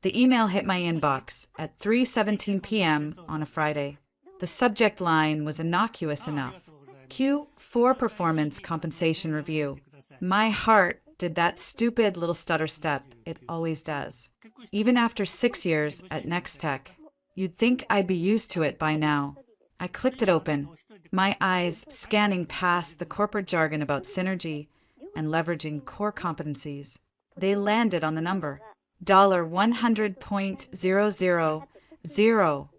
The email hit my inbox at 3:17 p.m. on a Friday. The subject line was innocuous enough. Q4 performance compensation review. My heart did that stupid little stutter step it always does. Even after 6 years at Nextech, you'd think I'd be used to it by now. I clicked it open, my eyes scanning past the corporate jargon about synergy and leveraging core competencies. They landed on the number $100.000.00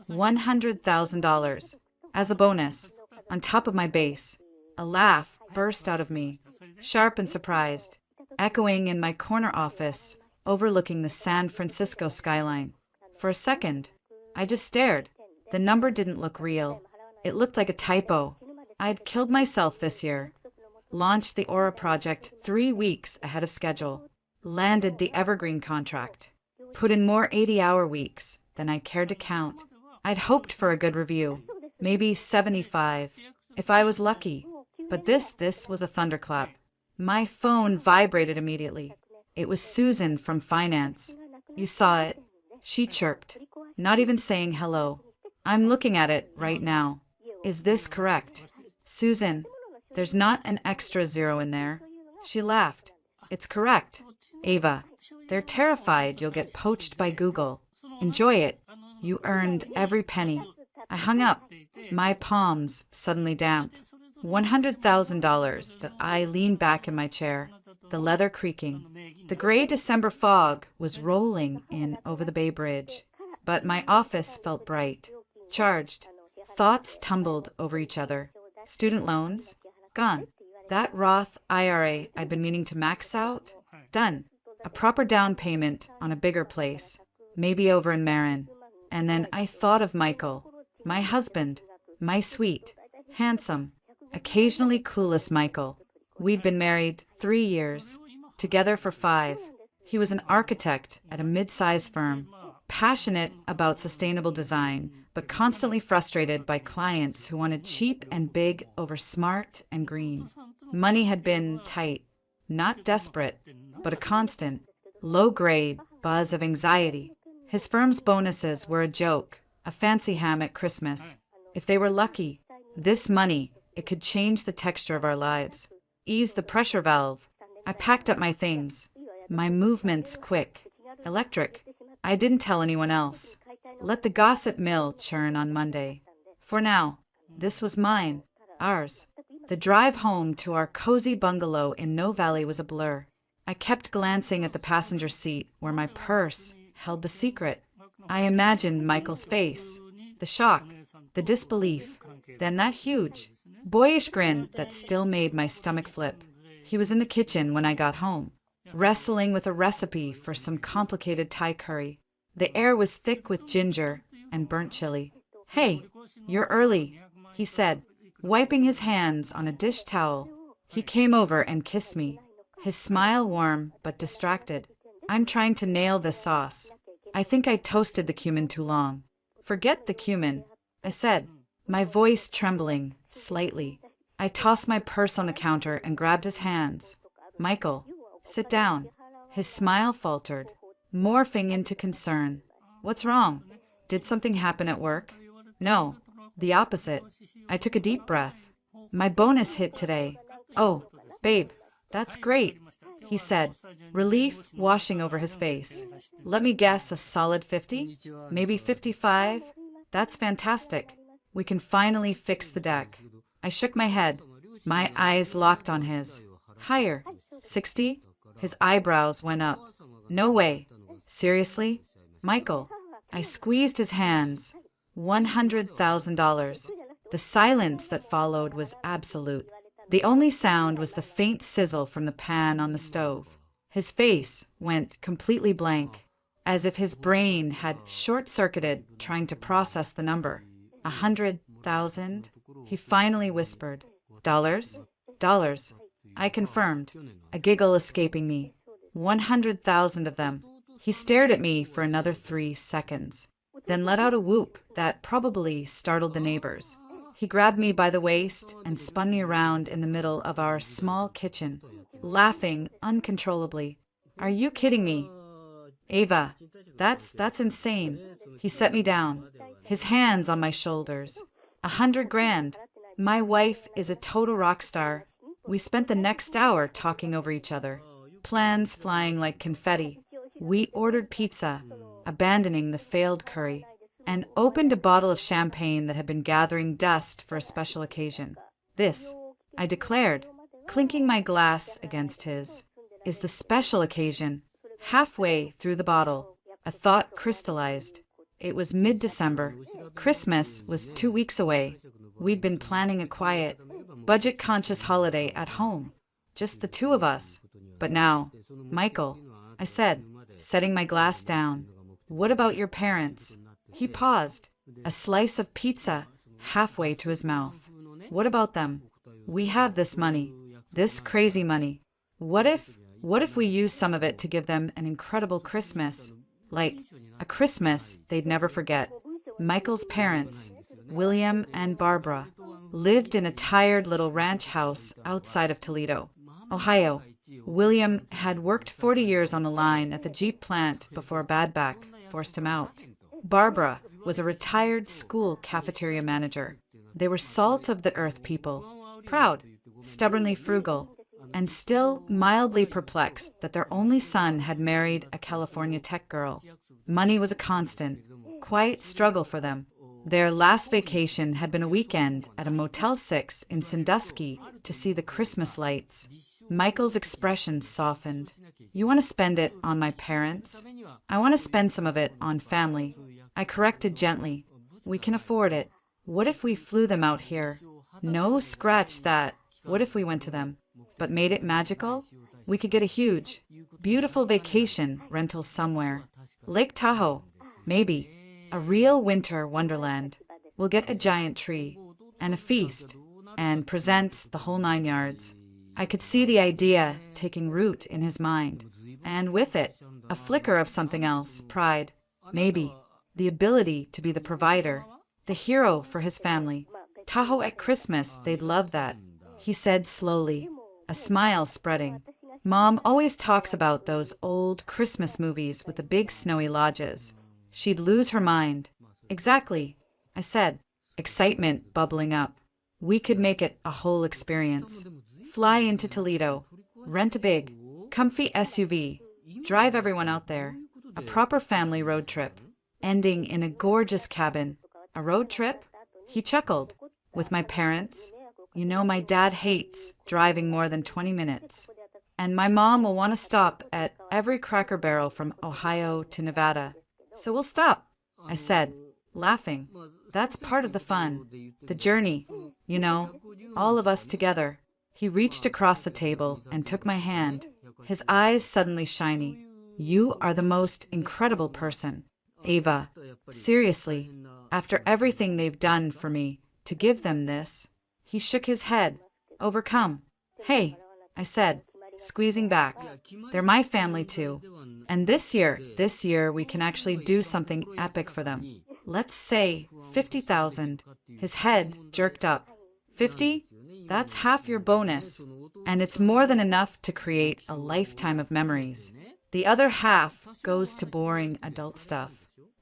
$100,000 as a bonus on top of my base. A laugh burst out of me, sharp and surprised, echoing in my corner office overlooking the San Francisco skyline. For a second, I just stared. The number didn't look real. It looked like a typo. I'd killed myself this year. Launched the Aura project 3 weeks ahead of schedule. Landed the Evergreen contract. Put in more 80-hour weeks than I cared to count. I'd hoped for a good review, maybe 75, if I was lucky. But this was a thunderclap. My phone vibrated immediately. It was Susan from finance. You saw it. She chirped, not even saying hello. I'm looking at it right now. Is this correct? Susan, there's not an extra zero in there. She laughed. It's correct. Ava, they're terrified you'll get poached by Google. Enjoy it. You earned every penny. I hung up, my palms suddenly damp. $100,000. I leaned back in my chair, the leather creaking. The gray December fog was rolling in over the Bay Bridge, but my office felt bright, charged. Thoughts tumbled over each other. Student loans? Gone. That Roth IRA I'd been meaning to max out? Done. A proper down payment on a bigger place, maybe over in Marin. And then I thought of Michael, my husband, my sweet, handsome, occasionally clueless Michael. We'd been married 3 years, together for 5. He was an architect at a mid-sized firm, passionate about sustainable design, but constantly frustrated by clients who wanted cheap and big over smart and green. Money had been tight, not desperate, but a constant, low-grade buzz of anxiety. His firm's bonuses were a joke, a fancy ham at Christmas. If they were lucky, this money, it could change the texture of our lives, ease the pressure valve. I packed up my things, my movements quick, electric. I didn't tell anyone else. Let the gossip mill churn on Monday. For now, this was mine, ours. The drive home to our cozy bungalow in No Valley was a blur. I kept glancing at the passenger seat where my purse held the secret. I imagined Michael's face, the shock, the disbelief, then that huge, boyish grin that still made my stomach flip. He was in the kitchen when I got home, wrestling with a recipe for some complicated Thai curry. The air was thick with ginger and burnt chili. "Hey, you're early," he said, wiping his hands on a dish towel. He came over and kissed me, his smile warm but distracted. "I'm trying to nail this sauce. I think I toasted the cumin too long." "Forget the cumin," I said, my voice trembling slightly. I tossed my purse on the counter and grabbed his hands. "Michael, sit down." His smile faltered, morphing into concern. "What's wrong? Did something happen at work?" "No, the opposite." I took a deep breath. "My bonus hit today." "Oh, babe, that's great," he said, relief washing over his face. "Let me guess, a solid 50? Maybe 55? That's fantastic. We can finally fix the deck." I shook my head, my eyes locked on his. "Higher. 60? His eyebrows went up. "No way. Seriously? Michael." I squeezed his hands. $100,000. The silence that followed was absolute. The only sound was the faint sizzle from the pan on the stove. His face went completely blank, as if his brain had short-circuited trying to process the number. 100,000? He finally whispered. "Dollars?" "Dollars." I confirmed, a giggle escaping me. 100,000 of them. He stared at me for another 3 seconds, then let out a whoop that probably startled the neighbors. He grabbed me by the waist and spun me around in the middle of our small kitchen, laughing uncontrollably. Are you kidding me? Ava, that's insane. He set me down, his hands on my shoulders. 100 grand. My wife is a total rock star. We spent the next hour talking over each other, plans flying like confetti. We ordered pizza, abandoning the failed curry, and opened a bottle of champagne that had been gathering dust for a special occasion. This, I declared, clinking my glass against his, is the special occasion. Halfway through the bottle, a thought crystallized. It was mid-December. Christmas was 2 weeks away. We'd been planning a quiet, budget-conscious holiday at home, just the two of us. But now, Michael, I said, setting my glass down, what about your parents? He paused, a slice of pizza halfway to his mouth. What about them? We have this money, this crazy money. What if we use some of it to give them an incredible Christmas? Like a Christmas they'd never forget. Michael's parents, William and Barbara, lived in a tired little ranch house outside of Toledo, Ohio. William had worked 40 years on the line at the Jeep plant before a bad back forced him out. Barbara was a retired school cafeteria manager. They were salt of the earth people, proud, stubbornly frugal, and still mildly perplexed that their only son had married a California tech girl. Money was a constant, quiet struggle for them. Their last vacation had been a weekend at a Motel 6 in Sandusky to see the Christmas lights. Michael's expression softened. You want to spend it on my parents? I want to spend some of it on family. I corrected gently. We can afford it. What if we flew them out here? No, scratch that. What if we went to them? But made it magical? We could get a huge, beautiful vacation rental somewhere. Lake Tahoe, maybe. A real winter wonderland. We'll get a giant tree, and a feast, and presents the whole 9 yards. I could see the idea taking root in his mind, and with it, a flicker of something else, pride, maybe, the ability to be the provider, the hero for his family. Tahoe at Christmas, they'd love that, he said slowly, a smile spreading. Mom always talks about those old Christmas movies with the big snowy lodges. She'd lose her mind. Exactly, I said, excitement bubbling up. We could make it a whole experience. Fly into Toledo, rent a big, comfy SUV, drive everyone out there. A proper family road trip, ending in a gorgeous cabin. A road trip? He chuckled. With my parents? You know my dad hates driving more than 20 minutes. And my mom will want to stop at every Cracker Barrel from Ohio to Nevada. So we'll stop, I said, laughing. That's part of the fun, the journey, you know, all of us together. He reached across the table and took my hand, his eyes suddenly shiny. You are the most incredible person, Ava. Seriously, after everything they've done for me, to give them this. He shook his head, overcome. Hey, I said, squeezing back. They're my family too. And this year we can actually do something epic for them. Let's say 50,000. His head jerked up. 50? That's half your bonus. And it's more than enough to create a lifetime of memories. The other half goes to boring adult stuff.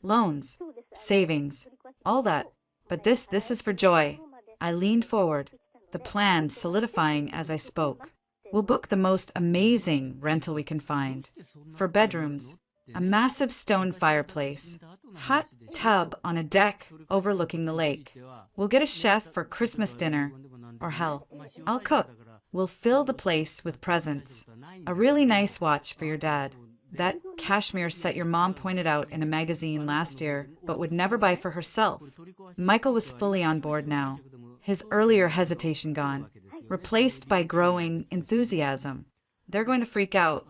Loans, savings, all that. But this is for joy. I leaned forward, the plan solidifying as I spoke. We'll book the most amazing rental we can find. For bedrooms, a massive stone fireplace, hot tub on a deck overlooking the lake. We'll get a chef for Christmas dinner. Or hell, I'll cook. We'll fill the place with presents. A really nice watch for your dad. That cashmere set your mom pointed out in a magazine last year, but would never buy for herself. Michael was fully on board now, his earlier hesitation gone, replaced by growing enthusiasm. They're going to freak out.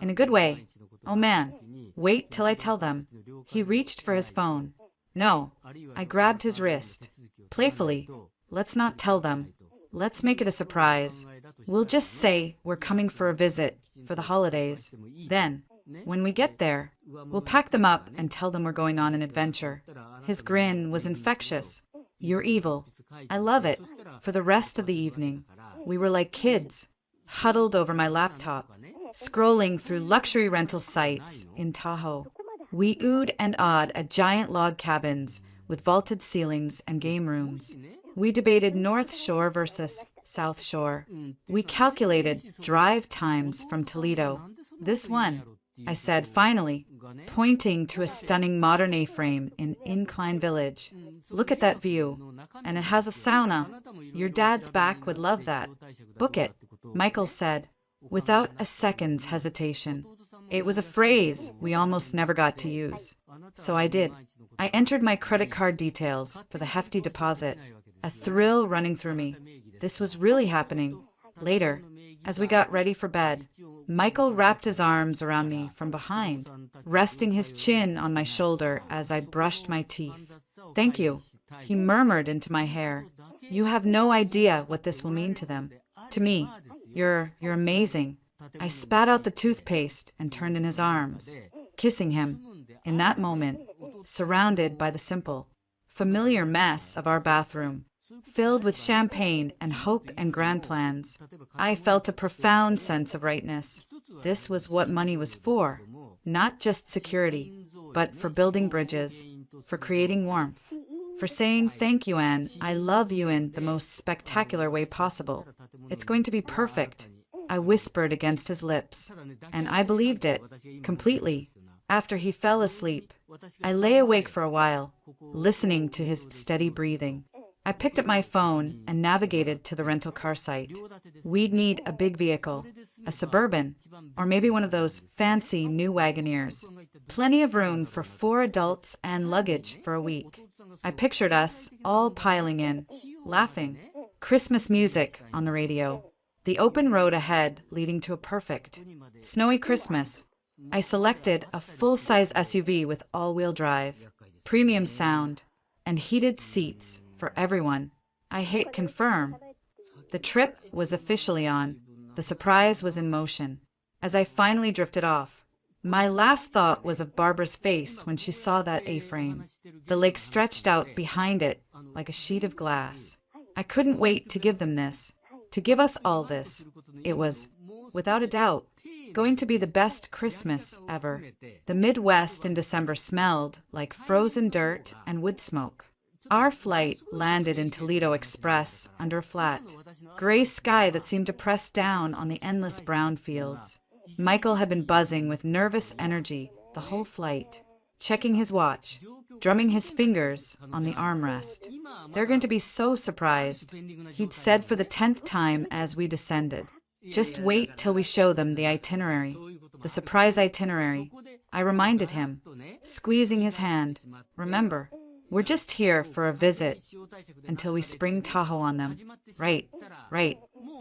In a good way. Oh man, wait till I tell them. He reached for his phone. No, I grabbed his wrist. Playfully, let's not tell them. Let's make it a surprise. We'll just say we're coming for a visit for the holidays. Then, when we get there, we'll pack them up and tell them we're going on an adventure. His grin was infectious. You're evil. I love it. For the rest of the evening, we were like kids, huddled over my laptop, scrolling through luxury rental sites in Tahoe. We oohed and awed at giant log cabins with vaulted ceilings and game rooms. We debated North Shore versus South Shore. We calculated drive times from Toledo. This one, I said finally, pointing to a stunning modern A-frame in Incline Village. Look at that view. And it has a sauna. Your dad's back would love that. Book it, Michael said, without a second's hesitation. It was a phrase we almost never got to use. So I did. I entered my credit card details for the hefty deposit, a thrill running through me. This was really happening. Later, as we got ready for bed, Michael wrapped his arms around me from behind, resting his chin on my shoulder as I brushed my teeth. Thank you, he murmured into my hair. You have no idea what this will mean to them. To me, you're amazing. I spat out the toothpaste and turned in his arms, kissing him. In that moment, surrounded by the simple, familiar mess of our bathroom, filled with champagne and hope and grand plans, I felt a profound sense of rightness. This was what money was for, not just security, but for building bridges, for creating warmth, for saying thank you, Anne, I love you in the most spectacular way possible. It's going to be perfect, I whispered against his lips, and I believed it, completely. After he fell asleep, I lay awake for a while, listening to his steady breathing. I picked up my phone and navigated to the rental car site. We'd need a big vehicle, a Suburban, or maybe one of those fancy new Wagoneers. Plenty of room for 4 adults and luggage for a week. I pictured us all piling in, laughing. Christmas music on the radio. The open road ahead leading to a perfect, snowy Christmas. I selected a full-size SUV with all-wheel drive, premium sound, and heated seats for everyone. I hit confirm. The trip was officially on. The surprise was in motion. As I finally drifted off, my last thought was of Barbara's face when she saw that A-frame. The lake stretched out behind it like a sheet of glass. I couldn't wait to give them this, to give us all this. It was, without a doubt, going to be the best Christmas ever. The Midwest in December smelled like frozen dirt and wood smoke. Our flight landed in Toledo Express under a flat, gray sky that seemed to press down on the endless brown fields. Michael had been buzzing with nervous energy the whole flight, checking his watch, drumming his fingers on the armrest. They're going to be so surprised, he'd said for the 10th time as we descended. Just wait till we show them the itinerary, the surprise itinerary. I reminded him, squeezing his hand. Remember, we're just here for a visit until we spring Tahoe on them. Right.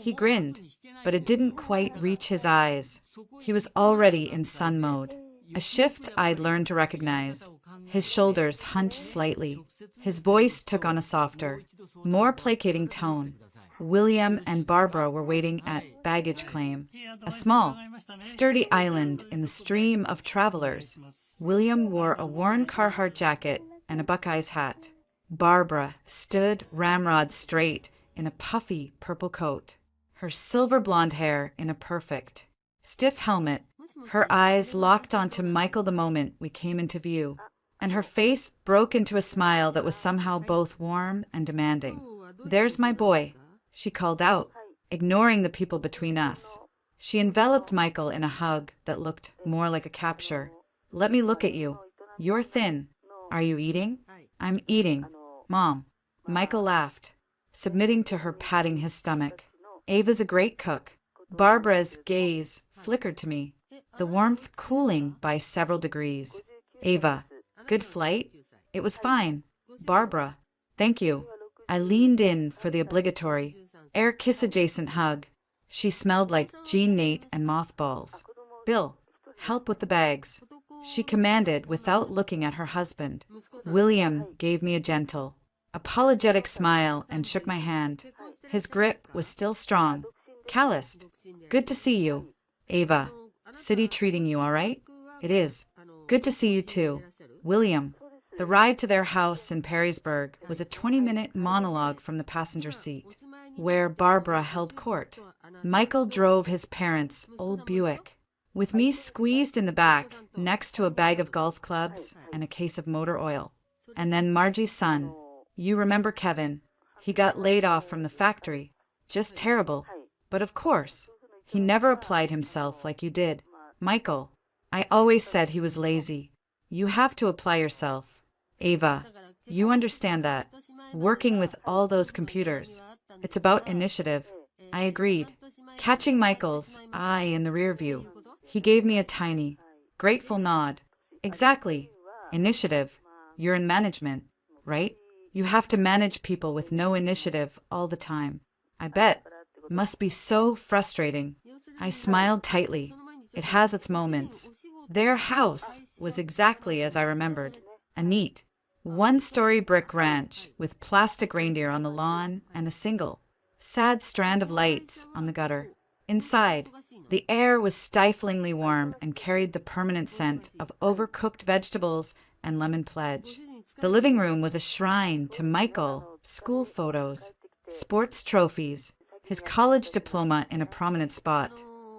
He grinned, but it didn't quite reach his eyes. He was already in sun mode, a shift I'd learned to recognize. His shoulders hunched slightly. His voice took on a softer, more placating tone. William and Barbara were waiting at baggage claim, a small, sturdy island in the stream of travelers. William wore a worn Carhartt jacket and a Buckeyes hat. Barbara stood ramrod straight in a puffy purple coat, her silver blonde hair in a perfect, stiff helmet, her eyes locked onto Michael the moment we came into view, and her face broke into a smile that was somehow both warm and demanding. "There's my boy," she called out, ignoring the people between us. She enveloped Michael in a hug that looked more like a capture. "Let me look at you. You're thin. Are you eating?" "I'm eating, Mom." Michael laughed, submitting to her patting his stomach. "Ava's a great cook." Barbara's gaze flickered to me, the warmth cooling by several degrees. "Ava, good flight?" "It was fine." "Barbara, thank you." I leaned in for the obligatory, air kiss-adjacent hug. She smelled like Jean Nate and mothballs. "Bill, help with the bags," she commanded without looking at her husband. William gave me a gentle, apologetic smile and shook my hand. His grip was still strong, calloused. "Good to see you." "Ava, city treating you all right?" "It is. Good to see you too." "William." The ride to their house in Perrysburg was a 20-minute monologue from the passenger seat, where Barbara held court. Michael drove his parents' old Buick, with me squeezed in the back next to a bag of golf clubs and a case of motor oil. And then Margie's son. You remember Kevin. He got laid off from the factory. Just terrible. But of course, he never applied himself like you did. Michael, I always said he was lazy. You have to apply yourself. Ava, you understand that. Working with all those computers. It's about initiative. I agreed. Catching Michael's eye in the rear view, he gave me a tiny, grateful nod. Exactly. Initiative. You're in management, right? You have to manage people with no initiative all the time. I bet. Must be so frustrating. I smiled tightly. It has its moments. Their house was exactly as I remembered. A neat, one-story brick ranch with plastic reindeer on the lawn and a single, sad strand of lights on the gutter. Inside, the air was stiflingly warm and carried the permanent scent of overcooked vegetables and lemon pledge. The living room was a shrine to Michael, school photos, sports trophies, his college diploma in a prominent spot.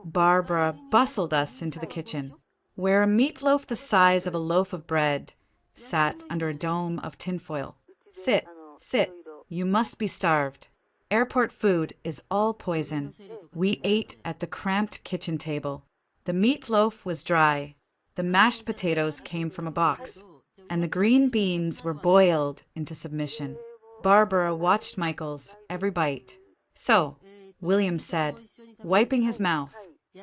Barbara bustled us into the kitchen, where a meatloaf the size of a loaf of bread sat under a dome of tinfoil. Sit, sit, you must be starved. Airport food is all poison. We ate at the cramped kitchen table. The meatloaf was dry. The mashed potatoes came from a box, and the green beans were boiled into submission. Barbara watched Michael's every bite. So, William said, wiping his mouth,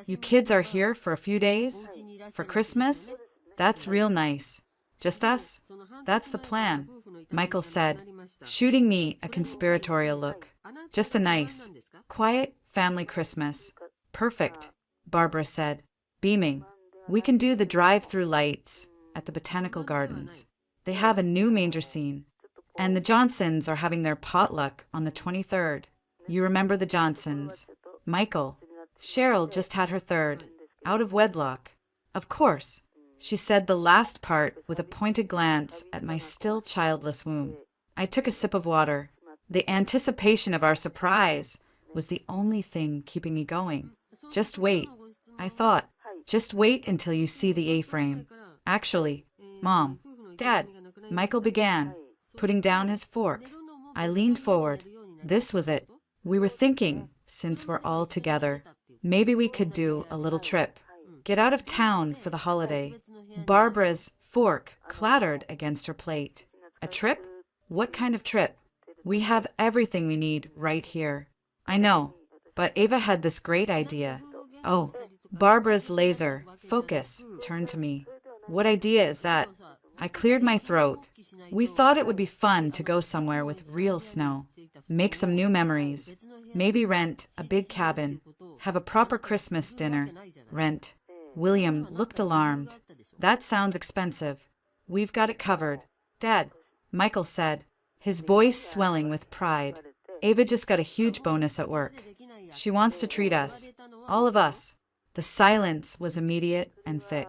you kids are here for a few days? For Christmas? That's real nice. Just us? That's the plan, Michael said, shooting me a conspiratorial look. Just a nice, quiet family Christmas. Perfect, Barbara said, beaming. We can do the drive-through lights at the Botanical Gardens. They have a new manger scene. And the Johnsons are having their potluck on the 23rd. You remember the Johnsons. Michael. Cheryl just had her third. Out of wedlock. Of course. She said the last part with a pointed glance at my still childless womb. I took a sip of water. The anticipation of our surprise was the only thing keeping me going. Just wait, I thought. Just wait until you see the A-frame. Actually, Mom, Dad, Michael began, putting down his fork. I leaned forward. This was it. We were thinking, since we're all together, maybe we could do a little trip. Get out of town for the holiday. Barbara's fork clattered against her plate. A trip? What kind of trip? We have everything we need right here. I know, but Ava had this great idea. Oh, Barbara's laser focus turned to me. What idea is that? I cleared my throat. We thought it would be fun to go somewhere with real snow, make some new memories, maybe rent a big cabin, have a proper Christmas dinner. Rent. William looked alarmed. That sounds expensive. We've got it covered. Dad, Michael said, his voice swelling with pride. Ava just got a huge bonus at work. She wants to treat us, all of us. The silence was immediate and thick.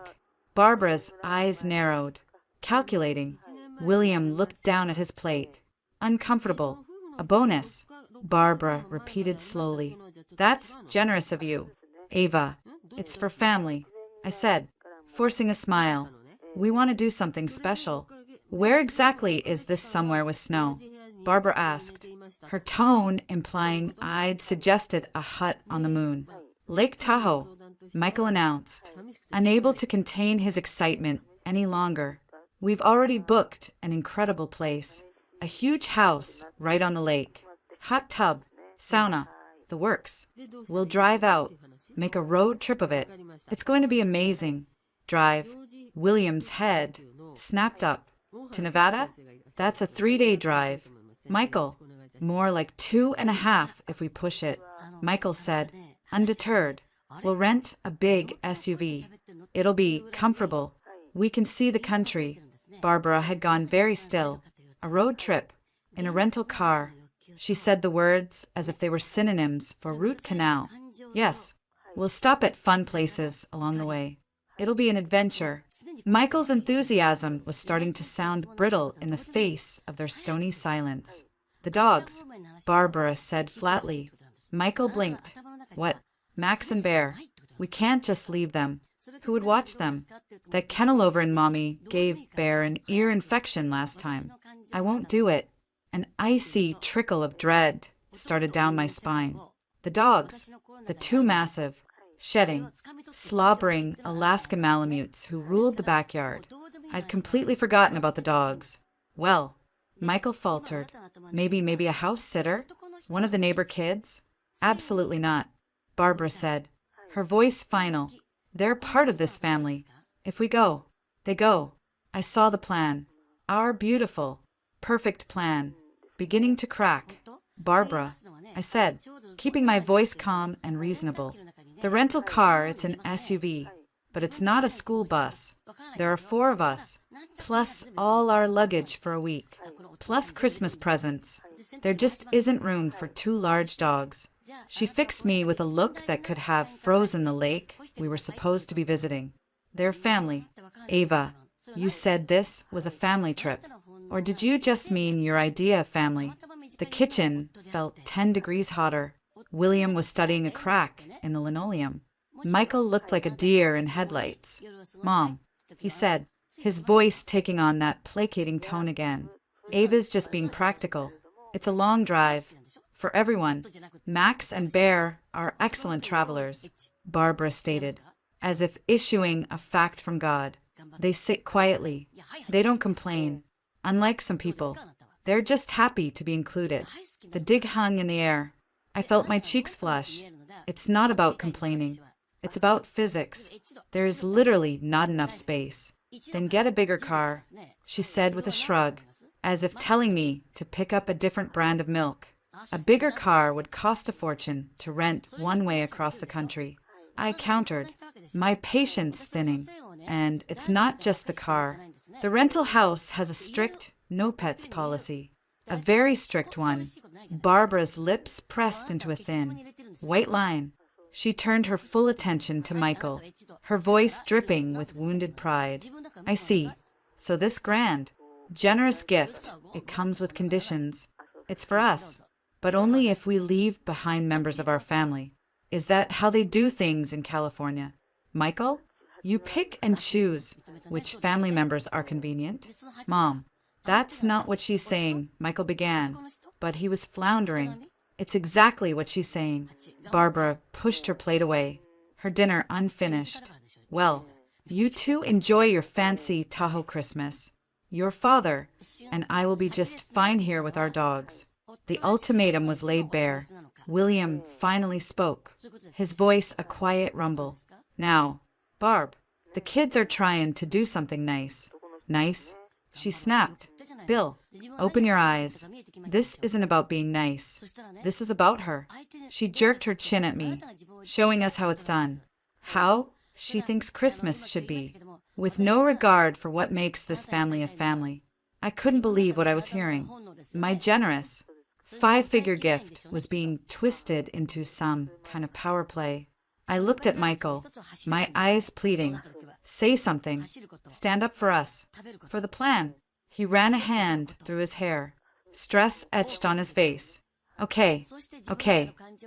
Barbara's eyes narrowed. Calculating. William looked down at his plate. Uncomfortable. A bonus. Barbara repeated slowly. That's generous of you. Ava, it's for family. I said, forcing a smile. We want to do something special. Where exactly is this somewhere with snow? Barbara asked, her tone implying I'd suggested a hut on the moon. Lake Tahoe, Michael announced, unable to contain his excitement any longer. We've already booked an incredible place. A huge house right on the lake. Hot tub, sauna, the works. We'll drive out, make a road trip of it. It's going to be amazing. Drive. William's head snapped up. To Nevada? That's a 3-day drive. Michael, more like 2.5 if we push it. Michael said, undeterred. We'll rent a big SUV. It'll be comfortable. We can see the country. Barbara had gone very still. A road trip. In a rental car. She said the words as if they were synonyms for root canal. Yes, we'll stop at fun places along the way. It'll be an adventure. Michael's enthusiasm was starting to sound brittle in the face of their stony silence. The dogs, Barbara said flatly. Michael blinked. What? Max and Bear. We can't just leave them. Who would watch them? That kennel over in Mommy gave Bear an ear infection last time. I won't do it. An icy trickle of dread started down my spine. The dogs, the two massive, shedding, slobbering Alaska Malamutes who ruled the backyard. I'd completely forgotten about the dogs. Well, Michael faltered. Maybe a house sitter? One of the neighbor kids? Absolutely not. Barbara said, her voice final. They're part of this family. If we go, they go. I saw the plan. Our beautiful, perfect plan. Beginning to crack. Barbara, I said, keeping my voice calm and reasonable. The rental car, it's an SUV, but it's not a school bus. There are 4 of us, plus all our luggage for a week, plus Christmas presents. There just isn't room for 2 large dogs. She fixed me with a look that could have frozen the lake we were supposed to be visiting. Their family. Ava, you said this was a family trip. Or did you just mean your idea of family? The kitchen felt 10 degrees hotter. William was studying a crack in the linoleum. Michael looked like a deer in headlights. Mom, he said, his voice taking on that placating tone again. Ava's just being practical. It's a long drive. For everyone. Max and Bear are excellent travelers, Barbara stated, as if issuing a fact from God. They sit quietly. They don't complain. Unlike some people, they're just happy to be included. The dig hung in the air. I felt my cheeks flush. It's not about complaining. It's about physics. There is literally not enough space. Then get a bigger car, she said with a shrug, as if telling me to pick up a different brand of milk. A bigger car would cost a fortune to rent one way across the country. I countered, my patience thinning. And it's not just the car. The rental house has a strict no pets policy. A very strict one. Barbara's lips pressed into a thin, white line. She turned her full attention to Michael, her voice dripping with wounded pride. I see. So this grand, generous gift, it comes with conditions. It's for us. But only if we leave behind members of our family. Is that how they do things in California? Michael, you pick and choose which family members are convenient. Mom, that's not what she's saying, Michael began, but he was floundering. It's exactly what she's saying. Barbara pushed her plate away, her dinner unfinished. Well, you two enjoy your fancy Tahoe Christmas. Your father and I will be just fine here with our dogs. The ultimatum was laid bare. William finally spoke, his voice a quiet rumble. Now, Barb, the kids are trying to do something nice. Nice? She snapped. Bill, open your eyes. This isn't about being nice. This is about her. She jerked her chin at me, showing us how it's done. How she thinks Christmas should be, with no regard for what makes this family a family. I couldn't believe what I was hearing. My generous, 5-figure gift was being twisted into some kind of power play. I looked at Michael, my eyes pleading. Say something. Stand up for us. For the plan. He ran a hand through his hair. Stress etched on his face. Okay.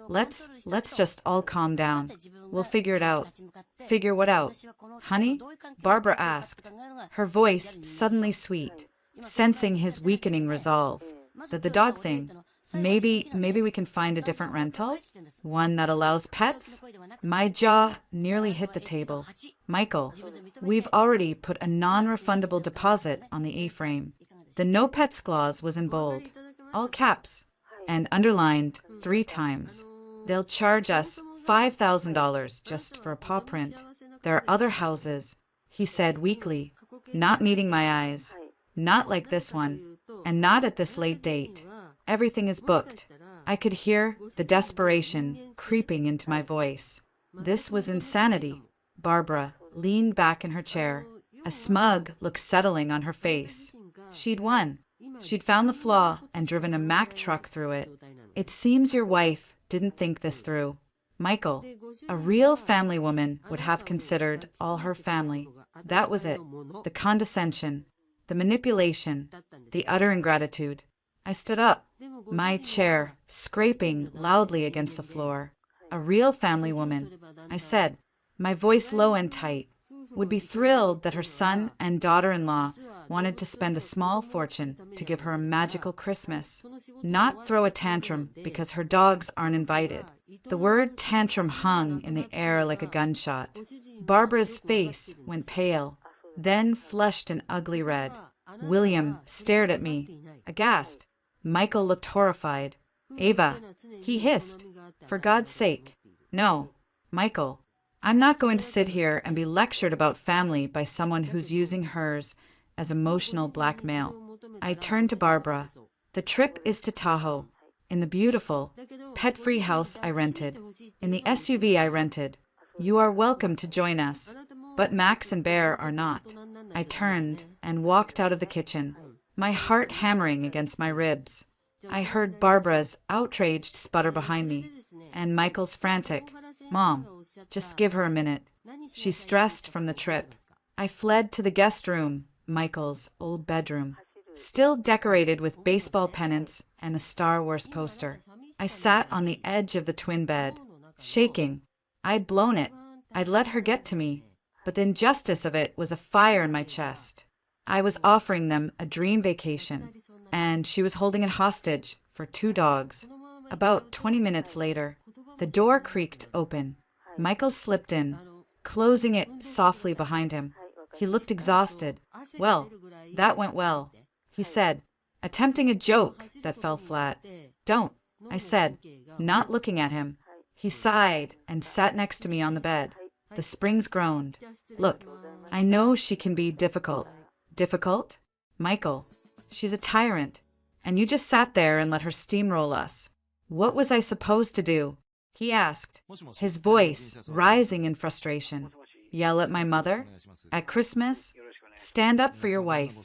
Let's just all calm down. We'll figure it out. Figure what out? Honey? Barbara asked, her voice suddenly sweet, sensing his weakening resolve. The dog thing. Maybe we can find a different rental? One that allows pets? My jaw nearly hit the table. Michael, we've already put a non-refundable deposit on the A-frame. The no pets clause was in bold, all caps, and underlined 3 times. They'll charge us $5,000 just for a paw print. There are other houses, he said weakly, not meeting my eyes. Not like this one, and not at this late date. Everything is booked. I could hear the desperation creeping into my voice. This was insanity. Barbara leaned back in her chair, a smug look settling on her face. She'd won. She'd found the flaw and driven a Mack truck through it. It seems your wife didn't think this through. Michael, a real family woman would have considered all her family. That was it. The condescension, the manipulation, the utter ingratitude. I stood up, my chair scraping loudly against the floor. A real family woman, I said, my voice low and tight. would be thrilled that her son and daughter-in-law wanted to spend a small fortune to give her a magical Christmas, not throw a tantrum because her dogs aren't invited. The word tantrum hung in the air like a gunshot. Barbara's face went pale, then flushed an ugly red. William stared at me, aghast. Michael looked horrified. Ava, he hissed, for God's sake. No, Michael, I'm not going to sit here and be lectured about family by someone who's using hers as emotional blackmail. I turned to Barbara. The trip is to Tahoe, in the beautiful, pet-free house I rented, in the SUV I rented. You are welcome to join us, but Max and Bear are not. I turned and walked out of the kitchen, my heart hammering against my ribs. I heard Barbara's outraged sputter behind me, and Michael's frantic, "Mom, just give her a minute. She's stressed from the trip." I fled to the guest room, Michael's old bedroom, still decorated with baseball pennants and a Star Wars poster. I sat on the edge of the twin bed, shaking. I'd blown it. I'd let her get to me, but the injustice of it was a fire in my chest. I was offering them a dream vacation, and she was holding it hostage for 2 dogs. About 20 minutes later, the door creaked open. Michael slipped in, closing it softly behind him. He looked exhausted. "Well, that went well," he said, attempting a joke that fell flat. "Don't," I said, not looking at him. He sighed and sat next to me on the bed. The springs groaned. "Look, I know she can be difficult." "Difficult? Michael, she's a tyrant, and you just sat there and let her steamroll us. What was I supposed to do?" he asked, his voice rising in frustration. "Yell at my mother? At Christmas? Stand up for your wife,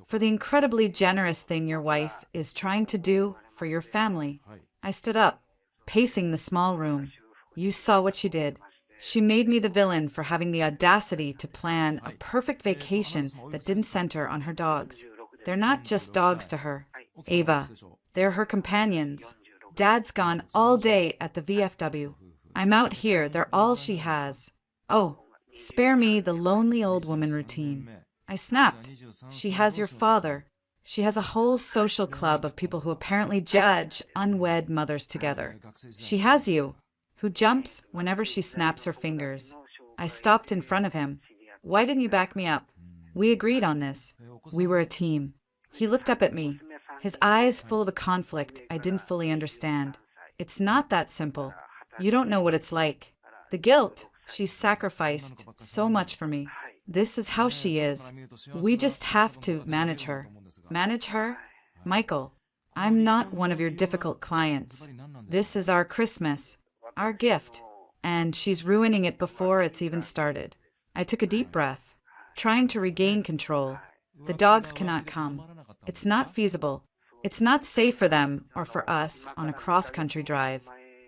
for the incredibly generous thing your wife is trying to do for your family." I stood up, pacing the small room. "You saw what she did. She made me the villain for having the audacity to plan a perfect vacation that didn't center on her dogs. They're not just dogs to her, Ava. They're her companions. Dad's gone all day at the VFW. I'm out here. They're all she has. Oh, spare me the lonely old woman routine." I snapped. "She has your father. She has a whole social club of people who apparently judge unwed mothers together. She has you, who jumps whenever she snaps her fingers." I stopped in front of him. "Why didn't you back me up? We agreed on this. We were a team." He looked up at me, his eyes full of a conflict I didn't fully understand. "It's not that simple. You don't know what it's like. The guilt. She's sacrificed so much for me. This is how she is. We just have to manage her." "Manage her? Michael, I'm not one of your difficult clients. This is our Christmas, our gift, and she's ruining it before it's even started." I took a deep breath, trying to regain control. "The dogs cannot come. It's not feasible. It's not safe for them or for us on a cross-country drive,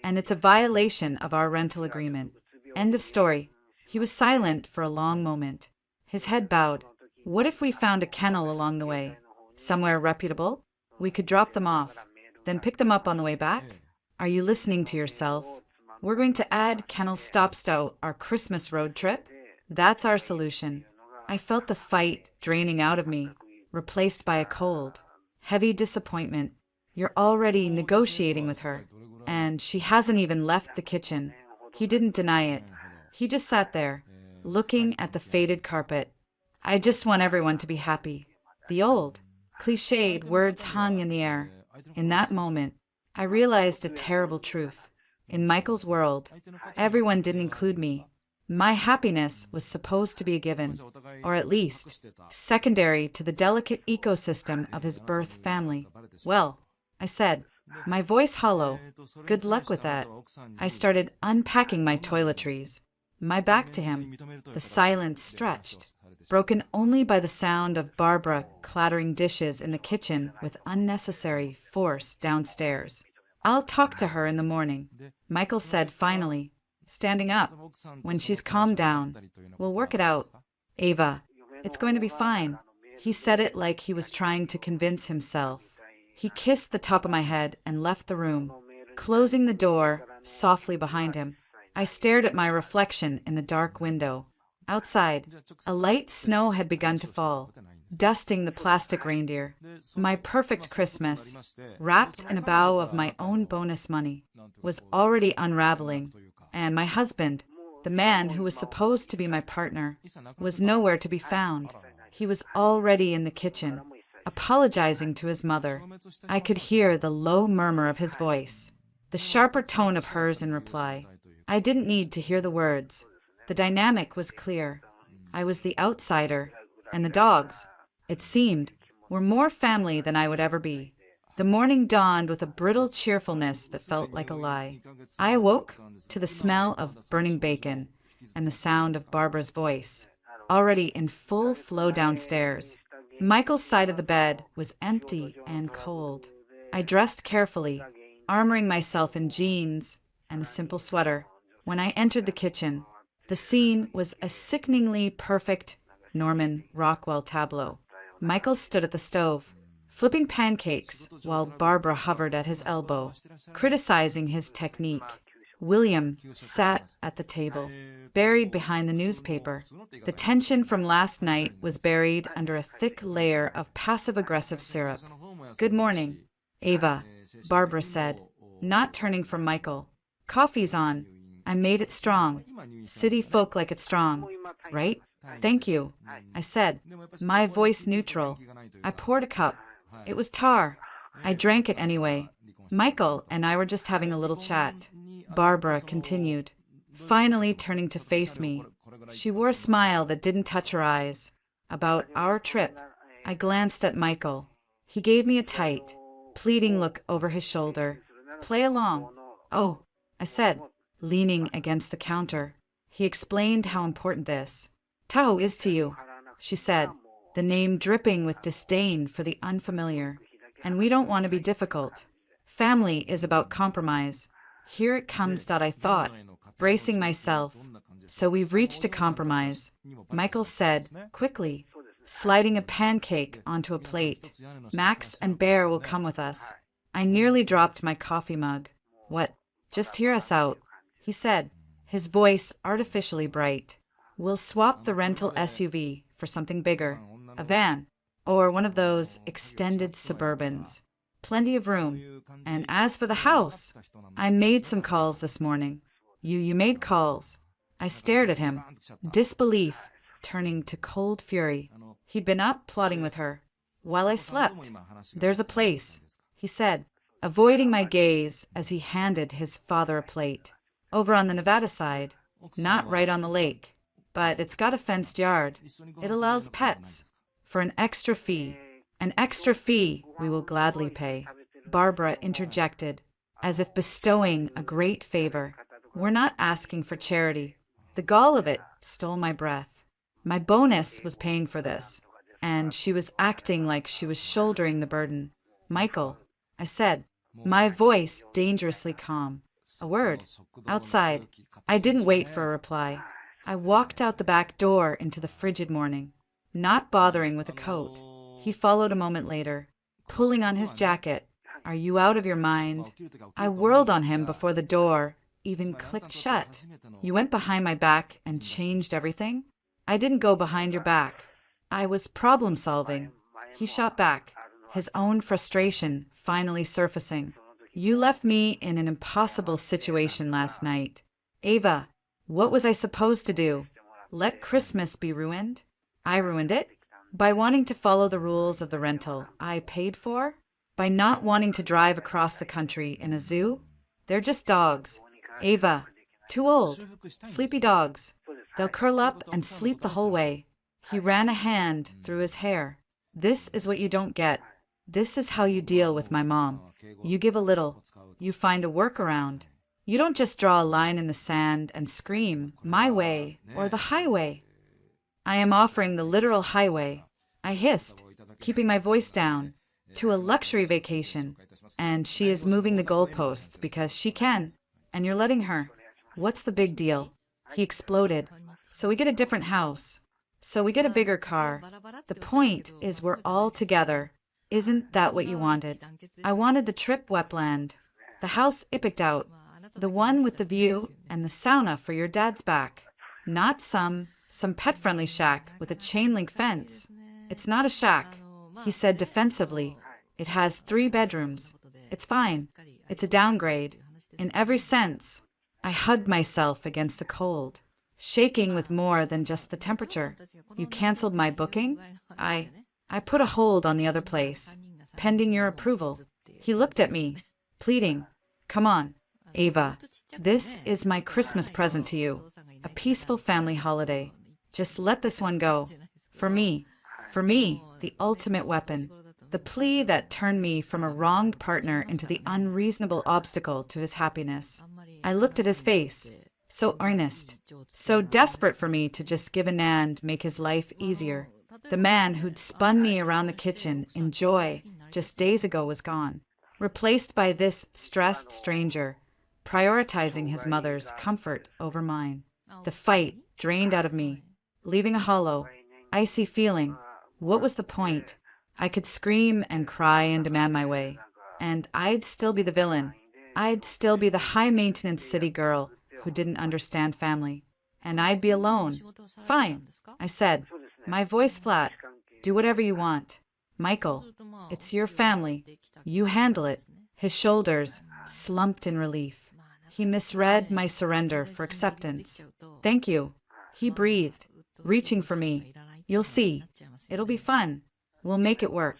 and it's a violation of our rental agreement. End of story." He was silent for a long moment, his head bowed. "What if we found a kennel along the way? Somewhere reputable? We could drop them off, then pick them up on the way back? Are you listening to yourself? We're going to add kennel stops to our Christmas road trip? That's our solution." I felt the fight draining out of me, replaced by a cold, heavy disappointment. "You're already negotiating with her, and she hasn't even left the kitchen." He didn't deny it. He just sat there, looking at the faded carpet. "I just want everyone to be happy." The old, cliched words hung in the air. In that moment, I realized a terrible truth. In Michael's world, everyone didn't include me. My happiness was supposed to be a given, or at least secondary to the delicate ecosystem of his birth family. "Well," I said, my voice hollow, "good luck with that." I started unpacking my toiletries, my back to him. The silence stretched, broken only by the sound of Barbara clattering dishes in the kitchen with unnecessary force downstairs. "I'll talk to her in the morning," Michael said finally, standing up. "When she's calmed down, we'll work it out. Ava, it's going to be fine." He said it like he was trying to convince himself. He kissed the top of my head and left the room, closing the door softly behind him. I stared at my reflection in the dark window. Outside, a light snow had begun to fall, dusting the plastic reindeer. My perfect Christmas, wrapped in a bow of my own bonus money, was already unraveling, and my husband, the man who was supposed to be my partner, was nowhere to be found. He was already in the kitchen, apologizing to his mother. I could hear the low murmur of his voice, the sharper tone of hers in reply. I didn't need to hear the words. The dynamic was clear. I was the outsider, and the dogs, it seemed, were more family than I would ever be. The morning dawned with a brittle cheerfulness that felt like a lie. I awoke to the smell of burning bacon and the sound of Barbara's voice, already in full flow downstairs. Michael's side of the bed was empty and cold. I dressed carefully, armoring myself in jeans and a simple sweater. When I entered the kitchen, the scene was a sickeningly perfect Norman Rockwell tableau. Michael stood at the stove, flipping pancakes while Barbara hovered at his elbow, criticizing his technique. William sat at the table, buried behind the newspaper. The tension from last night was buried under a thick layer of passive-aggressive syrup. "Good morning, Ava," Barbara said, not turning from Michael. "Coffee's on. I made it strong. City folk like it strong, right?" "Thank you," I said, my voice neutral. I poured a cup. It was tar. I drank it anyway. "Michael and I were just having a little chat," Barbara continued, finally turning to face me. She wore a smile that didn't touch her eyes. "About our trip." I glanced at Michael. He gave me a tight, pleading look over his shoulder. "Play along." "Oh," I said, leaning against the counter. He explained how important this Tahoe is to you, she said, the name dripping with disdain for the unfamiliar. "And we don't want to be difficult. Family is about compromise." Here it comes, I thought, bracing myself. "So we've reached a compromise," Michael said, quickly, sliding a pancake onto a plate. "Max and Bear will come with us." I nearly dropped my coffee mug. "What? Just hear us out," he said, his voice artificially bright. "We'll swap the rental SUV for something bigger, a van, or one of those extended Suburbans. Plenty of room. And as for the house, I made some calls this morning." You made calls?" I stared at him, disbelief turning to cold fury. He'd been up plotting with her while I slept. "There's a place," he said, avoiding my gaze as he handed his father a plate. "Over on the Nevada side, not right on the lake. But it's got a fenced yard. It allows pets. For an extra fee we will gladly pay." Barbara interjected, as if bestowing a great favor. "We're not asking for charity." The gall of it stole my breath. My bonus was paying for this, and she was acting like she was shouldering the burden. "Michael," I said, my voice dangerously calm. "A word." Outside, I didn't wait for a reply. I walked out the back door into the frigid morning, not bothering with a coat. He followed a moment later, pulling on his jacket. "Are you out of your mind?" I whirled on him before the door even clicked shut. "You went behind my back and changed everything?" "I didn't go behind your back. I was problem solving." He shot back, his own frustration finally surfacing. "You left me in an impossible situation last night. Ava, what was I supposed to do? Let Christmas be ruined? I ruined it? By wanting to follow the rules of the rental I paid for? By not wanting to drive across the country in a zoo? They're just dogs, Ava. Too old. Sleepy dogs. They'll curl up and sleep the whole way." He ran a hand through his hair. "This is what you don't get. This is how you deal with my mom. You give a little. You find a workaround. You don't just draw a line in the sand and scream, 'My way,' or 'the highway.'" "I am offering the literal highway," I hissed, keeping my voice down, "to a luxury vacation. And she is moving the goalposts because she can. And you're letting her. What's the big deal?" He exploded. "So we get a different house. So we get a bigger car. The point is we're all together. Isn't that what you wanted?" "I wanted the trip wetland. The house I picked out. The one with the view and the sauna for your dad's back. Not some Some pet-friendly shack with a chain-link fence. It's not a shack, he said defensively. It has 3 bedrooms. It's fine. It's a downgrade. In every sense. I hugged myself against the cold, shaking with more than just the temperature. You canceled my booking? I put a hold on the other place, pending your approval. He looked at me, pleading. Come on, Ava. This is my Christmas present to you. A peaceful family holiday. Just let this one go. For me, the ultimate weapon. The plea that turned me from a wronged partner into the unreasonable obstacle to his happiness. I looked at his face, so earnest, so desperate for me to just give in and make his life easier. The man who'd spun me around the kitchen in joy just days ago was gone, replaced by this stressed stranger, prioritizing his mother's comfort over mine. The fight drained out of me, leaving a hollow, icy feeling. What was the point? I could scream and cry and demand my way, and I'd still be the villain. I'd still be the high-maintenance city girl who didn't understand family. And I'd be alone. Fine, I said, my voice flat. Do whatever you want. Michael, it's your family. You handle it. His shoulders slumped in relief. He misread my surrender for acceptance. Thank you. He breathed, reaching for me. You'll see. It'll be fun. We'll make it work.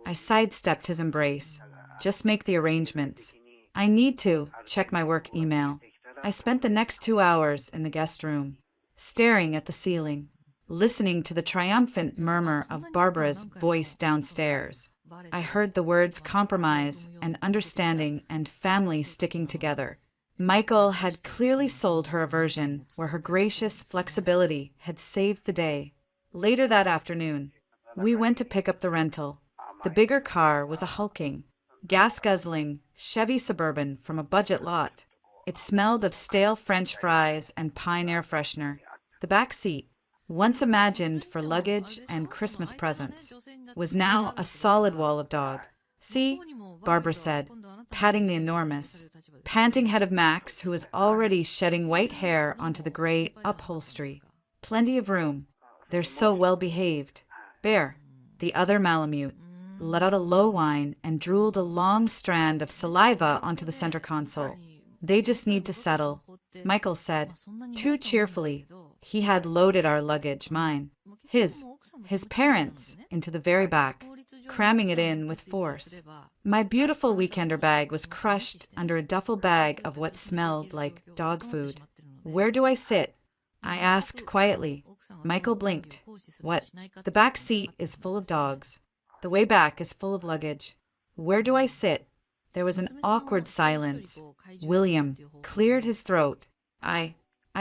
I sidestepped his embrace. Just make the arrangements. I need to check my work email. I spent the next 2 hours in the guest room, staring at the ceiling, listening to the triumphant murmur of Barbara's voice downstairs. I heard the words compromise and understanding and family sticking together. Michael had clearly sold her a version where her gracious flexibility had saved the day. Later that afternoon, we went to pick up the rental. The bigger car was a hulking, gas-guzzling Chevy Suburban from a budget lot. It smelled of stale French fries and pine air freshener. The back seat, once imagined for luggage and Christmas presents, was now a solid wall of dog. See, Barbara said, patting the enormous, panting head of Max, who was already shedding white hair onto the gray upholstery. Plenty of room. They're so well behaved. Bear, the other Malamute, let out a low whine and drooled a long strand of saliva onto the center console. They just need to settle, Michael said, too cheerfully. He had loaded our luggage, mine, his parents, into the very back, cramming it in with force. My beautiful weekender bag was crushed under a duffel bag of what smelled like dog food. Where do I sit? I asked quietly. Michael blinked. What? The back seat is full of dogs. The way back is full of luggage. Where do I sit? There was an awkward silence. William cleared his throat. I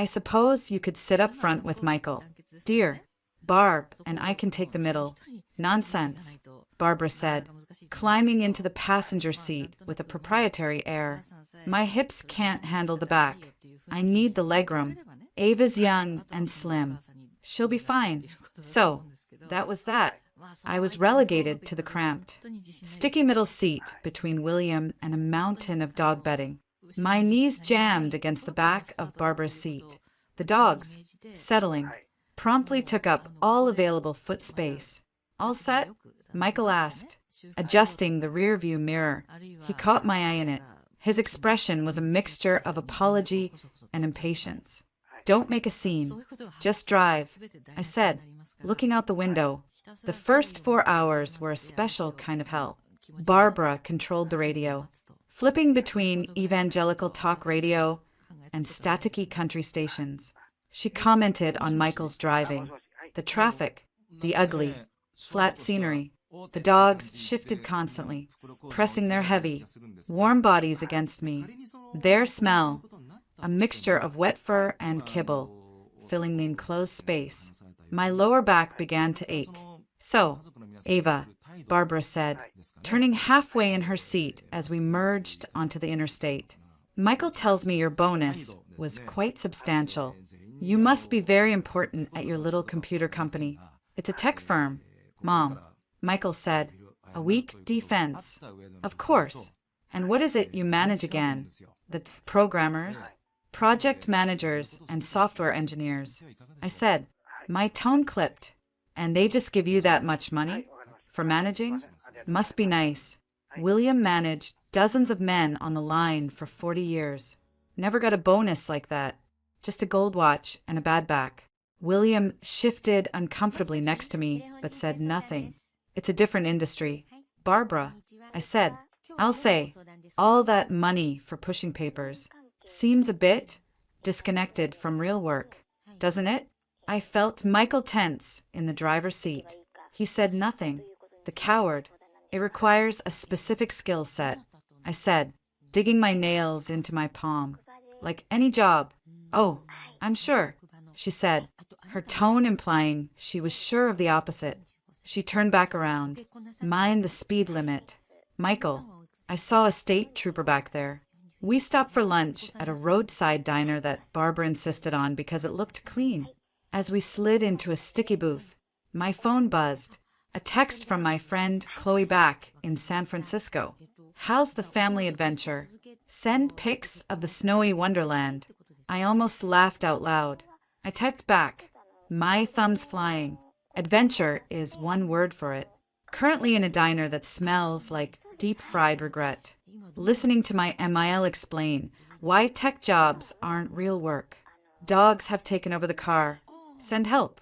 suppose you could sit up front with Michael. Dear, Barb and I can take the middle. Nonsense, Barbara said, climbing into the passenger seat with a proprietary air. My hips can't handle the back. I need the legroom. Ava's young and slim. She'll be fine. So, that was that. I was relegated to the cramped, sticky middle seat between William and a mountain of dog bedding. My knees jammed against the back of Barbara's seat. The dogs, settling, promptly took up all available foot space. All set? Michael asked, adjusting the rear-view mirror. He caught my eye in it. His expression was a mixture of apology and impatience. Don't make a scene. Just drive, I said, looking out the window. The first 4 hours were a special kind of hell. Barbara controlled the radio, flipping between evangelical talk radio and staticky country stations. She commented on Michael's driving, the traffic, the ugly, flat scenery. The dogs shifted constantly, pressing their heavy, warm bodies against me. Their smell, a mixture of wet fur and kibble, filling the enclosed space. My lower back began to ache. So, Ava, Barbara said, turning halfway in her seat as we merged onto the interstate. Michael tells me your bonus was quite substantial. You must be very important at your little computer company. It's a tech firm. Mom, Michael said, a weak defense. Of course. And what is it you manage again? The programmers, project managers, and software engineers. I said, My tone clipped. And they just give you that much money? For managing? Must be nice. William managed dozens of men on the line for 40 years. Never got a bonus like that. Just a gold watch and a bad back. William shifted uncomfortably next to me, but said nothing. It's a different industry. Barbara, I said, I'll say, all that money for pushing papers seems a bit disconnected from real work, doesn't it? I felt Michael tense in the driver's seat. He said nothing. The coward. It requires a specific skill set, I said, digging my nails into my palm. Like any job. Oh, I'm sure, she said, her tone implying she was sure of the opposite. She turned back around. Mind the speed limit. Michael, I saw a state trooper back there. We stopped for lunch at a roadside diner that Barbara insisted on because it looked clean. As we slid into a sticky booth, my phone buzzed. A text from my friend Chloe back in San Francisco. How's the family adventure? Send pics of the snowy wonderland. I almost laughed out loud. I typed back, my thumbs flying. Adventure is one word for it. Currently in a diner that smells like deep-fried regret. Listening to my MIL explain why tech jobs aren't real work. Dogs have taken over the car. Send help.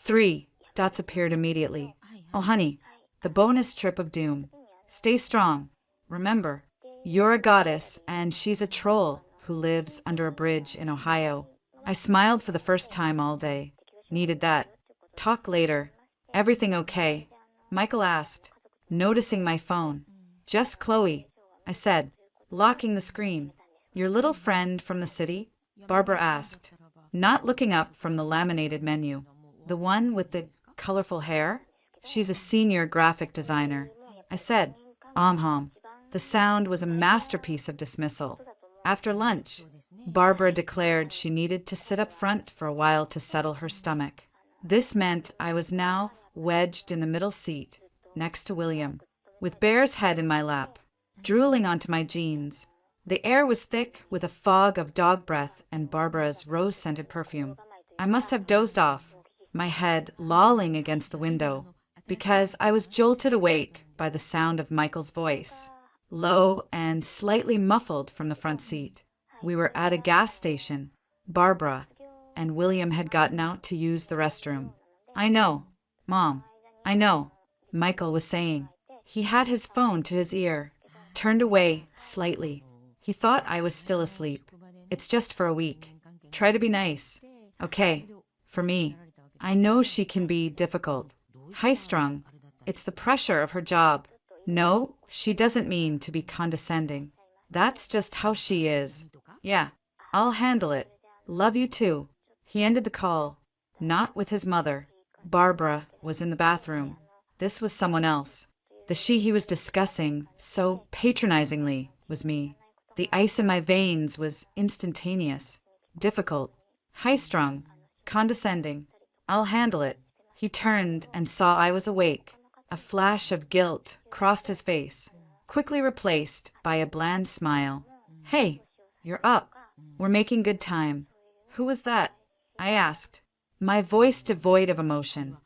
3 dots appeared immediately. Oh, honey, the bonus trip of doom. Stay strong. Remember, you're a goddess and she's a troll who lives under a bridge in Ohio. I smiled for the first time all day. Needed that. Talk later. Everything okay? Michael asked, noticing my phone. Just Chloe, I said, locking the screen. Your little friend from the city? Barbara asked, not looking up from the laminated menu. The one with the colorful hair? She's a senior graphic designer. I said, Hom. The sound was a masterpiece of dismissal. After lunch, Barbara declared she needed to sit up front for a while to settle her stomach. This meant I was now wedged in the middle seat, next to William, with Bear's head in my lap, drooling onto my jeans. The air was thick with a fog of dog breath and Barbara's rose-scented perfume. I must have dozed off, my head lolling against the window, because I was jolted awake by the sound of Michael's voice, low and slightly muffled from the front seat. We were at a gas station. Barbara and William had gotten out to use the restroom. I know, Mom, I know, Michael was saying. He had his phone to his ear, turned away slightly. He thought I was still asleep. It's just for a week. Try to be nice. Okay, for me. I know she can be difficult. High-strung. It's the pressure of her job. No, she doesn't mean to be condescending. That's just how she is. Yeah, I'll handle it. Love you too. He ended the call. Not with his mother. Barbara was in the bathroom. This was someone else. The she he was discussing so patronizingly was me. The ice in my veins was instantaneous. Difficult. High-strung. Condescending. I'll handle it. He turned and saw I was awake. A flash of guilt crossed his face, quickly replaced by a bland smile. Hey, you're up. We're making good time. Who was that? I asked, my voice devoid of emotion.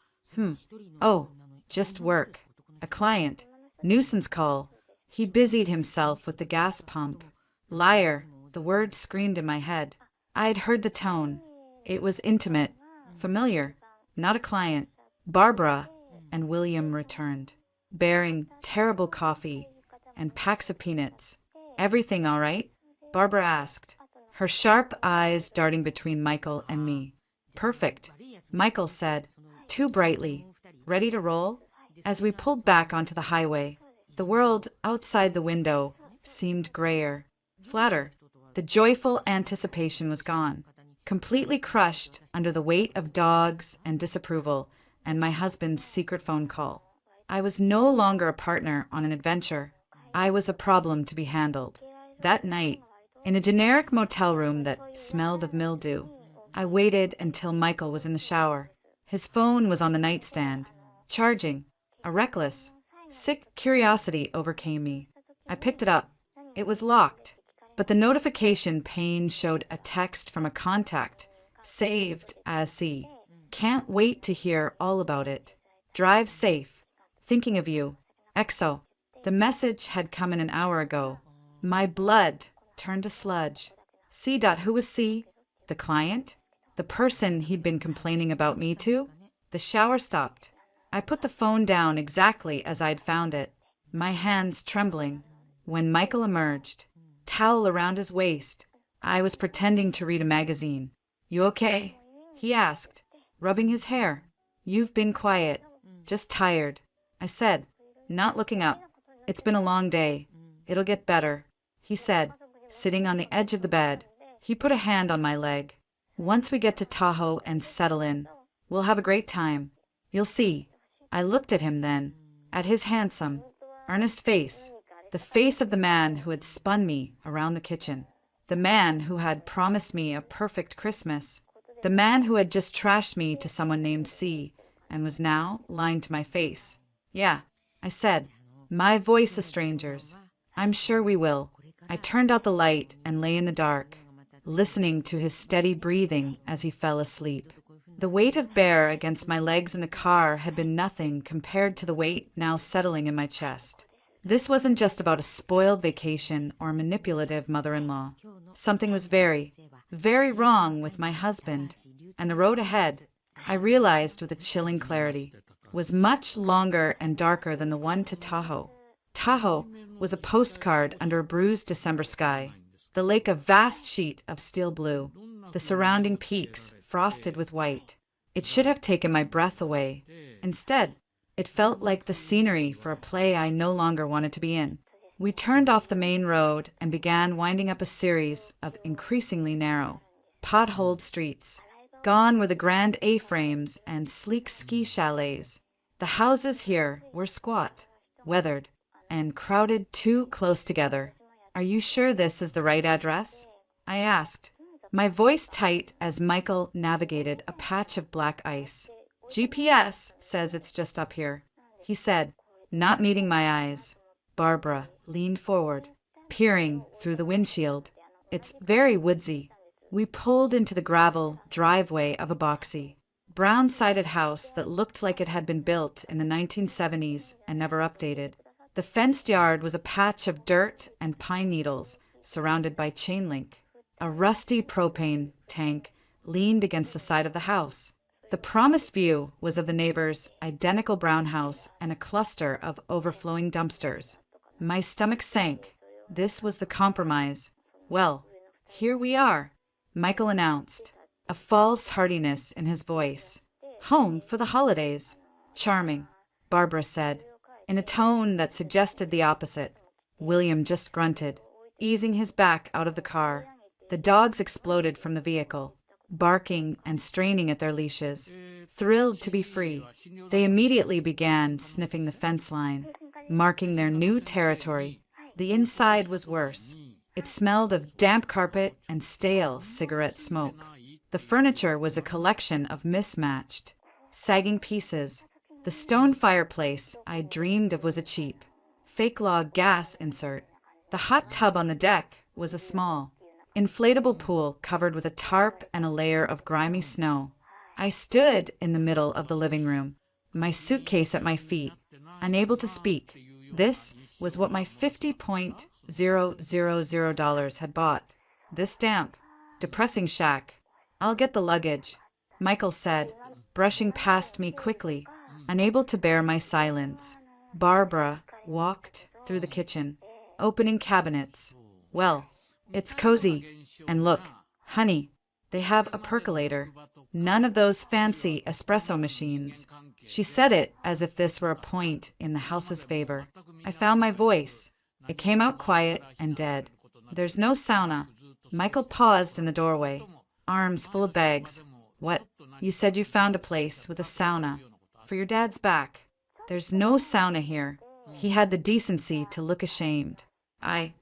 Oh, just work. A client. Nuisance call. He busied himself with the gas pump. Liar, the word screamed in my head. I'd heard the tone. It was intimate, familiar, not a client. Barbara and William returned, bearing terrible coffee and packs of peanuts. Everything all right? Barbara asked, her sharp eyes darting between Michael and me. Perfect, Michael said, too brightly. Ready to roll? As we pulled back onto the highway, the world outside the window seemed grayer, flatter. The joyful anticipation was gone, completely crushed under the weight of dogs and disapproval and my husband's secret phone call. I was no longer a partner on an adventure. I was a problem to be handled. That night, in a generic motel room that smelled of mildew, I waited until Michael was in the shower. His phone was on the nightstand, charging. A reckless, sick curiosity overcame me. I picked it up. It was locked, but the notification pane showed a text from a contact, saved as C. Can't wait to hear all about it. Drive safe. Thinking of you. EXO. The message had come in an hour ago. My blood turned to sludge. C. Who was C? The client? The person he'd been complaining about me to? The shower stopped. I put the phone down exactly as I'd found it, my hands trembling, when Michael emerged, towel around his waist. I was pretending to read a magazine. You okay? He asked, rubbing his hair. You've been quiet. Just tired. I said, not looking up. It's been a long day. It'll get better, he said, sitting on the edge of the bed. He put a hand on my leg. Once we get to Tahoe and settle in, we'll have a great time. You'll see. I looked at him then, at his handsome, earnest face, the face of the man who had spun me around the kitchen, the man who had promised me a perfect Christmas, the man who had just trashed me to someone named C and was now lying to my face. Yeah, I said, my voice a stranger's. I'm sure we will. I turned out the light and lay in the dark, listening to his steady breathing as he fell asleep. The weight of Bear against my legs in the car had been nothing compared to the weight now settling in my chest. This wasn't just about a spoiled vacation or manipulative mother-in-law. Something was very, very wrong with my husband, and the road ahead, I realized with a chilling clarity, was much longer and darker than the one to Tahoe. Tahoe was a postcard under a bruised December sky, the lake a vast sheet of steel blue, the surrounding peaks frosted with white. It should have taken my breath away. Instead, it felt like the scenery for a play I no longer wanted to be in. We turned off the main road and began winding up a series of increasingly narrow, potholed streets. Gone were the grand A-frames and sleek ski chalets. The houses here were squat, weathered, and crowded too close together. Are you sure this is the right address? I asked, my voice tight as Michael navigated a patch of black ice. GPS says it's just up here, he said, not meeting my eyes. Barbara leaned forward, peering through the windshield. It's very woodsy. We pulled into the gravel driveway of a boxy, brown-sided house that looked like it had been built in the 1970s and never updated. The fenced yard was a patch of dirt and pine needles surrounded by chain link. A rusty propane tank leaned against the side of the house. The promised view was of the neighbor's identical brown house and a cluster of overflowing dumpsters. My stomach sank. This was the compromise. Well, here we are, Michael announced, a false heartiness in his voice. Home for the holidays. Charming, Barbara said, in a tone that suggested the opposite. William just grunted, easing his back out of the car. The dogs exploded from the vehicle, barking and straining at their leashes. Thrilled to be free, they immediately began sniffing the fence line, marking their new territory. The inside was worse. It smelled of damp carpet and stale cigarette smoke. The furniture was a collection of mismatched, sagging pieces. The stone fireplace I dreamed of was a cheap, fake log gas insert. The hot tub on the deck was a small, inflatable pool covered with a tarp and a layer of grimy snow. I stood in the middle of the living room, my suitcase at my feet, unable to speak. This was what my $50,000 had bought. This damp, depressing shack. I'll get the luggage, Michael said, brushing past me quickly, unable to bear my silence. Barbara walked through the kitchen, opening cabinets. Well, it's cozy. And look, honey, they have a percolator. None of those fancy espresso machines. She said it as if this were a point in the house's favor. I found my voice. It came out quiet and dead. There's no sauna. Michael paused in the doorway, arms full of bags. What? You said you found a place with a sauna. For your dad's back. There's no sauna here. He had the decency to look ashamed. I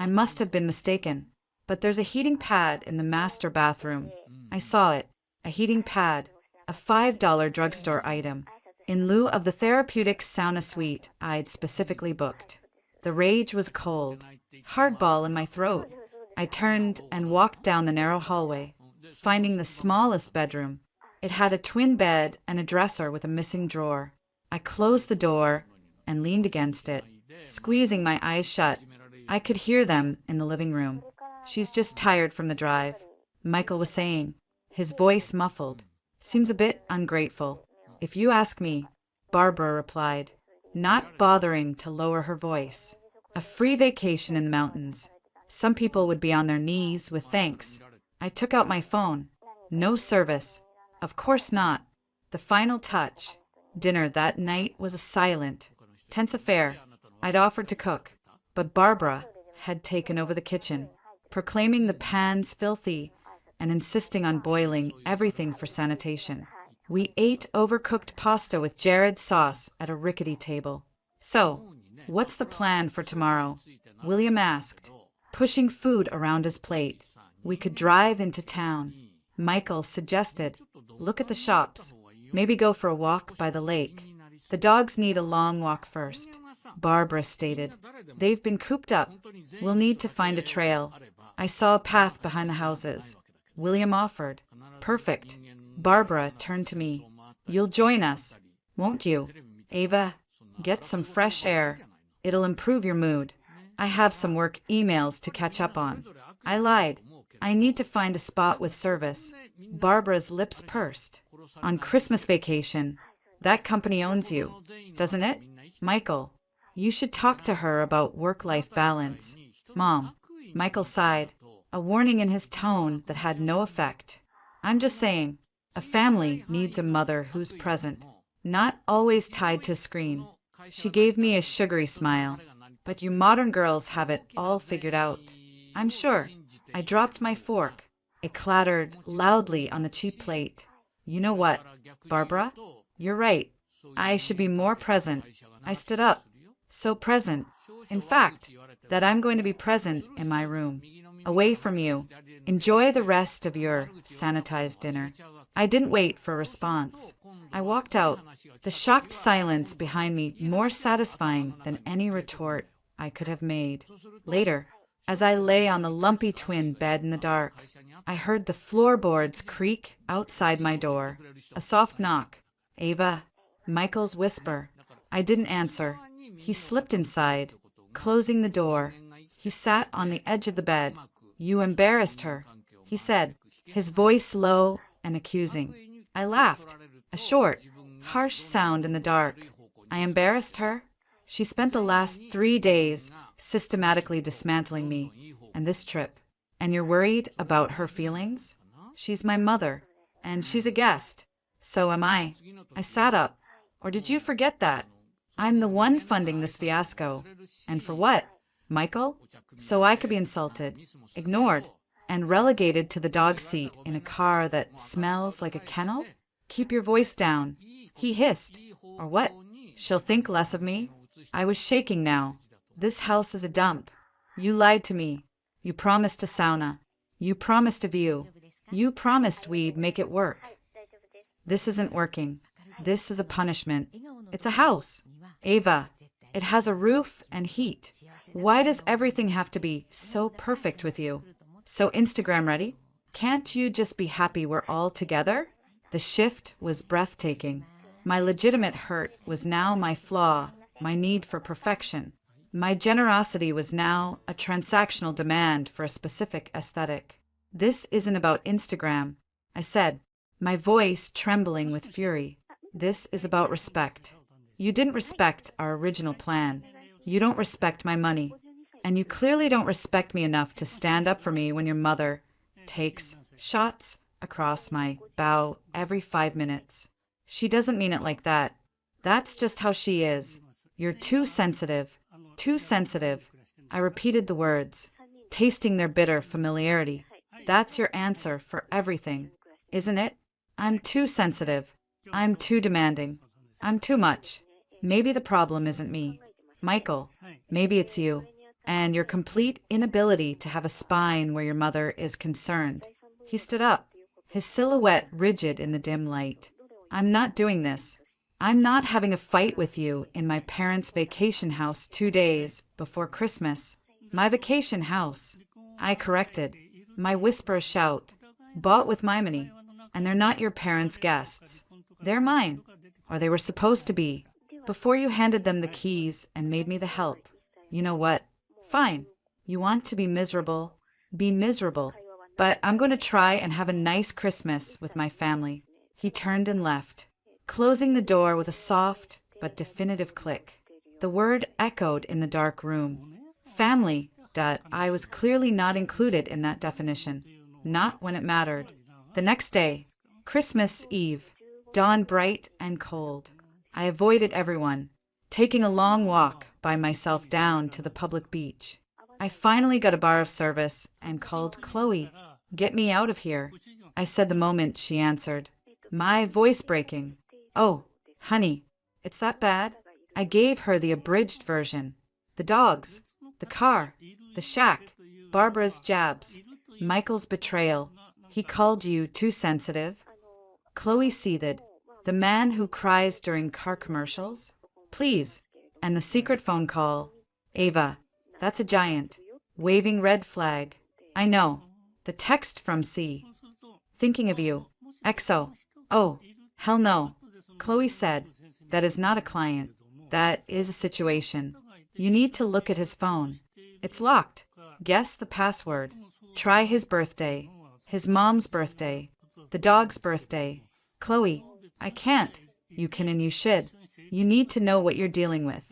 must have been mistaken. But there's a heating pad in the master bathroom. I saw it. A heating pad. A $5 drugstore item. In lieu of the therapeutic sauna suite I'd specifically booked. The rage was cold. Hardball in my throat. I turned and walked down the narrow hallway, finding the smallest bedroom. It had a twin bed and a dresser with a missing drawer. I closed the door and leaned against it, squeezing my eyes shut. I could hear them in the living room. "She's just tired from the drive," Michael was saying, his voice muffled. "Seems a bit ungrateful, if you ask me," Barbara replied, not bothering to lower her voice. "A free vacation in the mountains. Some people would be on their knees with thanks." I took out my phone. No service. Of course not. The final touch. Dinner that night was a silent, tense affair. I'd offered to cook, but Barbara had taken over the kitchen, proclaiming the pans filthy and insisting on boiling everything for sanitation. We ate overcooked pasta with Jared sauce at a rickety table. "So, what's the plan for tomorrow?" William asked, pushing food around his plate. "We could drive into town." Michael suggested, "Look at the shops. Maybe go for a walk by the lake." "The dogs need a long walk first," Barbara stated. "They've been cooped up. We'll need to find a trail." I saw a path behind the houses. William offered. "Perfect." Barbara turned to me. "You'll join us, won't you? Ava, get some fresh air. It'll improve your mood." "I have some work emails to catch up on." I lied. "I need to find a spot with service." Barbara's lips pursed. "On Christmas vacation. That company owns you, doesn't it?" "Michael, you should talk to her about work-life balance." "Mom." Michael sighed, a warning in his tone that had no effect. "I'm just saying, a family needs a mother who's present, not always tied to a screen." She gave me a sugary smile. "But you modern girls have it all figured out." "I'm sure." I dropped my fork. It clattered loudly on the cheap plate. "You know what, Barbara? You're right. I should be more present." I stood up. "So present, in fact, that I'm going to be present in my room, away from you. Enjoy the rest of your sanitized dinner." I didn't wait for a response. I walked out, the shocked silence behind me more satisfying than any retort I could have made. Later, as I lay on the lumpy twin bed in the dark, I heard the floorboards creak outside my door. A soft knock. "Ava." Michael's whisper. I didn't answer. He slipped inside, closing the door. He sat on the edge of the bed. "You embarrassed her," he said, his voice low and accusing. I laughed. A short, harsh sound in the dark. "I embarrassed her?" She spent the last 3 days systematically dismantling me, and this trip. "And you're worried about her feelings?" "She's my mother, and she's a guest. So am I." I sat up. "Or did you forget that? I'm the one funding this fiasco. And for what, Michael? So I could be insulted, ignored, and relegated to the dog seat in a car that smells like a kennel? Keep your voice down," he hissed. "Or what? She'll think less of me." I was shaking now. "This house is a dump. You lied to me. You promised a sauna. You promised a view. You promised we'd make it work. This isn't working. This is a punishment. It's a house. Ava, it has a roof and heat. Why does everything have to be so perfect with you? So Instagram ready? Can't you just be happy we're all together?" The shift was breathtaking. My legitimate hurt was now my flaw, my need for perfection. My generosity was now a transactional demand for a specific aesthetic. "This isn't about Instagram," I said, my voice trembling with fury. "This is about respect. You didn't respect our original plan. You don't respect my money. And you clearly don't respect me enough to stand up for me when your mother takes shots across my bow every 5 minutes. She doesn't mean it like that. That's just how she is. You're too sensitive. Too sensitive." I repeated the words, tasting their bitter familiarity. "That's your answer for everything, isn't it? I'm too sensitive. I'm too demanding. I'm too much. Maybe the problem isn't me, Michael. Maybe it's you, and your complete inability to have a spine where your mother is concerned." He stood up, his silhouette rigid in the dim light. "I'm not doing this. I'm not having a fight with you in my parents' vacation house 2 days before Christmas." "My vacation house," I corrected, my whisper a shout. "Bought with my money." And they're not your parents' guests. They're mine. Or they were supposed to be. Before you handed them the keys and made me the help. You know what? Fine. You want to be miserable? Be miserable. But I'm going to try and have a nice Christmas with my family. He turned and left, closing the door with a soft but definitive click. The word echoed in the dark room. Family. I was clearly not included in that definition. Not when it mattered. The next day, Christmas Eve, dawn bright and cold. I avoided everyone, taking a long walk by myself down to the public beach. I finally got a bar of service and called Chloe. Get me out of here, I said the moment she answered, my voice breaking. Oh, honey, it's that bad? I gave her the abridged version. The dogs, the car, the shack, Barbara's jabs, Michael's betrayal. He called you too sensitive. Chloe seethed. The man who cries during car commercials? Please. And the secret phone call. Ava, that's a giant. Waving red flag. I know. The text from C. Thinking of you. EXO. Oh, hell no. Chloe said, that is not a client. That is a situation. You need to look at his phone. It's locked. Guess the password. Try his birthday. His mom's birthday. The dog's birthday. Chloe, I can't. You can and you should. You need to know what you're dealing with.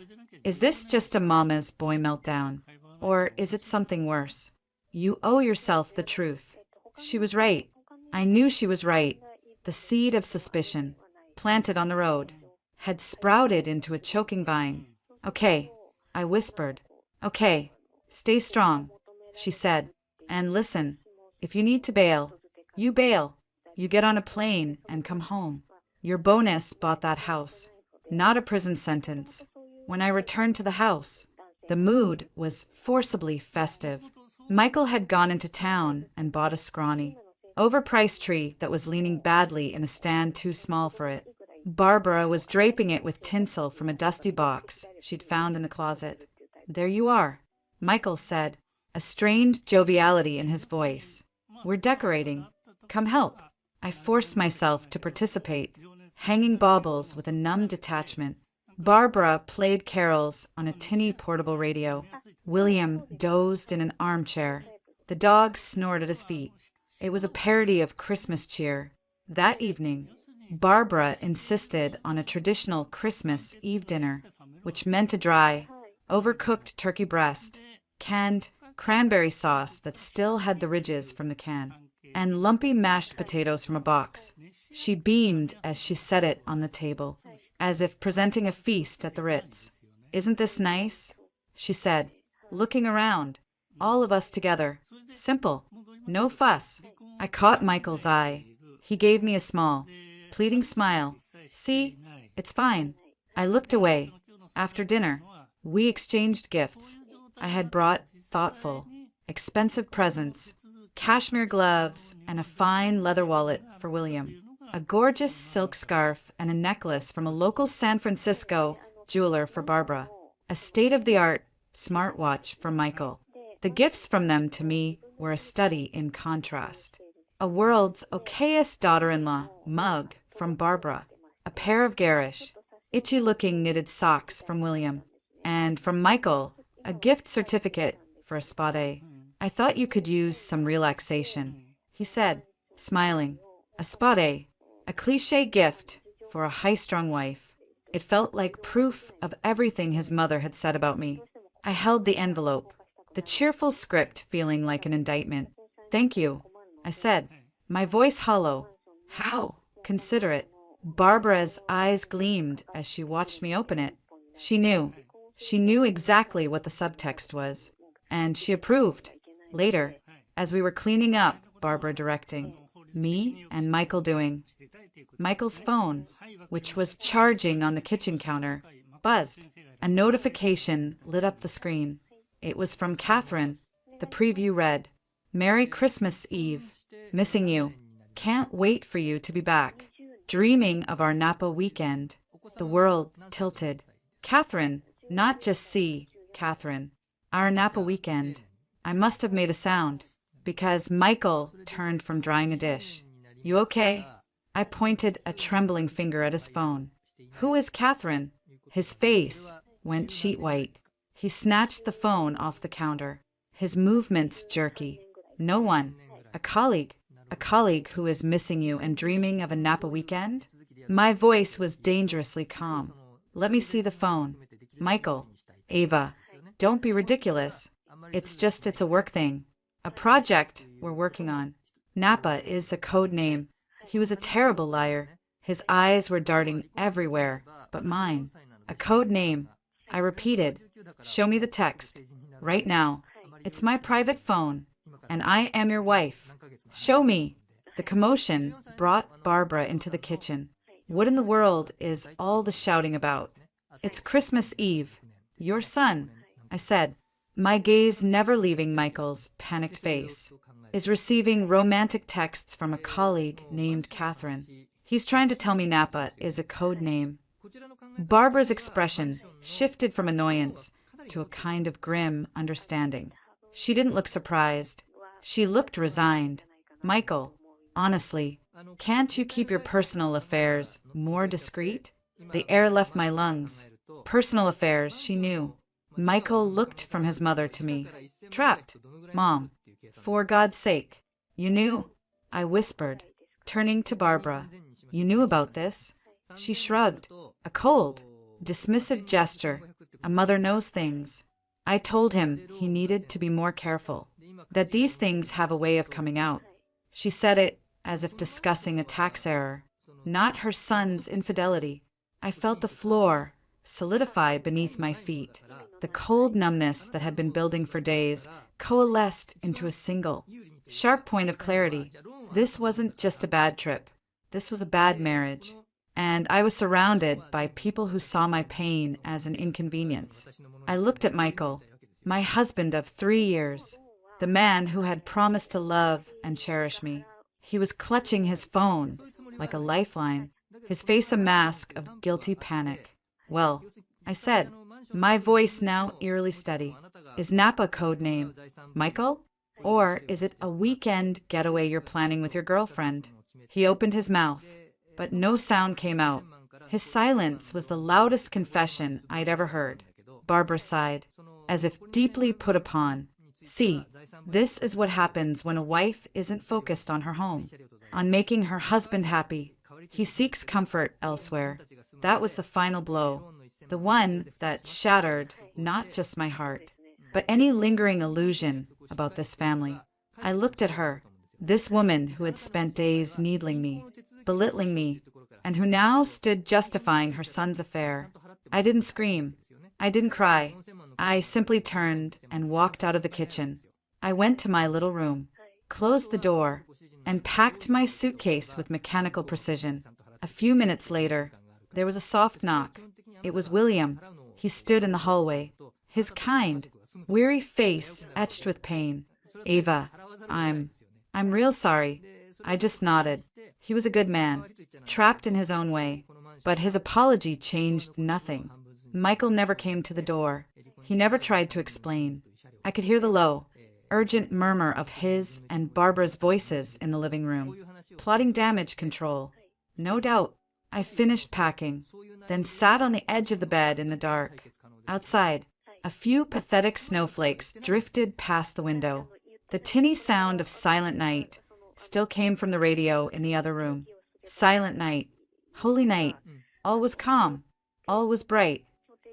Is this just a mama's boy meltdown? Or is it something worse? You owe yourself the truth. She was right. I knew she was right. The seed of suspicion, planted on the road, had sprouted into a choking vine. Okay, I whispered. Okay, stay strong, she said. And listen, if you need to bail, you bail. You get on a plane and come home. Your bonus bought that house, not a prison sentence. When I returned to the house, the mood was forcibly festive. Michael had gone into town and bought a scrawny, overpriced tree that was leaning badly in a stand too small for it. Barbara was draping it with tinsel from a dusty box she'd found in the closet. There you are, Michael said, a strained joviality in his voice. We're decorating. Come help. I forced myself to participate, hanging baubles with a numb detachment. Barbara played carols on a tinny portable radio. William dozed in an armchair. The dog snored at his feet. It was a parody of Christmas cheer. That evening, Barbara insisted on a traditional Christmas Eve dinner, which meant a dry, overcooked turkey breast, canned cranberry sauce that still had the ridges from the can, and lumpy mashed potatoes from a box. She beamed as she set it on the table, as if presenting a feast at the Ritz. Isn't this nice? She said, looking around. All of us together. Simple. No fuss. I caught Michael's eye. He gave me a small, pleading smile. See? It's fine. I looked away. After dinner, we exchanged gifts. I had brought thoughtful, expensive presents, cashmere gloves, and a fine leather wallet for William, a gorgeous silk scarf and a necklace from a local San Francisco jeweler for Barbara, a state-of-the-art smartwatch for Michael. The gifts from them to me were a study in contrast. A world's okayest daughter-in-law mug from Barbara, a pair of garish, itchy-looking knitted socks from William, and from Michael, a gift certificate for a spa day. I thought you could use some relaxation, he said, smiling. A spa day, a cliché gift for a high-strung wife. It felt like proof of everything his mother had said about me. I held the envelope, the cheerful script feeling like an indictment. Thank you, I said, my voice hollow. How considerate. Barbara's eyes gleamed as she watched me open it. She knew. She knew exactly what the subtext was, and she approved. Later, as we were cleaning up, Barbara directing, me and Michael doing. Michael's phone, which was charging on the kitchen counter, buzzed. A notification lit up the screen. It was from Catherine. The preview read, Merry Christmas Eve. Missing you. Can't wait for you to be back. Dreaming of our Napa weekend. The world tilted. Catherine, not just C, Catherine. Our Napa weekend. I must have made a sound, because Michael turned from drying a dish. You okay? I pointed a trembling finger at his phone. Who is Catherine? His face went sheet white. He snatched the phone off the counter. His movements jerky. No one. A colleague. A colleague who is missing you and dreaming of a Napa weekend? My voice was dangerously calm. Let me see the phone. Michael. Ava. Don't be ridiculous. It's a work thing. A project we're working on. Napa is a code name. He was a terrible liar. His eyes were darting everywhere, but mine. A code name. I repeated. Show me the text. Right now. It's my private phone. And I am your wife. Show me. The commotion brought Barbara into the kitchen. What in the world is all the shouting about? It's Christmas Eve. Your son, I said, my gaze never leaving Michael's panicked face, is receiving romantic texts from a colleague named Catherine. He's trying to tell me Napa is a code name. Barbara's expression shifted from annoyance to a kind of grim understanding. She didn't look surprised. She looked resigned. Michael, honestly, can't you keep your personal affairs more discreet? The air left my lungs. Personal affairs, she knew. Michael looked from his mother to me. Trapped. Mom, for God's sake. You knew? I whispered, turning to Barbara. You knew about this? She shrugged. A cold, dismissive gesture. A mother knows things. I told him he needed to be more careful, that these things have a way of coming out. She said it as if discussing a tax error, not her son's infidelity. I felt the floor solidify beneath my feet. The cold numbness that had been building for days coalesced into a single, sharp point of clarity. This wasn't just a bad trip. This was a bad marriage. And I was surrounded by people who saw my pain as an inconvenience. I looked at Michael, my husband of 3 years, the man who had promised to love and cherish me. He was clutching his phone like a lifeline, his face a mask of guilty panic. Well, I said, my voice now eerily steady, is Napa code name Michael? Or is it a weekend getaway you're planning with your girlfriend? He opened his mouth, but no sound came out. His silence was the loudest confession I'd ever heard. Barbara sighed, as if deeply put upon. See, this is what happens when a wife isn't focused on her home, on making her husband happy. He seeks comfort elsewhere. That was the final blow, the one that shattered not just my heart, but any lingering illusion about this family. I looked at her, this woman who had spent days needling me, belittling me, and who now stood justifying her son's affair. I didn't scream. I didn't cry. I simply turned and walked out of the kitchen. I went to my little room, closed the door, and packed my suitcase with mechanical precision. A few minutes later, there was a soft knock. It was William. He stood in the hallway, his kind, weary face etched with pain. Ava, I'm real sorry. I just nodded. He was a good man, trapped in his own way, but his apology changed nothing. Michael never came to the door. He never tried to explain. I could hear the low, urgent murmur of his and Barbara's voices in the living room, plotting damage control. No doubt. I finished packing, then sat on the edge of the bed in the dark. Outside, a few pathetic snowflakes drifted past the window. The tinny sound of Silent Night still came from the radio in the other room. Silent night, holy night, all was calm, all was bright.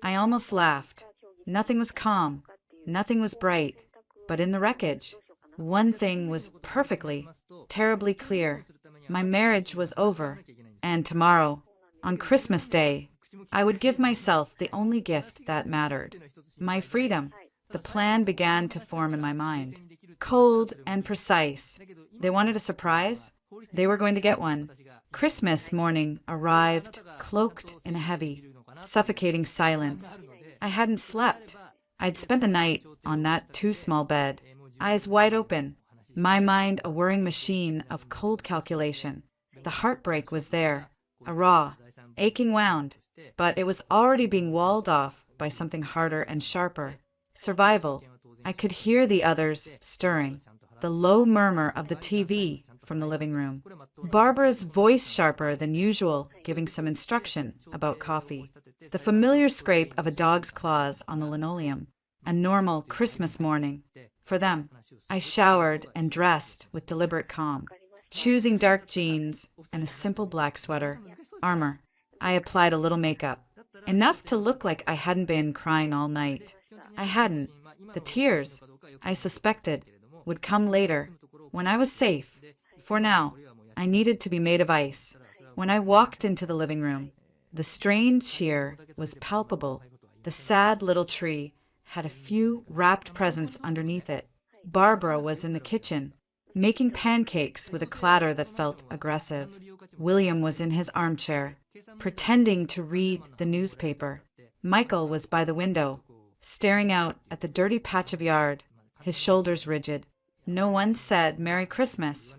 I almost laughed. Nothing was calm, nothing was bright, but in the wreckage, one thing was perfectly, terribly clear. My marriage was over, and tomorrow, on Christmas Day, I would give myself the only gift that mattered, my freedom. The plan began to form in my mind. Cold and precise. They wanted a surprise. They were going to get one. Christmas morning arrived, cloaked in a heavy, suffocating silence. I hadn't slept. I'd spent the night on that too-small bed, eyes wide open, my mind a whirring machine of cold calculation. The heartbreak was there, a raw, aching wound, but it was already being walled off by something harder and sharper. Survival. I could hear the others stirring, the low murmur of the TV from the living room. Barbara's voice sharper than usual, giving some instruction about coffee. The familiar scrape of a dog's claws on the linoleum. A normal Christmas morning. For them. I showered and dressed with deliberate calm, choosing dark jeans and a simple black sweater. Armor. I applied a little makeup. Enough to look like I hadn't been crying all night. I hadn't. The tears, I suspected, would come later, when I was safe. For now, I needed to be made of ice. When I walked into the living room, the strained cheer was palpable. The sad little tree had a few wrapped presents underneath it. Barbara was in the kitchen, making pancakes with a clatter that felt aggressive. William was in his armchair, pretending to read the newspaper. Michael was by the window, staring out at the dirty patch of yard, his shoulders rigid. No one said Merry Christmas.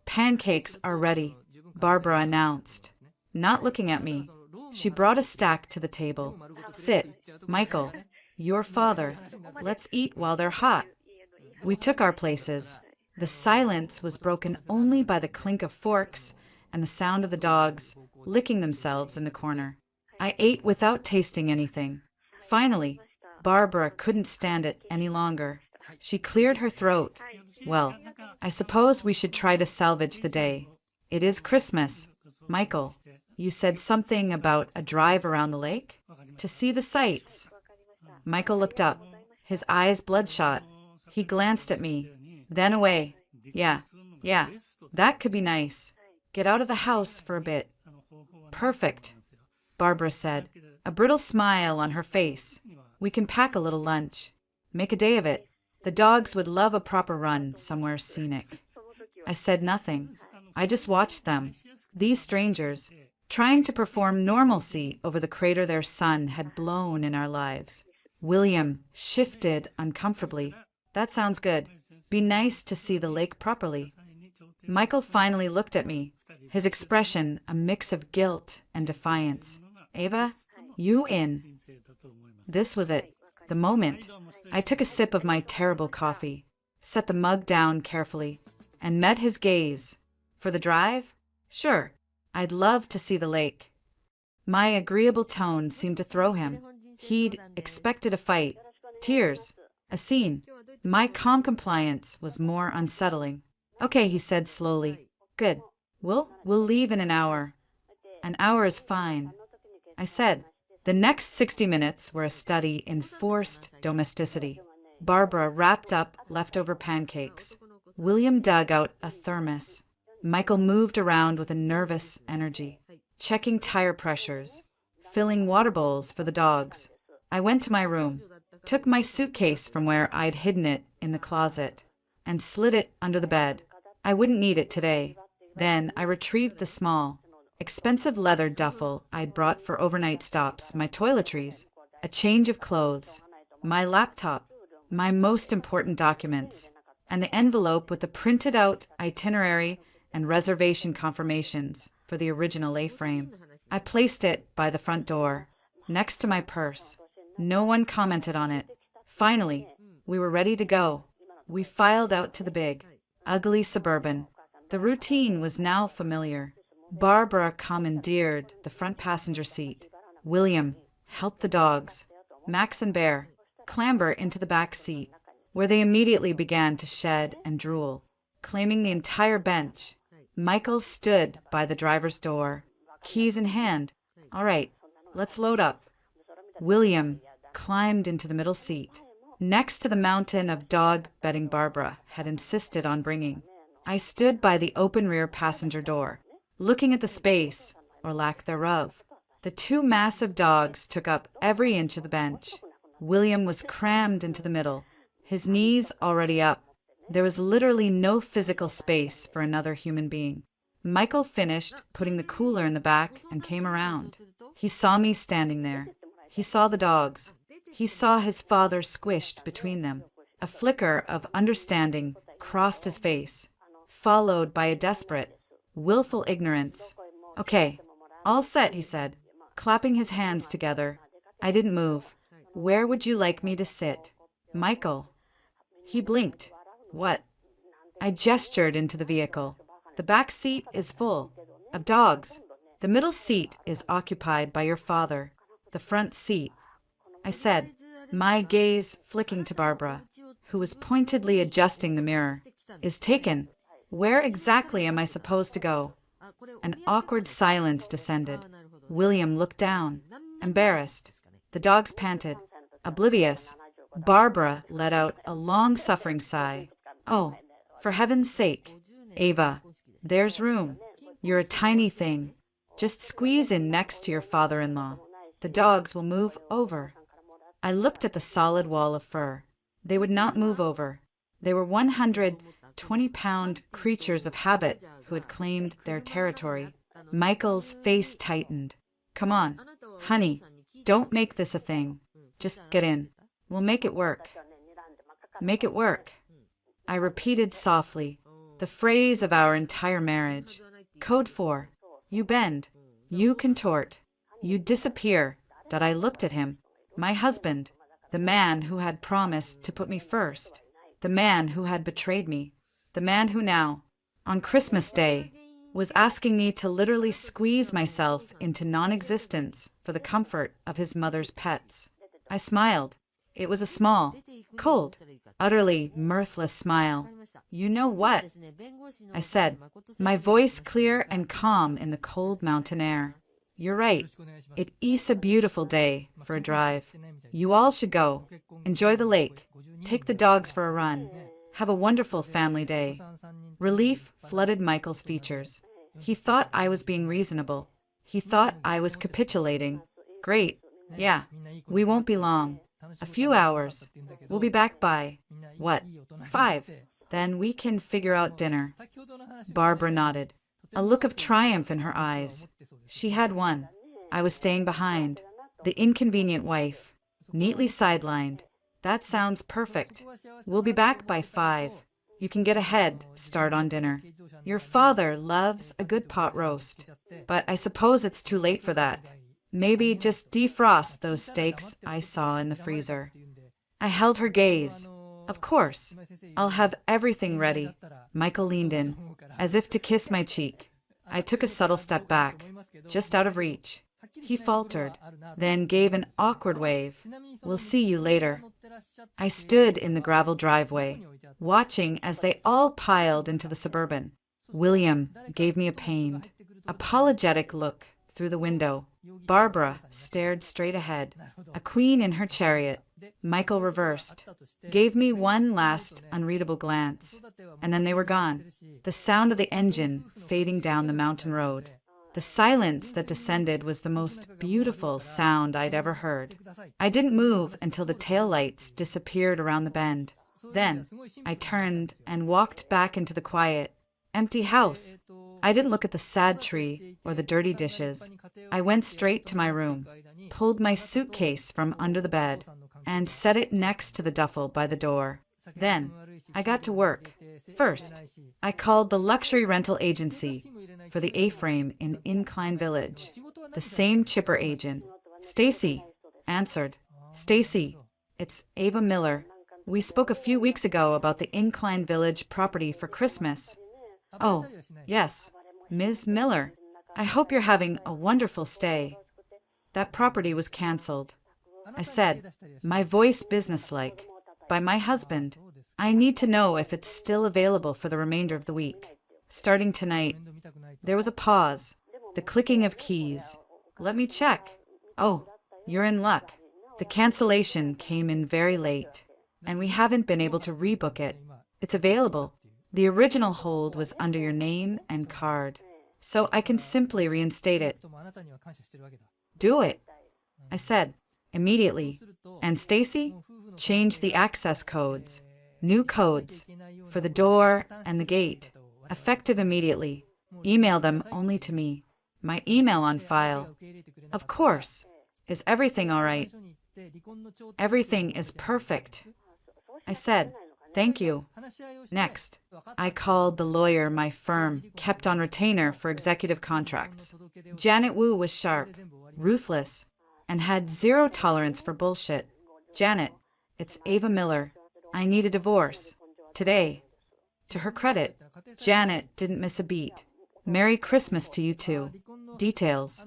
Pancakes are ready, Barbara announced, not looking at me. She brought a stack to the table. Sit, Michael, your father. Let's eat while they're hot. We took our places. The silence was broken only by the clink of forks and the sound of the dogs licking themselves in the corner. I ate without tasting anything. Finally, Barbara couldn't stand it any longer. She cleared her throat. Well, I suppose we should try to salvage the day. It is Christmas. Michael, you said something about a drive around the lake? To see the sights. Michael looked up, his eyes bloodshot. He glanced at me, then away. Yeah, that could be nice. Get out of the house for a bit. Perfect, Barbara said, a brittle smile on her face. We can pack a little lunch. Make a day of it. The dogs would love a proper run somewhere scenic. I said nothing. I just watched them, these strangers, trying to perform normalcy over the crater their son had blown in our lives. William shifted uncomfortably. That sounds good. Be nice to see the lake properly. Michael finally looked at me, his expression a mix of guilt and defiance. Ava, you in. This was it, the moment. I took a sip of my terrible coffee, set the mug down carefully, and met his gaze. For the drive? Sure, I'd love to see the lake. My agreeable tone seemed to throw him. He'd expected a fight, tears, a scene. My calm compliance was more unsettling. Okay, he said slowly. Good. We'll leave in an hour. An hour is fine. I said. The next 60 minutes were a study in forced domesticity. Barbara wrapped up leftover pancakes. William dug out a thermos. Michael moved around with a nervous energy, checking tire pressures, filling water bowls for the dogs. I went to my room, took my suitcase from where I'd hidden it in the closet, and slid it under the bed. I wouldn't need it today. Then I retrieved the small, expensive leather duffel I'd brought for overnight stops, my toiletries, a change of clothes, my laptop, my most important documents, and the envelope with the printed out itinerary and reservation confirmations for the original A-frame. I placed it by the front door, next to my purse. No one commented on it. Finally, we were ready to go. We filed out to the big, ugly Suburban. The routine was now familiar. Barbara commandeered the front passenger seat. William helped the dogs, Max and Bear, clamber into the back seat, where they immediately began to shed and drool, claiming the entire bench. Michael stood by the driver's door, keys in hand. All right, let's load up. William climbed into the middle seat, next to the mountain of dog bedding Barbara had insisted on bringing. I stood by the open rear passenger door, looking at the space, or lack thereof. The two massive dogs took up every inch of the bench. William was crammed into the middle, his knees already up. There was literally no physical space for another human being. Michael finished putting the cooler in the back and came around. He saw me standing there. He saw the dogs. He saw his father squished between them. A flicker of understanding crossed his face, followed by a desperate, willful ignorance. Okay, all set, he said, clapping his hands together. I didn't move. Where would you like me to sit? Michael. He blinked. What? I gestured into the vehicle. The back seat is full of dogs. The middle seat is occupied by your father. The front seat, I said, my gaze flicking to Barbara, who was pointedly adjusting the mirror, is taken. Where exactly am I supposed to go? An awkward silence descended. William looked down, embarrassed. The dogs panted, oblivious. Barbara let out a long-suffering sigh. Oh, for heaven's sake, Ava, there's room. You're a tiny thing. Just squeeze in next to your father-in-law. The dogs will move over. I looked at the solid wall of fur. They would not move over. They were 120-pound creatures of habit who had claimed their territory. Michael's face tightened. Come on, honey, don't make this a thing. Just get in. We'll make it work. Make it work. I repeated softly, the phrase of our entire marriage. Code 4. You bend. You contort. You disappear. That I looked at him. My husband. The man who had promised to put me first. The man who had betrayed me. The man who now, on Christmas Day, was asking me to literally squeeze myself into non-existence for the comfort of his mother's pets. I smiled. It was a small, cold, utterly mirthless smile. You know what? I said, my voice clear and calm in the cold mountain air. You're right. It is a beautiful day for a drive. You all should go. Enjoy the lake. Take the dogs for a run. Have a wonderful family day. Relief flooded Michael's features. He thought I was being reasonable. He thought I was capitulating. Great. Yeah, we won't be long. A few hours. We'll be back by, what, 5? Then we can figure out dinner. Barbara nodded, a look of triumph in her eyes. She had won. I was staying behind. The inconvenient wife, neatly sidelined. That sounds perfect. We'll be back by 5. You can get ahead, start on dinner. Your father loves a good pot roast, but I suppose it's too late for that. Maybe just defrost those steaks I saw in the freezer. I held her gaze. Of course. I'll have everything ready. Michael leaned in, as if to kiss my cheek. I took a subtle step back, just out of reach. He faltered, then gave an awkward wave. We'll see you later. I stood in the gravel driveway, watching as they all piled into the Suburban. William gave me a pained, apologetic look through the window. Barbara stared straight ahead, a queen in her chariot. Michael reversed, gave me one last unreadable glance, and then they were gone, the sound of the engine fading down the mountain road. The silence that descended was the most beautiful sound I'd ever heard. I didn't move until the taillights disappeared around the bend. Then I turned and walked back into the quiet, empty house. I didn't look at the sad tree or the dirty dishes. I went straight to my room, pulled my suitcase from under the bed, and set it next to the duffel by the door. Then I got to work. First, I called the luxury rental agency for the A-frame in Incline Village. The same chipper agent. Stacy answered. Stacy, it's Ava Miller. We spoke a few weeks ago about the Incline Village property for Christmas. Oh, yes, Ms. Miller. I hope you're having a wonderful stay. That property was canceled. I said, my voice businesslike. By my husband. I need to know if it's still available for the remainder of the week. Starting tonight. There was a pause. The clicking of keys. Let me check. Oh, you're in luck. The cancellation came in very late, and we haven't been able to rebook it. It's available. The original hold was under your name and card, so I can simply reinstate it. Do it, I said, immediately. And Stacy, change the access codes. New codes for the door and the gate, effective immediately. Email them only to me. My email on file. Of course. Is everything all right? Everything is perfect. I said, thank you. Next, I called the lawyer my firm kept on retainer for executive contracts. Janet Wu was sharp, ruthless, and had zero tolerance for bullshit. Janet, it's Ava Miller. I need a divorce. Today. To her credit, Janet didn't miss a beat. Merry Christmas to you too. Details.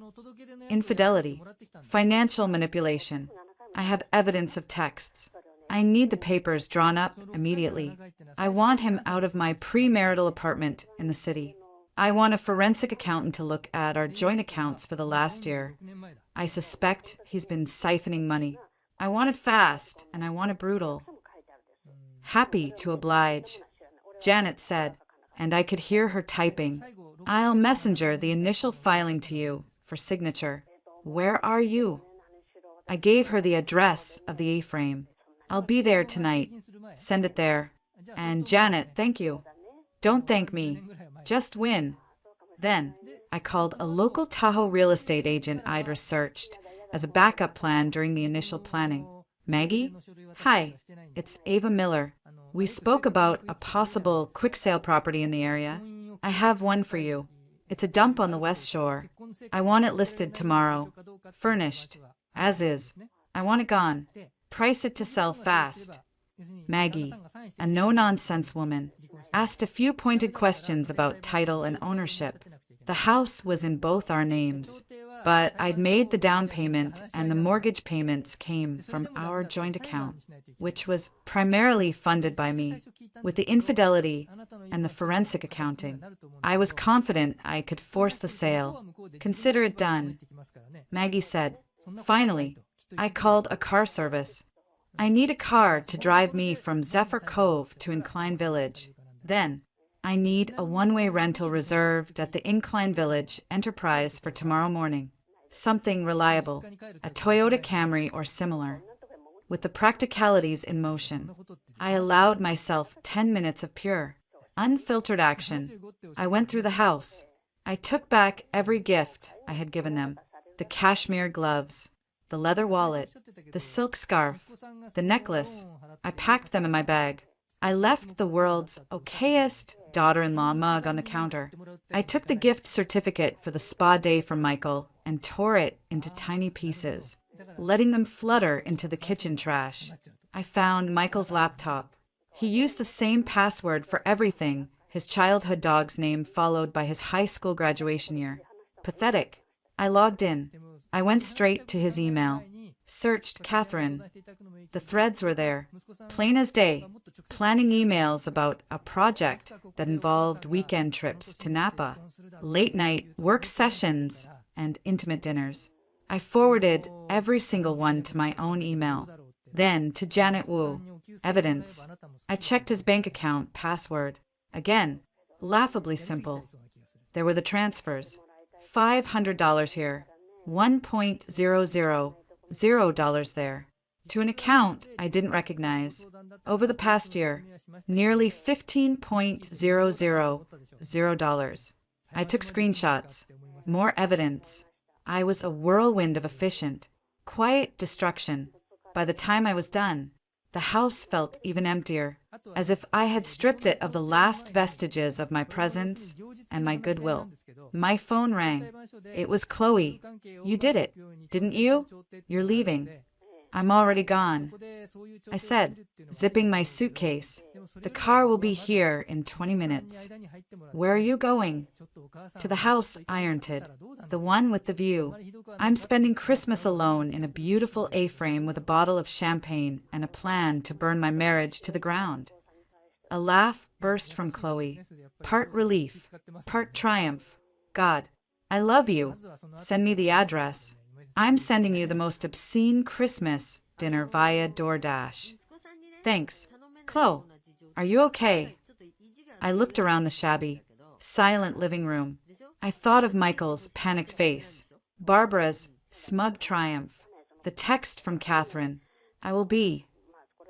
Infidelity. Financial manipulation. I have evidence of texts. I need the papers drawn up immediately. I want him out of my premarital apartment in the city. I want a forensic accountant to look at our joint accounts for the last year. I suspect he's been siphoning money. I want it fast, and I want it brutal. Happy to oblige, Janet said, and I could hear her typing. I'll messenger the initial filing to you for signature. Where are you? I gave her the address of the A-frame. I'll be there tonight. Send it there. And Janet, thank you. Don't thank me. Just win. Then, I called a local Tahoe real estate agent I'd researched as a backup plan during the initial planning. Maggie? Hi, it's Ava Miller. We spoke about a possible quick sale property in the area. I have one for you. It's a dump on the West Shore. I want it listed tomorrow. Furnished. As is. I want it gone. Price it to sell fast. Maggie, a no-nonsense woman, asked a few pointed questions about title and ownership. The house was in both our names, but I'd made the down payment and the mortgage payments came from our joint account, which was primarily funded by me. With the infidelity and the forensic accounting, I was confident I could force the sale. Consider it done. Maggie said. Finally, I called a car service. I need a car to drive me from Zephyr Cove to Incline Village. Then, I need a one-way rental reserved at the Incline Village Enterprise for tomorrow morning. Something reliable, a Toyota Camry or similar. With the practicalities in motion, I allowed myself 10 minutes of pure, unfiltered action. I went through the house. I took back every gift I had given them. The cashmere gloves, the leather wallet, the silk scarf, the necklace. I packed them in my bag. I left the world's okayest daughter-in-law mug on the counter. I took the gift certificate for the spa day from Michael and tore it into tiny pieces, letting them flutter into the kitchen trash. I found Michael's laptop. He used the same password for everything, his childhood dog's name followed by his high school graduation year. Pathetic. I logged in. I went straight to his email. Searched Catherine. The threads were there, plain as day, planning emails about a project that involved weekend trips to Napa, late-night work sessions, and intimate dinners. I forwarded every single one to my own email. Then to Janet Wu. Evidence. I checked his bank account password. Again, laughably simple. There were the transfers. $500 here. $1.000 there. To an account I didn't recognize. Over the past year, nearly $15.000. I took screenshots. More evidence. I was a whirlwind of efficient, quiet destruction. By the time I was done, the house felt even emptier, as if I had stripped it of the last vestiges of my presence and my goodwill. My phone rang. It was Chloe. You did it, didn't you? You're leaving. I'm already gone. I said, zipping my suitcase. The car will be here in 20 minutes. Where are you going? To the house Ironton, the one with the view. I'm spending Christmas alone in a beautiful A-frame with a bottle of champagne and a plan to burn my marriage to the ground. A laugh burst from Chloe, part relief, part triumph. God, I love you. Send me the address. I'm sending you the most obscene Christmas dinner via DoorDash. Thanks. Chloe, are you okay? I looked around the shabby, silent living room. I thought of Michael's panicked face, Barbara's smug triumph, the text from Catherine. I will be,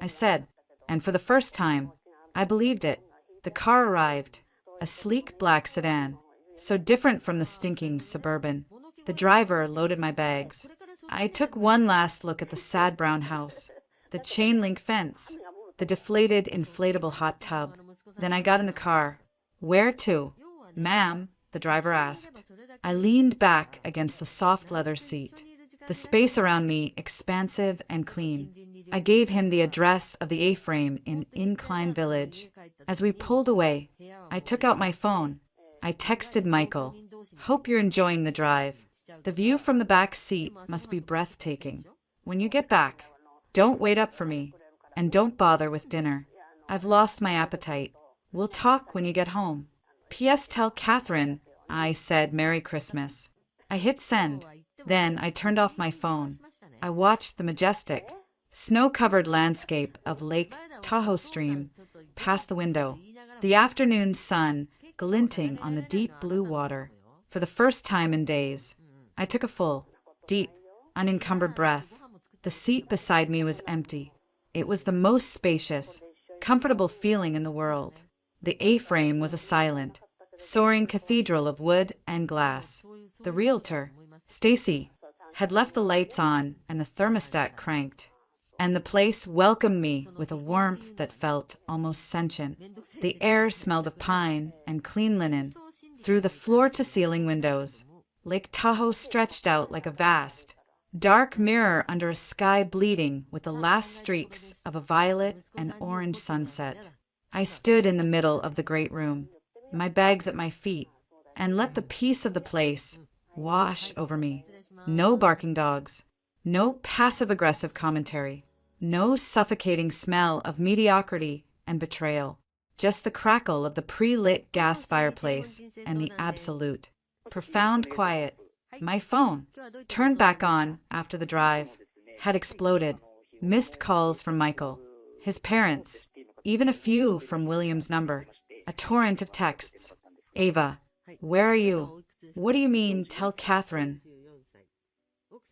I said, and for the first time, I believed it. The car arrived, a sleek black sedan, so different from the stinking Suburban. The driver loaded my bags. I took one last look at the sad brown house, the chain-link fence, the deflated inflatable hot tub. Then I got in the car. Where to? Ma'am, the driver asked. I leaned back against the soft leather seat, the space around me expansive and clean. I gave him the address of the A-frame in Incline Village. As we pulled away, I took out my phone. I texted Michael, "Hope you're enjoying the drive. The view from the back seat must be breathtaking. When you get back, don't wait up for me, and don't bother with dinner. I've lost my appetite. We'll talk when you get home. P.S. Tell Catherine I said Merry Christmas." I hit send. Then I turned off my phone. I watched the majestic, snow-covered landscape of Lake Tahoe Stream past the window, the afternoon sun glinting on the deep blue water. For the first time in days, I took a full, deep, unencumbered breath. The seat beside me was empty. It was the most spacious, comfortable feeling in the world. The A-frame was a silent, soaring cathedral of wood and glass. The realtor, Stacy, had left the lights on and the thermostat cranked, and the place welcomed me with a warmth that felt almost sentient. The air smelled of pine and clean linen through the floor-to-ceiling windows. Lake Tahoe stretched out like a vast, dark mirror under a sky bleeding with the last streaks of a violet and orange sunset. I stood in the middle of the great room, my bags at my feet, and let the peace of the place wash over me. No barking dogs, no passive-aggressive commentary, no suffocating smell of mediocrity and betrayal, just the crackle of the pre-lit gas fireplace and the absolute, profound quiet. My phone, turned back on after the drive, had exploded. Missed calls from Michael, his parents, even a few from William's number. A torrent of texts. "Ava, where are you? What do you mean, tell Catherine?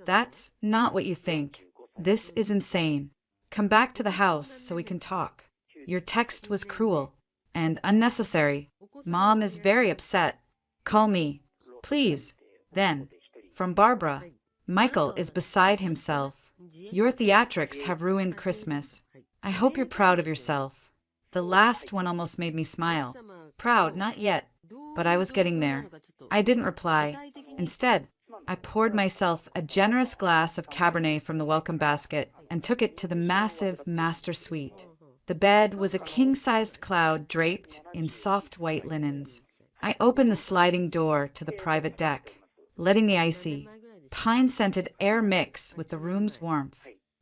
That's not what you think. This is insane. Come back to the house so we can talk. Your text was cruel and unnecessary. Mom is very upset. Call me, please." Then, from Barbara, "Michael is beside himself. Your theatrics have ruined Christmas. I hope you're proud of yourself." The last one almost made me smile. Proud, not yet, but I was getting there. I didn't reply. Instead, I poured myself a generous glass of Cabernet from the welcome basket and took it to the massive master suite. The bed was a king-sized cloud draped in soft white linens. I opened the sliding door to the private deck, letting the icy, pine-scented air mix with the room's warmth.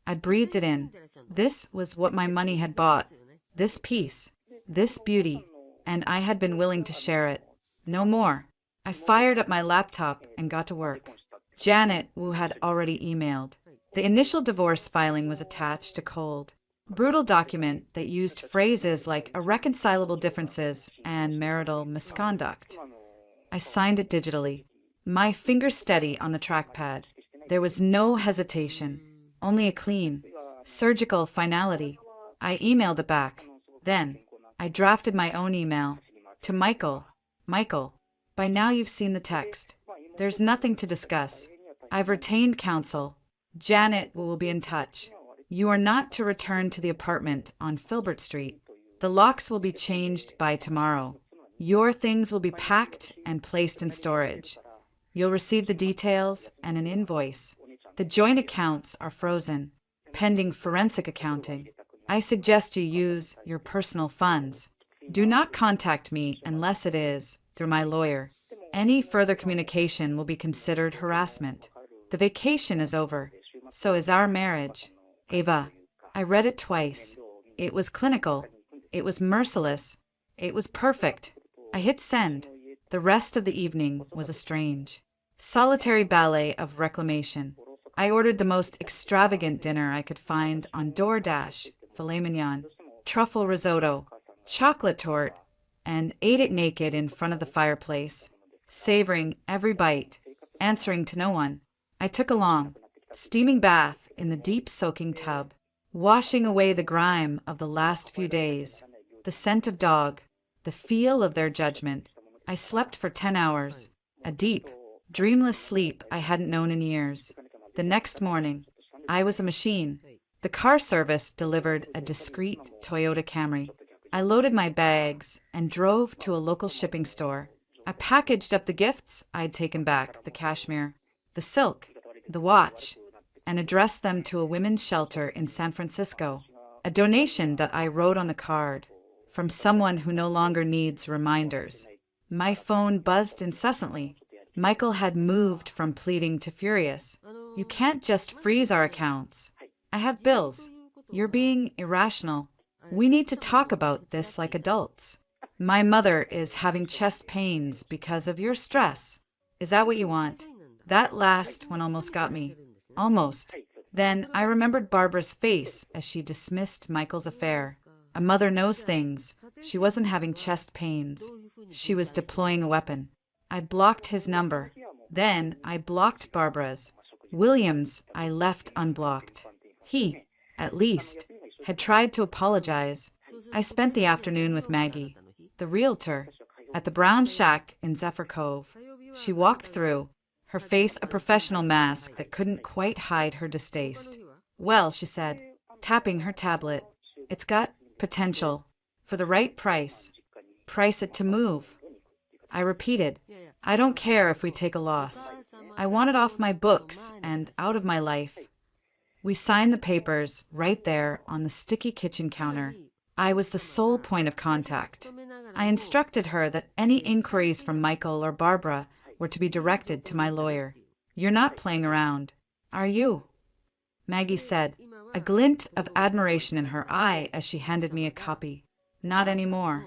I breathed it in. This was what my money had bought. This peace, this beauty, and I had been willing to share it. No more. I fired up my laptop and got to work. Janet Wu had already emailed. The initial divorce filing was attached to cold, brutal document that used phrases like irreconcilable differences and marital misconduct. I signed it digitally, my finger steady on the trackpad. There was no hesitation, only a clean, surgical finality. I emailed it back. Then, I drafted my own email. To Michael. "Michael, by now you've seen the text. There's nothing to discuss. I've retained counsel. Janet will be in touch. You are not to return to the apartment on Filbert Street. The locks will be changed by tomorrow. Your things will be packed and placed in storage. You'll receive the details and an invoice. The joint accounts are frozen, pending forensic accounting. I suggest you use your personal funds. Do not contact me unless it is through my lawyer. Any further communication will be considered harassment. The vacation is over. So is our marriage. Ava." I read it twice. It was clinical. It was merciless. It was perfect. I hit send. The rest of the evening was a strange, solitary ballet of reclamation. I ordered the most extravagant dinner I could find on DoorDash, filet mignon, truffle risotto, chocolate torte, and ate it naked in front of the fireplace, savoring every bite, answering to no one. I took a long, steaming bath in the deep soaking tub, washing away the grime of the last few days, the scent of dog, the feel of their judgment. I slept for 10 hours, a deep, dreamless sleep I hadn't known in years. The next morning, I was a machine. The car service delivered a discreet Toyota Camry. I loaded my bags and drove to a local shipping store. I packaged up the gifts I'd taken back, the cashmere, the silk, the watch, and addressed them to a women's shelter in San Francisco. A donation that I wrote on the card, from someone who no longer needs reminders. My phone buzzed incessantly. Michael had moved from pleading to furious. You can't just freeze our accounts. I have bills. You're being irrational. We need to talk about this like adults. My mother is having chest pains because of your stress. Is that what you want? That last one almost got me. Almost. Then I remembered Barbara's face as she dismissed Michael's affair. A mother knows things. She wasn't having chest pains. She was deploying a weapon. I blocked his number. Then I blocked Barbara's. Williams I left unblocked. He, at least, had tried to apologize. I spent the afternoon with Maggie, the realtor, at the brown shack in Zephyr Cove. She walked through, her face a professional mask that couldn't quite hide her distaste. Well, she said, tapping her tablet, it's got potential. For the right price. Price it to move. I repeated, I don't care if we take a loss. I want it off my books and out of my life. We signed the papers right there on the sticky kitchen counter. I was the sole point of contact. I instructed her that any inquiries from Michael or Barbara were to be directed to my lawyer. You're not playing around, are you? Maggie said, a glint of admiration in her eye as she handed me a copy. Not anymore.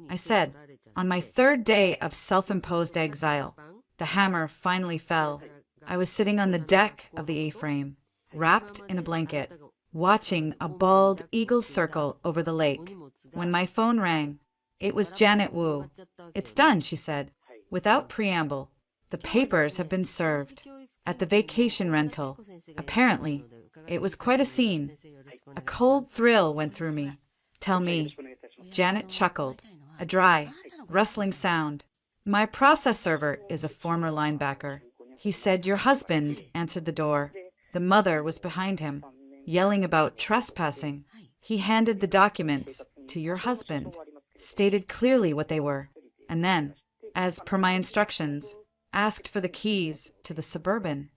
I said, on my third day of self-imposed exile, the hammer finally fell. I was sitting on the deck of the A-frame, wrapped in a blanket, watching a bald eagle circle over the lake, when my phone rang. It was Janet Wu. It's done, she said, without preamble. The papers have been served. At the vacation rental. Apparently, it was quite a scene. A cold thrill went through me. Tell me. Janet chuckled. A dry, rustling sound. My process server is a former linebacker. He said your husband answered the door. The mother was behind him, yelling about trespassing. He handed the documents to your husband, stated clearly what they were, and then, as per my instructions, asked for the keys to the Suburban.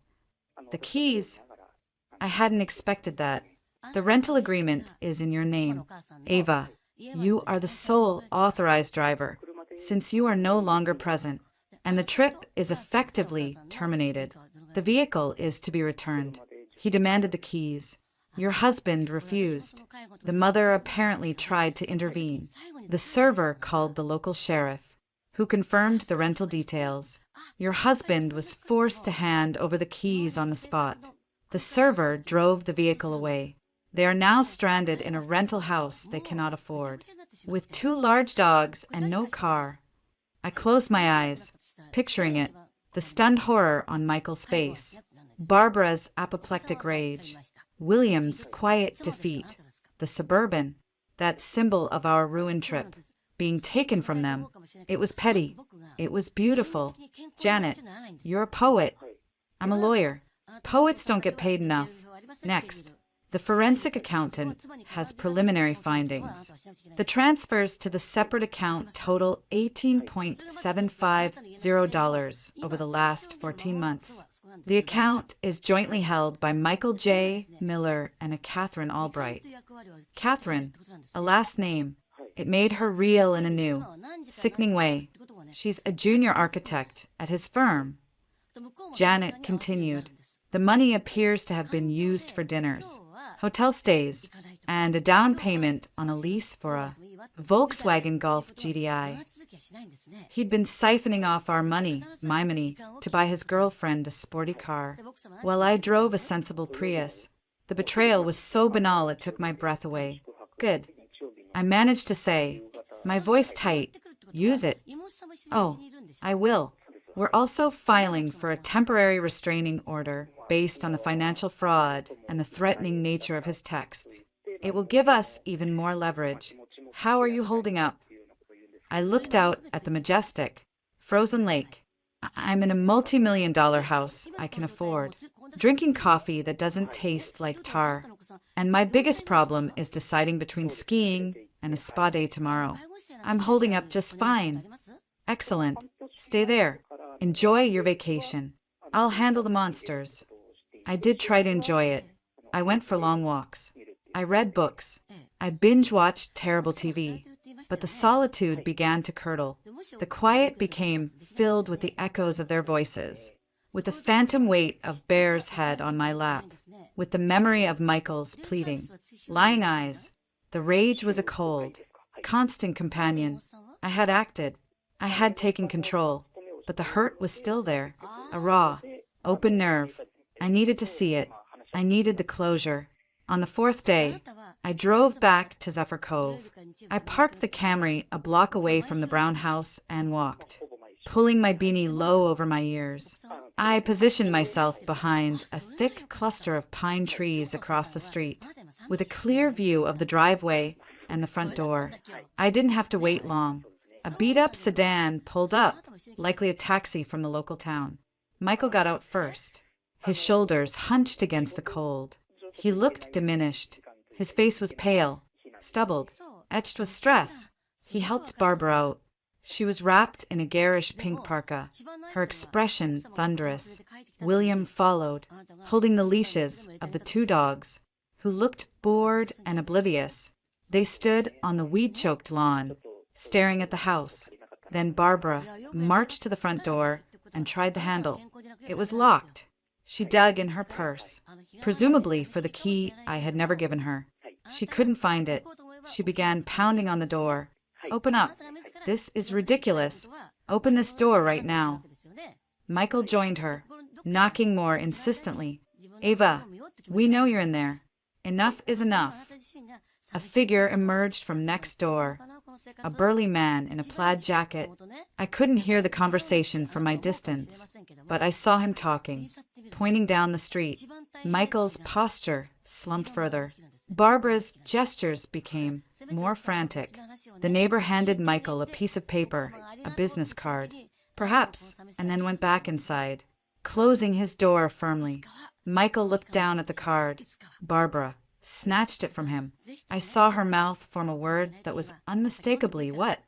The keys? I hadn't expected that. The rental agreement is in your name. Ava, you are the sole authorized driver, since you are no longer present, and the trip is effectively terminated. The vehicle is to be returned. He demanded the keys. Your husband refused. The mother apparently tried to intervene. The server called the local sheriff, who confirmed the rental details. Your husband was forced to hand over the keys on the spot. The server drove the vehicle away. They are now stranded in a rental house they cannot afford, with 2 large dogs and no car. I closed my eyes, picturing it, the stunned horror on Michael's face, Barbara's apoplectic rage, William's quiet defeat, the Suburban, that symbol of our ruined trip, being taken from them. It was petty. It was beautiful. Janet, you're a poet. I'm a lawyer. Poets don't get paid enough. Next. The forensic accountant has preliminary findings. The transfers to the separate account total $18.750 over the last 14 months. The account is jointly held by Michael J. Miller and a Catherine Albright. Catherine, a last name. It made her real in a new, sickening way. She's a junior architect at his firm. Janet continued. The money appears to have been used for dinners, hotel stays, and a down payment on a lease for a Volkswagen Golf GDI. He'd been siphoning off our money, my money, to buy his girlfriend a sporty car, while I drove a sensible Prius. The betrayal was so banal it took my breath away. Good. I managed to say, my voice tight, use it. Oh, I will. We're also filing for a temporary restraining order based on the financial fraud and the threatening nature of his texts. It will give us even more leverage. How are you holding up? I looked out at the majestic, frozen lake. I'm in a multi-million-dollar house I can afford, drinking coffee that doesn't taste like tar. And my biggest problem is deciding between skiing and a spa day tomorrow. I'm holding up just fine. Excellent. Stay there. Enjoy your vacation. I'll handle the monsters. I did try to enjoy it. I went for long walks. I read books. I binge-watched terrible TV. But the solitude began to curdle. The quiet became filled with the echoes of their voices, with the phantom weight of Bear's head on my lap, with the memory of Michael's pleading, lying eyes. The rage was a cold, constant companion. I had acted. I had taken control. But the hurt was still there, a raw, open nerve. I needed to see it. I needed the closure. On the fourth day, I drove back to Zephyr Cove. I parked the Camry a block away from the brown house and walked, pulling my beanie low over my ears. I positioned myself behind a thick cluster of pine trees across the street, with a clear view of the driveway and the front door. I didn't have to wait long. A beat-up sedan pulled up, likely a taxi from the local town. Michael got out first, his shoulders hunched against the cold. He looked diminished. His face was pale, stubbled, etched with stress. He helped Barbara out. She was wrapped in a garish pink parka, her expression thunderous. William followed, holding the leashes of the two dogs, who looked bored and oblivious. They stood on the weed-choked lawn, staring at the house. Then Barbara marched to the front door and tried the handle. It was locked. She dug in her purse, presumably for the key I had never given her. She couldn't find it. She began pounding on the door. "Open up. This is ridiculous. Open this door right now." Michael joined her, knocking more insistently. "Ava, we know you're in there. Enough is enough." A figure emerged from next door, a burly man in a plaid jacket. I couldn't hear the conversation from my distance, but I saw him talking, pointing down the street. Michael's posture slumped further. Barbara's gestures became more frantic. The neighbor handed Michael a piece of paper, a business card, perhaps, and then went back inside, closing his door firmly. Michael looked down at the card. Barbara snatched it from him. I saw her mouth form a word that was unmistakably what?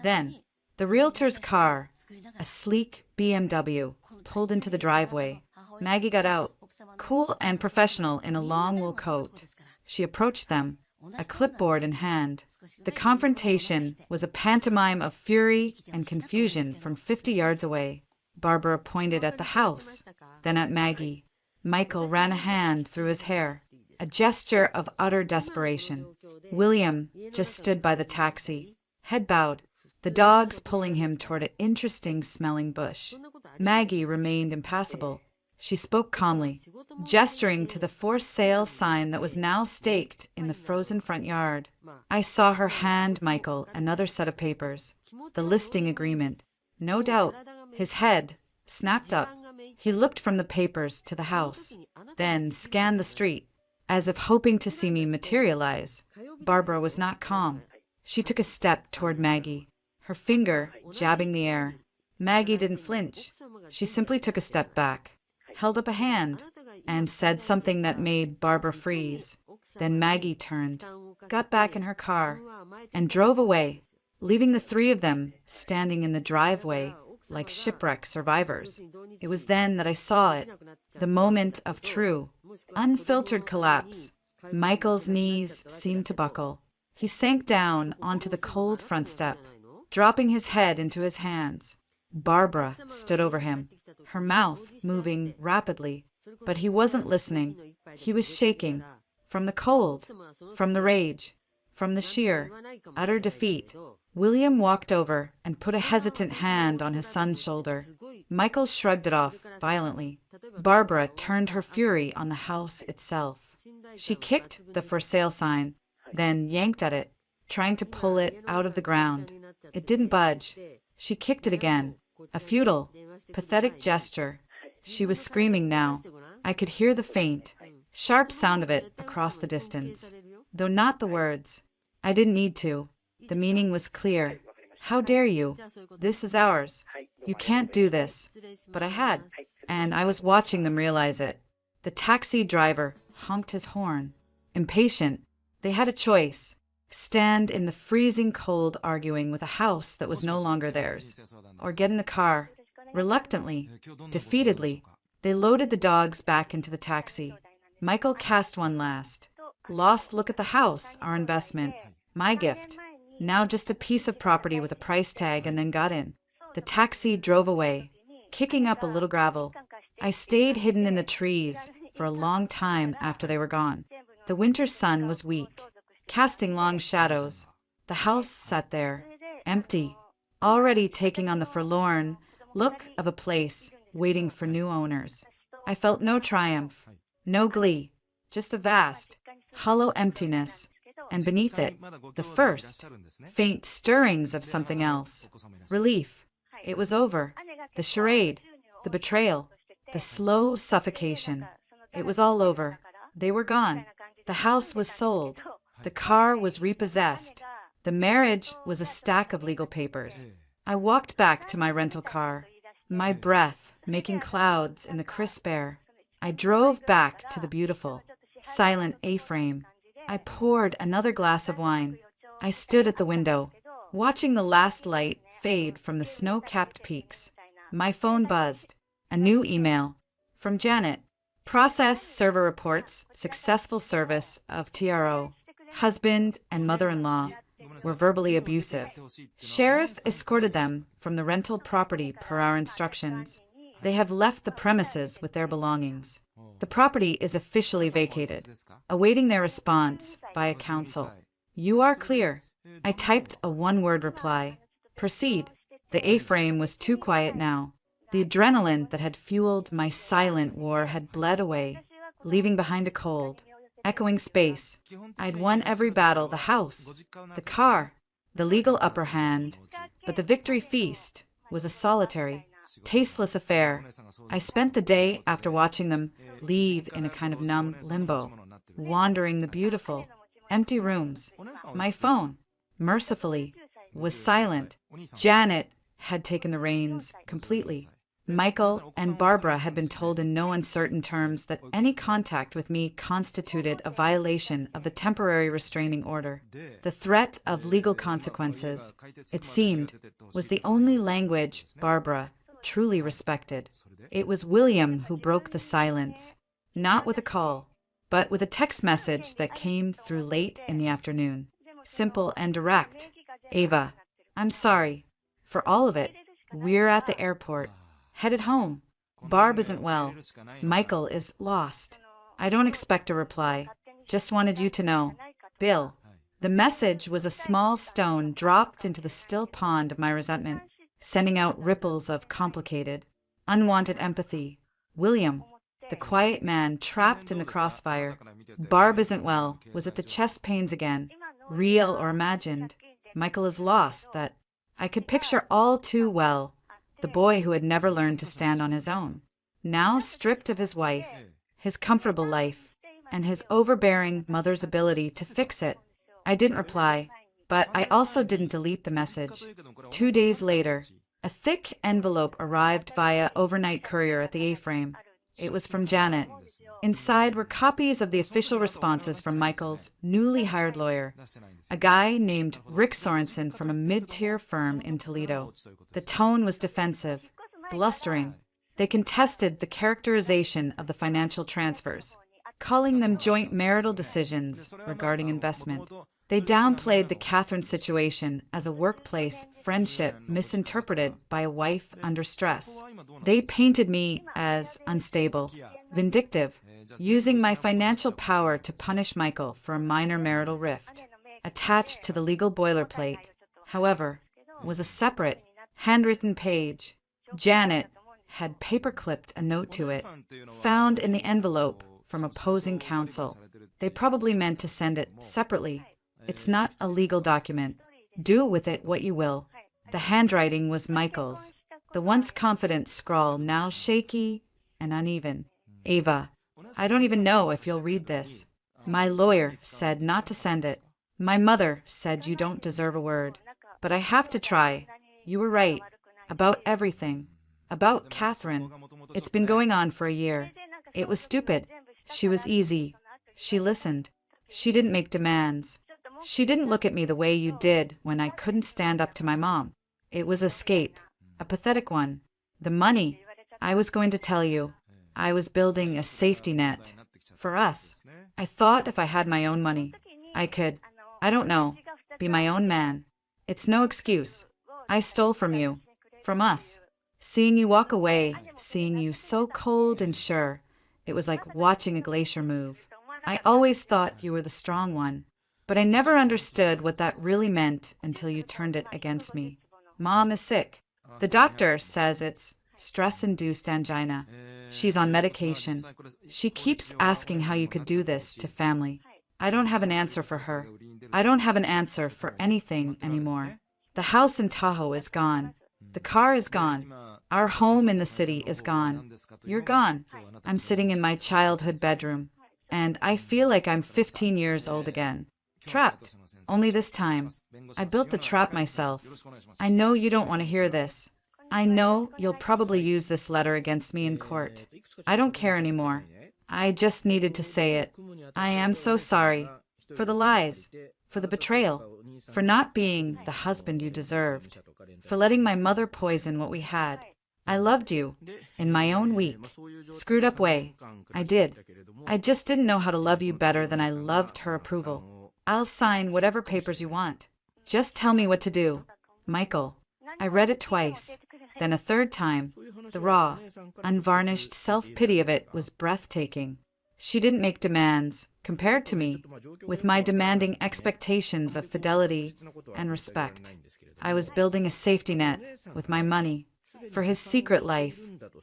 Then, the realtor's car, a sleek BMW, pulled into the driveway. Maggie got out, cool and professional in a long wool coat. She approached them, a clipboard in hand. The confrontation was a pantomime of fury and confusion from 50 yards away. Barbara pointed at the house, then at Maggie. Michael ran a hand through his hair, a gesture of utter desperation. William just stood by the taxi, head bowed, the dogs pulling him toward an interesting-smelling bush. Maggie remained impassible. She spoke calmly, gesturing to the for sale sign that was now staked in the frozen front yard. I saw her hand Michael another set of papers, the listing agreement. No doubt, his head snapped up. He looked from the papers to the house, then scanned the street, as if hoping to see me materialize. Barbara was not calm. She took a step toward Maggie, her finger jabbing the air. Maggie didn't flinch. She simply took a step back, held up a hand, and said something that made Barbara freeze. Then Maggie turned, got back in her car, and drove away, leaving the three of them standing in the driveway like shipwreck survivors. It was then that I saw it, the moment of true, unfiltered collapse. Michael's knees seemed to buckle. He sank down onto the cold front step, dropping his head into his hands. Barbara stood over him, her mouth moving rapidly, but he wasn't listening. He was shaking, from the cold, from the rage, from the sheer, utter defeat. William walked over and put a hesitant hand on his son's shoulder. Michael shrugged it off violently. Barbara turned her fury on the house itself. She kicked the for sale sign, then yanked at it, trying to pull it out of the ground. It didn't budge. She kicked it again, a futile, pathetic gesture. She was screaming now. I could hear the faint, sharp sound of it across the distance, though not the words. I didn't need to. The meaning was clear. "How dare you? This is ours. You can't do this." But I had, and I was watching them realize it. The taxi driver honked his horn. Impatient, they had a choice: stand in the freezing cold arguing with a house that was no longer theirs, or get in the car. Reluctantly, defeatedly, They loaded the dogs back into the taxi. Michael cast one last. Lost look at the house, our investment. My gift. Now just a piece of property with a price tag, and then got in. The taxi drove away, kicking up a little gravel. I stayed hidden in the trees for a long time after they were gone. The winter sun was weak, casting long shadows. The house sat there, empty, already taking on the forlorn look of a place waiting for new owners. I felt no triumph, no glee, just a vast, hollow emptiness, and beneath it, the first, faint stirrings of something else. Relief. It was over. The charade, the betrayal, the slow suffocation. It was all over. They were gone. The house was sold. The car was repossessed. The marriage was a stack of legal papers. I walked back to my rental car, my breath making clouds in the crisp air. I drove back to the beautiful, silent A-frame. I poured another glass of wine. I stood at the window, watching the last light fade from the snow-capped peaks. My phone buzzed. A new email. From Janet. Process server reports successful service of TRO. Husband and mother-in-law were verbally abusive. Sheriff escorted them from the rental property per our instructions. They have left the premises with their belongings. The property is officially vacated, awaiting their response via counsel. You are clear. I typed a one-word reply. Proceed. The A-frame was too quiet now. The adrenaline that had fueled my silent war had bled away, leaving behind a cold, echoing space. I'd won every battle, the house, the car, the legal upper hand, but the victory feast was a solitary, tasteless affair. I spent the day after watching them leave in a kind of numb limbo, wandering the beautiful, empty rooms. My phone, mercifully, was silent. Janet had taken the reins completely. Michael and Barbara had been told in no uncertain terms that any contact with me constituted a violation of the temporary restraining order. The threat of legal consequences, it seemed, was the only language Barbara truly respected. It was William who broke the silence, not with a call, but with a text message that came through late in the afternoon. Simple and direct. Ava, I'm sorry. For all of it, we're at the airport. Headed home. Barb isn't well. Michael is lost. I don't expect a reply. Just wanted you to know. Bill. The message was a small stone dropped into the still pond of my resentment, sending out ripples of complicated, unwanted empathy. William, the quiet man trapped in the crossfire. Barb isn't well, was at the chest pains again, real or imagined. Michael is lost, that I could picture all too well. The boy who had never learned to stand on his own, now stripped of his wife, his comfortable life, and his overbearing mother's ability to fix it. I didn't reply, but I also didn't delete the message. 2 days later, a thick envelope arrived via overnight courier at the A-frame. It was from Janet. Inside were copies of the official responses from Michael's newly hired lawyer, a guy named Rick Sorensen from a mid-tier firm in Toledo. The tone was defensive, blustering. They contested the characterization of the financial transfers, calling them joint marital decisions regarding investment. They downplayed the Catherine situation as a workplace friendship misinterpreted by a wife under stress. They painted me as unstable, vindictive, using my financial power to punish Michael for a minor marital rift. Attached to the legal boilerplate, however, was a separate, handwritten page. Janet had paper-clipped a note to it, found in the envelope from opposing counsel. They probably meant to send it separately. It's not a legal document. Do with it what you will. The handwriting was Michael's, the once confident scrawl now shaky and uneven. Ava, I don't even know if you'll read this. My lawyer said not to send it. My mother said you don't deserve a word. But I have to try. You were right. About everything. About Catherine. It's been going on for a year. It was stupid. She was easy. She listened. She didn't make demands. She didn't look at me the way you did when I couldn't stand up to my mom. It was escape. A pathetic one. The money. I was going to tell you. I was building a safety net for us. I thought if I had my own money, I could, I don't know, be my own man. It's no excuse. I stole from you, from us. Seeing you walk away, seeing you so cold and sure, it was like watching a glacier move. I always thought you were the strong one, but I never understood what that really meant until you turned it against me. Mom is sick. The doctor says it's stress-induced angina. She's on medication. She keeps asking how you could do this to family. I don't have an answer for her. I don't have an answer for anything anymore. The house in Tahoe is gone. The car is gone. Our home in the city is gone. You're gone. I'm sitting in my childhood bedroom, and I feel like I'm 15 years old again. Trapped. Only this time, I built the trap myself. I know you don't want to hear this. I know you'll probably use this letter against me in court. I don't care anymore. I just needed to say it. I am so sorry. For the lies. For the betrayal. For not being the husband you deserved. For letting my mother poison what we had. I loved you. In my own weak, screwed up way. I did. I just didn't know how to love you better than I loved her approval. I'll sign whatever papers you want. Just tell me what to do. Michael. I read it twice, then a third time. The raw, unvarnished self-pity of it was breathtaking. She didn't make demands, compared to me, with my demanding expectations of fidelity and respect. I was building a safety net with my money for his secret life.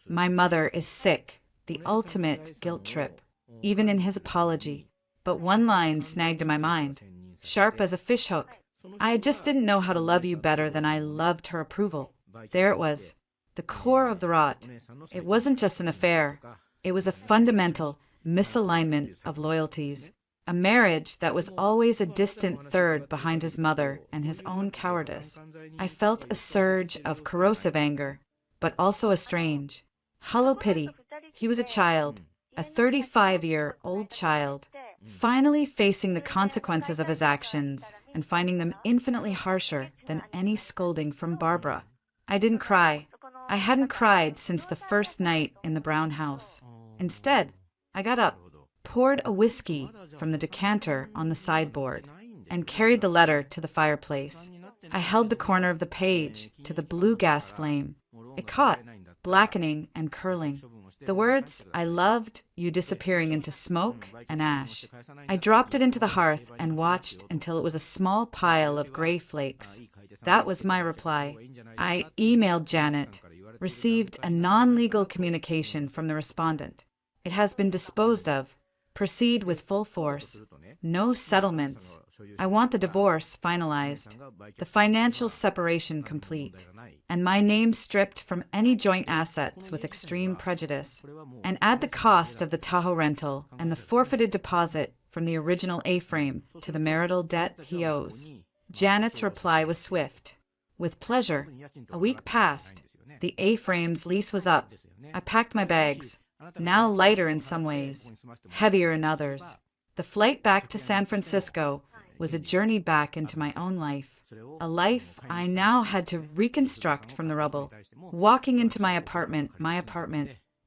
My mother is sick, the ultimate guilt trip, even in his apology. But one line snagged in my mind, sharp as a fishhook. I just didn't know how to love you better than I loved her approval. There it was, the core of the rot. It wasn't just an affair. It was a fundamental misalignment of loyalties. A marriage that was always a distant third behind his mother and his own cowardice. I felt a surge of corrosive anger, but also a strange, hollow pity. He was a child, a 35-year-old child, finally facing the consequences of his actions and finding them infinitely harsher than any scolding from Barbara. I didn't cry. I hadn't cried since the first night in the brown house. Instead, I got up, poured a whiskey from the decanter on the sideboard, and carried the letter to the fireplace. I held the corner of the page to the blue gas flame. It caught, blackening and curling. The words, "I loved you," disappearing into smoke and ash. I dropped it into the hearth and watched until it was a small pile of gray flakes. That was my reply. I emailed Janet, received a non-legal communication from the respondent. It has been disposed of. Proceed with full force. No settlements. I want the divorce finalized, the financial separation complete, and my name stripped from any joint assets with extreme prejudice, and add the cost of the Tahoe rental and the forfeited deposit from the original A-frame to the marital debt he owes. Janet's reply was swift. With pleasure. A week passed. The A-frame's lease was up. I packed my bags, now lighter in some ways, heavier in others. The flight back to San Francisco was a journey back into my own life, a life I now had to reconstruct from the rubble. Walking into my apartment,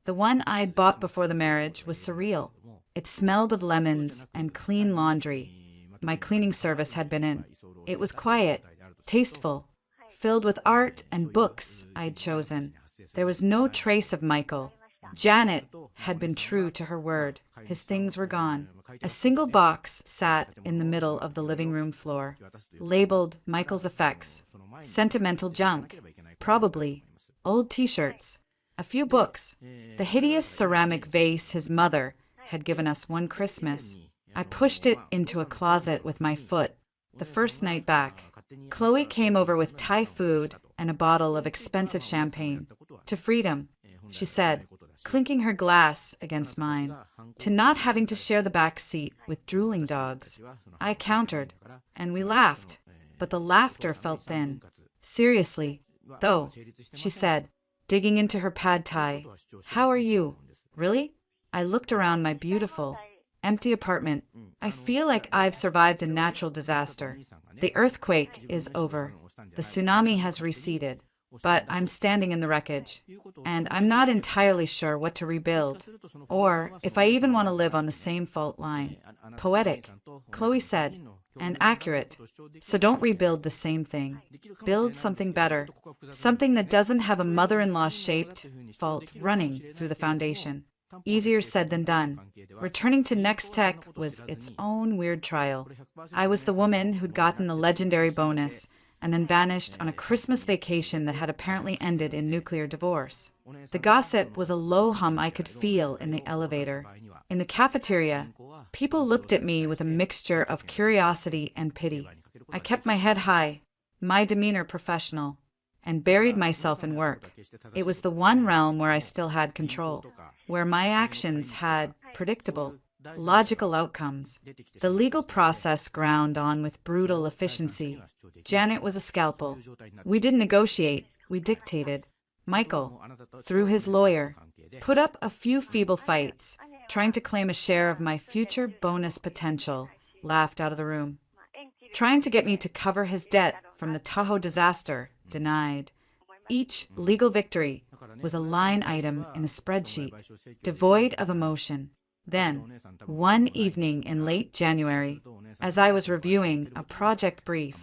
the one I'd bought before the marriage, was surreal. It smelled of lemons and clean laundry. My cleaning service had been in. It was quiet, tasteful, filled with art and books I'd chosen. There was no trace of Michael. Janet had been true to her word. His things were gone. A single box sat in the middle of the living room floor, labeled Michael's effects. Sentimental junk, probably. Old t-shirts. A few books. The hideous ceramic vase his mother had given us one Christmas. I pushed it into a closet with my foot. The first night back, Chloe came over with Thai food and a bottle of expensive champagne. To freedom, she said, clinking her glass against mine. To not having to share the back seat with drooling dogs. I countered, and we laughed, but the laughter felt thin. Seriously, though, she said, digging into her pad thai. How are you? Really? I looked around my beautiful, empty apartment. I feel like I've survived a natural disaster. The earthquake is over. The tsunami has receded. but I'm standing in the wreckage, and I'm not entirely sure what to rebuild, or if I even want to live on the same fault line. Poetic, Chloe said, and accurate. So don't rebuild the same thing. Build something better, something that doesn't have a mother-in-law shaped fault running through the foundation. Easier said than done. Returning to Next Tech was its own weird trial. I was the woman who'd gotten the legendary bonus and then vanished on a Christmas vacation that had apparently ended in nuclear divorce. The gossip was a low hum I could feel in the elevator. In the cafeteria, people looked at me with a mixture of curiosity and pity. I kept my head high, my demeanor professional, and buried myself in work. It was the one realm where I still had control, where my actions had predictable, logical outcomes. The legal process ground on with brutal efficiency. Janet was a scalpel. We didn't negotiate, we dictated. Michael, through his lawyer, put up a few feeble fights, trying to claim a share of my future bonus potential, laughed out of the room. Trying to get me to cover his debt from the Tahoe disaster, denied. Each legal victory was a line item in a spreadsheet, devoid of emotion. Then, one evening in late January, as I was reviewing a project brief,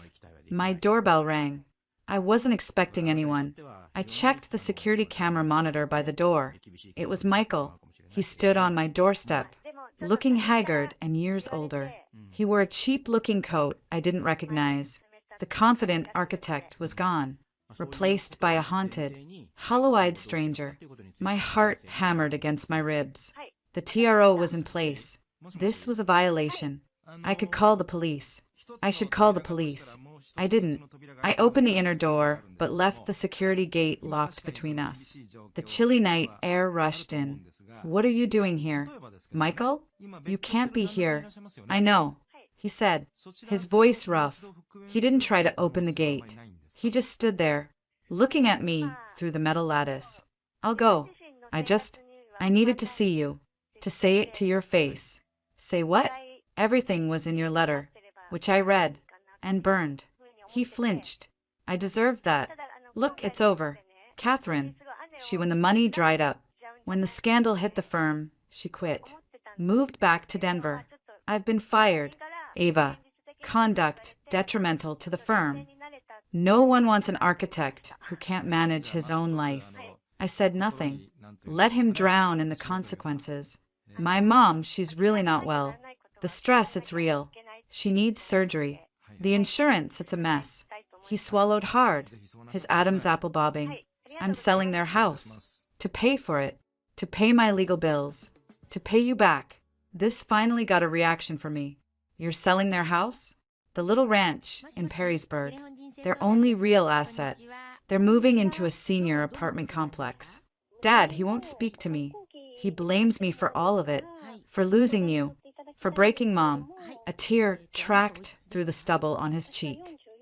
my doorbell rang. I wasn't expecting anyone. I checked the security camera monitor by the door. It was Michael. He stood on my doorstep, looking haggard and years older. He wore a cheap-looking coat I didn't recognize. The confident architect was gone, replaced by a haunted, hollow-eyed stranger. My heart hammered against my ribs. The TRO was in place. This was a violation. I could call the police. I should call the police. I didn't. I opened the inner door, but left the security gate locked between us. The chilly night air rushed in. What are you doing here? Michael? You can't be here. I know, he said, his voice rough. He didn't try to open the gate. He just stood there, looking at me through the metal lattice. I'll go. I needed to see you, to say it to your face. Say what? Everything was in your letter, which I read and burned. He flinched. I deserved that. Look, it's over. Catherine, when the money dried up, when the scandal hit the firm, she quit. Moved back to Denver. I've been fired. Ava. Conduct detrimental to the firm. No one wants an architect who can't manage his own life. I said nothing. Let him drown in the consequences. My mom, she's really not well. The stress, it's real. She needs surgery. The insurance, it's a mess. He swallowed hard, his Adam's apple bobbing. I'm selling their house. To pay for it. To pay my legal bills. To pay you back. This finally got a reaction from me. You're selling their house? The little ranch in Perrysburg. Their only real asset. They're moving into a senior apartment complex. Dad, he won't speak to me. He blames me for all of it. For losing you. For breaking Mom. A tear tracked through the stubble on his cheek.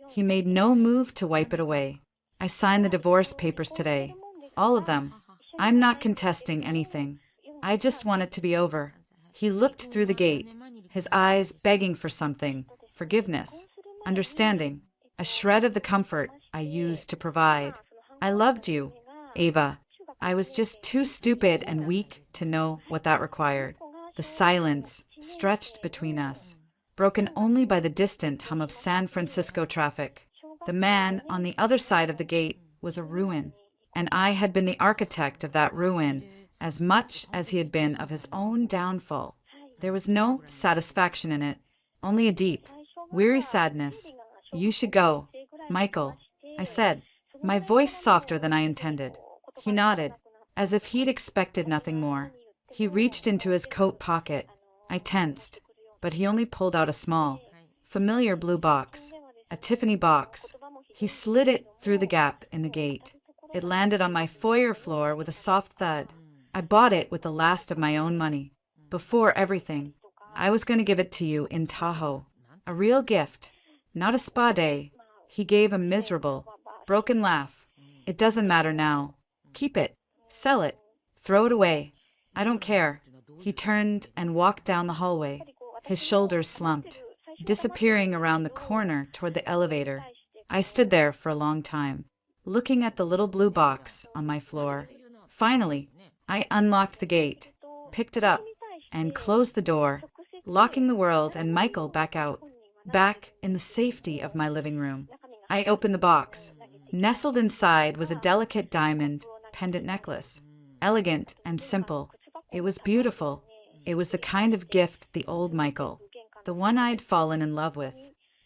He made no move to wipe it away. I signed the divorce papers today. All of them. I'm not contesting anything. I just want it to be over. He looked through the gate, his eyes begging for something. Forgiveness. Understanding. A shred of the comfort I used to provide. I loved you, Ava. I was just too stupid and weak to know what that required. The silence stretched between us, broken only by the distant hum of San Francisco traffic. The man on the other side of the gate was a ruin, and I had been the architect of that ruin as much as he had been of his own downfall. There was no satisfaction in it, only a deep, weary sadness. You should go, Michael, I said, my voice softer than I intended. He nodded, as if he'd expected nothing more. He reached into his coat pocket. I tensed, but he only pulled out a small, familiar blue box, a Tiffany box. He slid it through the gap in the gate. It landed on my foyer floor with a soft thud. I bought it with the last of my own money. Before everything, I was going to give it to you in Tahoe. A real gift, not a spa day. He gave a miserable, broken laugh. It doesn't matter now. Keep it. Sell it. Throw it away. I don't care. He turned and walked down the hallway, his shoulders slumped, disappearing around the corner toward the elevator. I stood there for a long time, looking at the little blue box on my floor. Finally, I unlocked the gate, picked it up, and closed the door, locking the world and Michael back out, back in the safety of my living room. I opened the box. Nestled inside was a delicate diamond pendant necklace, elegant and simple. It was beautiful. It was the kind of gift the old Michael, the one I'd fallen in love with,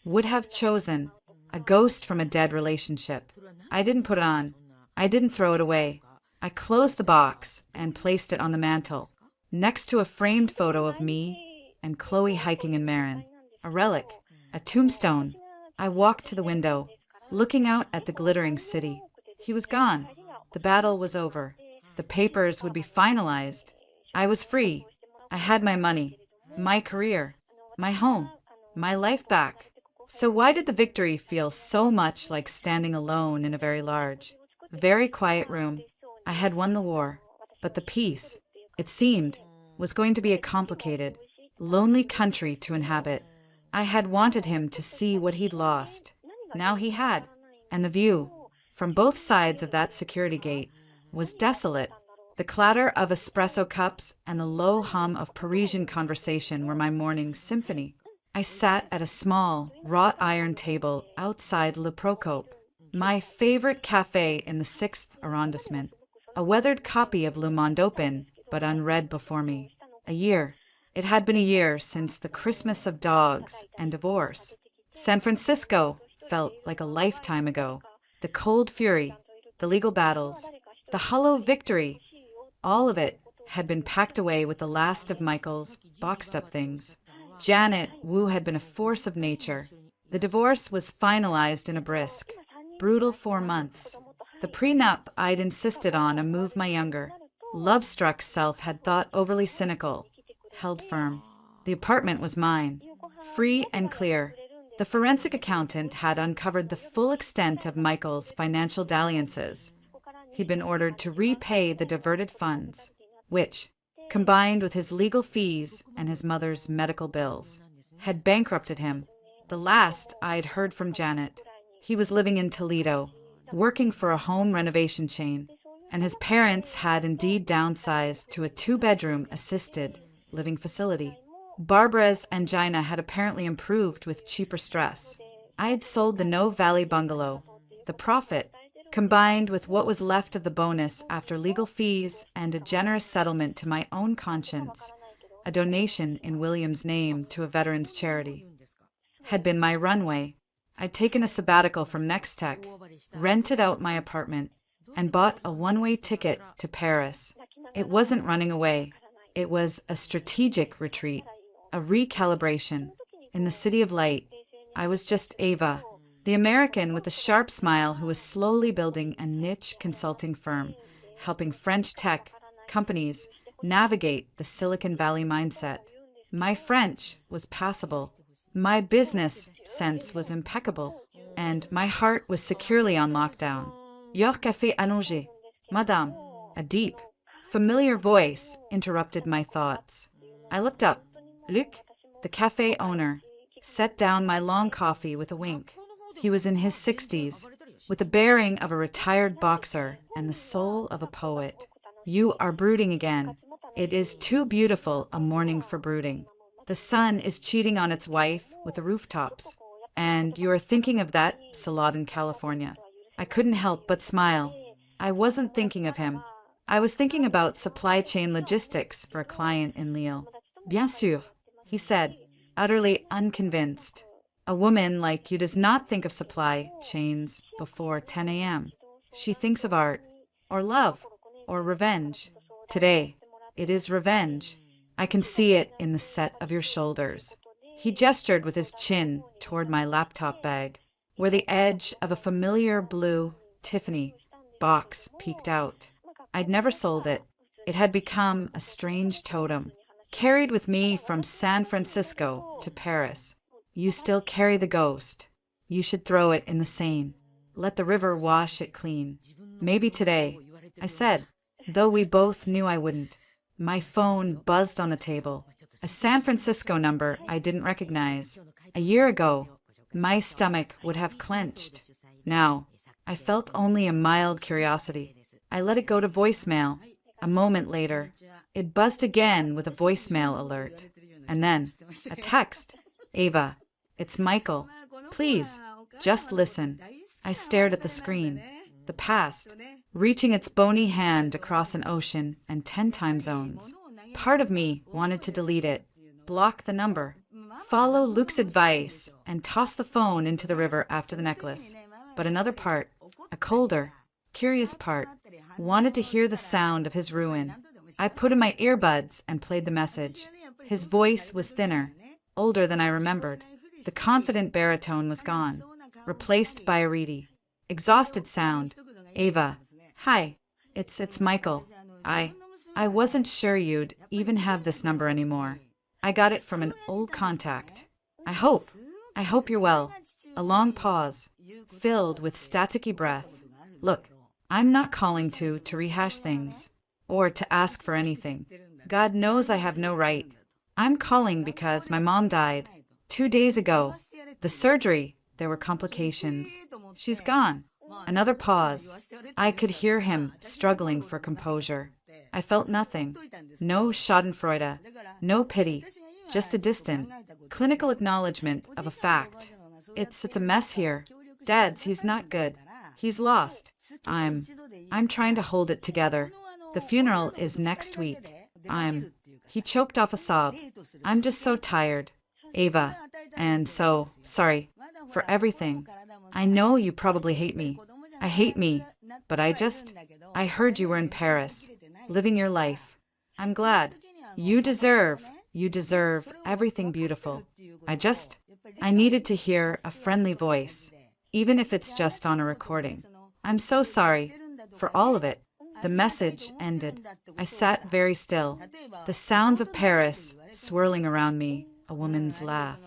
would have chosen, a ghost from a dead relationship. I didn't put it on. I didn't throw it away. I closed the box and placed it on the mantel, next to a framed photo of me and Chloe hiking in Marin, a relic, a tombstone. I walked to the window, looking out at the glittering city. He was gone. The battle was over. The papers would be finalized. I was free. I had my money, my career, my home, my life back. So why did the victory feel so much like standing alone in a very large, very quiet room? I had won the war, but the peace, it seemed, was going to be a complicated, lonely country to inhabit. I had wanted him to see what he'd lost. Now he had, and the view, from both sides of that security gate, was desolate. The clatter of espresso cups and the low hum of Parisian conversation were my morning symphony. I sat at a small, wrought iron table outside Le Procope, my favorite cafe in the 6th arrondissement. A weathered copy of Le Monde open, but unread before me. A year. It had been a year since the Christmas of dogs and divorce. San Francisco felt like a lifetime ago. The cold fury, the legal battles, the hollow victory, all of it had been packed away with the last of Michael's boxed-up things. Janet Wu had been a force of nature. The divorce was finalized in a brisk, brutal 4 months. The prenup I'd insisted on, a move my younger, love-struck self had thought overly cynical, held firm. The apartment was mine, free and clear. The forensic accountant had uncovered the full extent of Michael's financial dalliances. He'd been ordered to repay the diverted funds, which, combined with his legal fees and his mother's medical bills, had bankrupted him. The last I'd heard from Janet. He was living in Toledo, working for a home renovation chain, and his parents had indeed downsized to a 2-bedroom assisted living facility. Barbara's angina had apparently improved with cheaper stress. I had sold the No Valley bungalow. The profit, combined with what was left of the bonus after legal fees and a generous settlement to my own conscience, a donation in William's name to a veterans charity, had been my runway. I'd taken a sabbatical from Nextech, rented out my apartment, and bought a one-way ticket to Paris. It wasn't running away. It was a strategic retreat, a recalibration. In the City of Light, I was just Ava, the American with a sharp smile who was slowly building a niche consulting firm, helping French tech companies navigate the Silicon Valley mindset. My French was passable. My business sense was impeccable, and my heart was securely on lockdown. Your café allongé, Madame. A deep, familiar voice interrupted my thoughts. I looked up. Luc, the cafe owner, set down my long coffee with a wink. He was in his 60s, with the bearing of a retired boxer and the soul of a poet. You are brooding again. It is too beautiful a morning for brooding. The sun is cheating on its wife with the rooftops, and you are thinking of that salad in California. I couldn't help but smile. I wasn't thinking of him. I was thinking about supply chain logistics for a client in Lille. Bien sûr, he said, utterly unconvinced. A woman like you does not think of supply chains before 10 a.m. She thinks of art, or love, or revenge. Today, it is revenge. I can see it in the set of your shoulders. He gestured with his chin toward my laptop bag, where the edge of a familiar blue Tiffany box peeked out. I'd never sold it. It had become a strange totem, carried with me from San Francisco to Paris. You still carry the ghost. You should throw it in the Seine. Let the river wash it clean. Maybe today, I said, though we both knew I wouldn't. My phone buzzed on the table. A San Francisco number I didn't recognize. A year ago, my stomach would have clenched. Now, I felt only a mild curiosity. I let it go to voicemail. A moment later, it buzzed again with a voicemail alert. And then, a text. Ava, it's Michael. Please, just listen. I stared at the screen. The past, reaching its bony hand across an ocean and 10 time zones. Part of me wanted to delete it, block the number, follow Luke's advice, and toss the phone into the river after the necklace. But another part, a colder, curious part, wanted to hear the sound of his ruin. I put in my earbuds and played the message. His voice was thinner, older than I remembered. The confident baritone was gone, replaced by a reedy, exhausted sound. Ava, hi, it's Michael. I wasn't sure you'd even have this number anymore. I got it from an old contact. I hope you're well. A long pause, filled with staticky breath. Look, I'm not calling to rehash things, or to ask for anything. God knows I have no right. I'm calling because my mom died 2 days ago. The surgery, there were complications. She's gone. Another pause. I could hear him struggling for composure. I felt nothing. No schadenfreude. No pity. Just a distant, clinical acknowledgement of a fact. It's a mess here. Dad's, he's not good. He's lost. I'm trying to hold it together. The funeral is next week. He choked off a sob. I'm just so tired. Ava, and so, sorry for everything. I know you probably hate me. I hate me, but I heard you were in Paris, living your life. I'm glad. You deserve everything beautiful. I needed to hear a friendly voice, even if it's just on a recording. I'm so sorry for all of it. The message ended. I sat very still. The sounds of Paris swirling around me, a woman's laugh,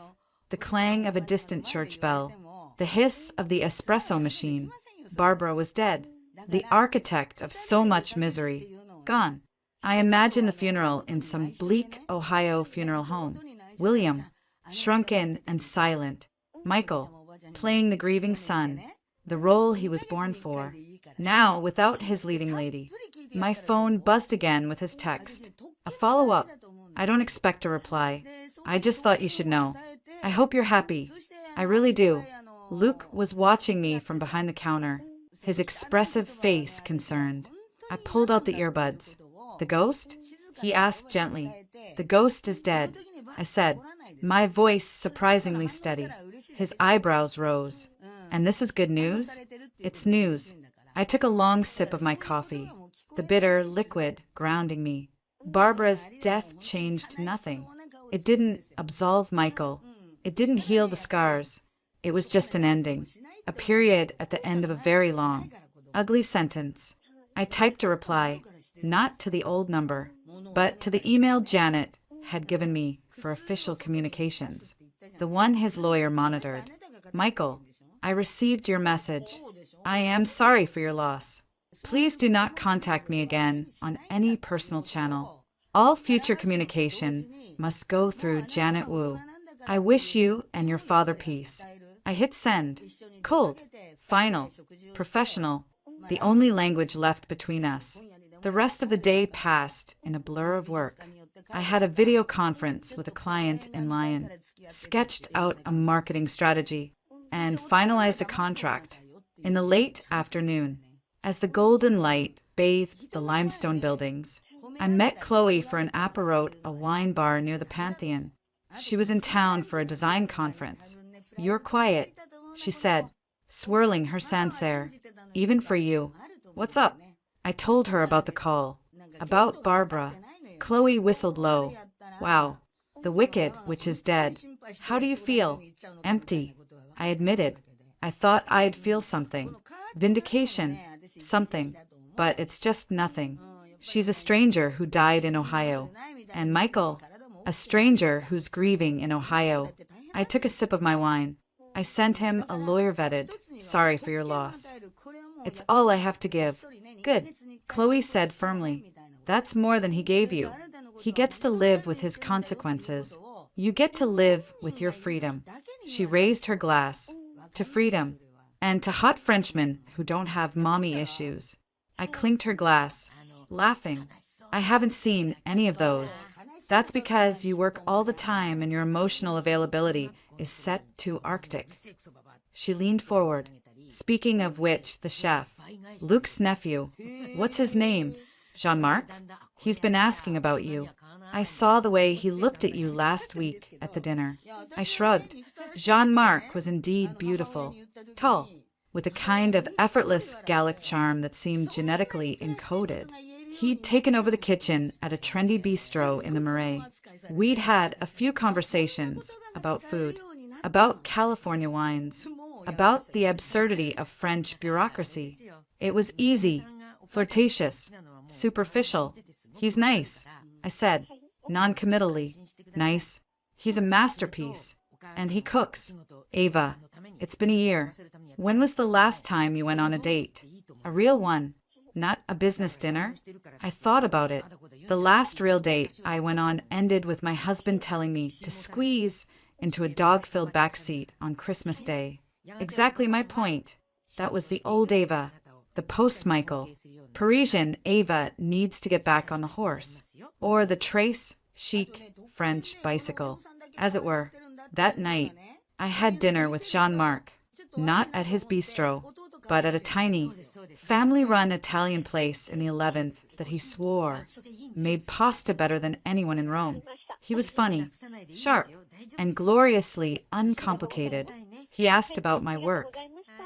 the clang of a distant church bell, the hiss of the espresso machine. Barbara was dead, the architect of so much misery, gone. I imagined the funeral in some bleak Ohio funeral home. William, shrunken and silent. Michael, playing the grieving son, the role he was born for. Now, without his leading lady. My phone buzzed again with his text. A follow-up. I don't expect a reply. I just thought you should know. I hope you're happy. I really do. Luke was watching me from behind the counter, his expressive face concerned. I pulled out the earbuds. The ghost? He asked gently. The ghost is dead, I said, my voice surprisingly steady. His eyebrows rose. And this is good news? It's news. I took a long sip of my coffee, the bitter liquid grounding me. Barbara's death changed nothing. It didn't absolve Michael. It didn't heal the scars. It was just an ending, a period at the end of a very long, ugly sentence. I typed a reply, not to the old number, but to the email Janet had given me for official communications, the one his lawyer monitored. Michael, I received your message. I am sorry for your loss. Please do not contact me again on any personal channel. All future communication must go through Janet Wu. I wish you and your father peace. I hit send. Cold, final, professional, the only language left between us. The rest of the day passed in a blur of work. I had a video conference with a client in Lyon, sketched out a marketing strategy, and finalized a contract. In the late afternoon, as the golden light bathed the limestone buildings, I met Chloe for an apéro, a wine bar near the Pantheon. She was in town for a design conference. You're quiet, she said, swirling her Sancerre. Even for you. What's up? I told her about the call. About Barbara. Chloe whistled low. Wow. The wicked witch is dead. How do you feel? Empty. I admitted. I thought I'd feel something. Vindication. Something. But it's just nothing. She's a stranger who died in Ohio. And Michael, a stranger who's grieving in Ohio. I took a sip of my wine. I sent him a lawyer-vetted, sorry for your loss. It's all I have to give. Good, Chloe said firmly. That's more than he gave you. He gets to live with his consequences. You get to live with your freedom. She raised her glass. To freedom. And to hot Frenchmen who don't have mommy issues. I clinked her glass, laughing. I haven't seen any of those. That's because you work all the time and your emotional availability is set to Arctic. She leaned forward. Speaking of which, the chef, Luke's nephew, what's his name? Jean-Marc? He's been asking about you. I saw the way he looked at you last week at the dinner. I shrugged. Jean-Marc was indeed beautiful, tall, with a kind of effortless Gallic charm that seemed genetically encoded. He'd taken over the kitchen at a trendy bistro in the Marais. We'd had a few conversations about food, about California wines, about the absurdity of French bureaucracy. It was easy, flirtatious, superficial. He's nice, I said, non-committally. Nice. He's a masterpiece. And he cooks. Ava, it's been a year. When was the last time you went on a date? A real one. Not a business dinner? I thought about it. The last real date I went on ended with my husband telling me to squeeze into a dog-filled backseat on Christmas Day. Exactly my point. That was the old Ava, the post-Michael. Parisian Ava needs to get back on the horse. Or the trace, chic, French bicycle, as it were. That night, I had dinner with Jean-Marc, not at his bistro, but at a tiny, family-run Italian place in the 11th that he swore made pasta better than anyone in Rome. He was funny, sharp, and gloriously uncomplicated. He asked about my work,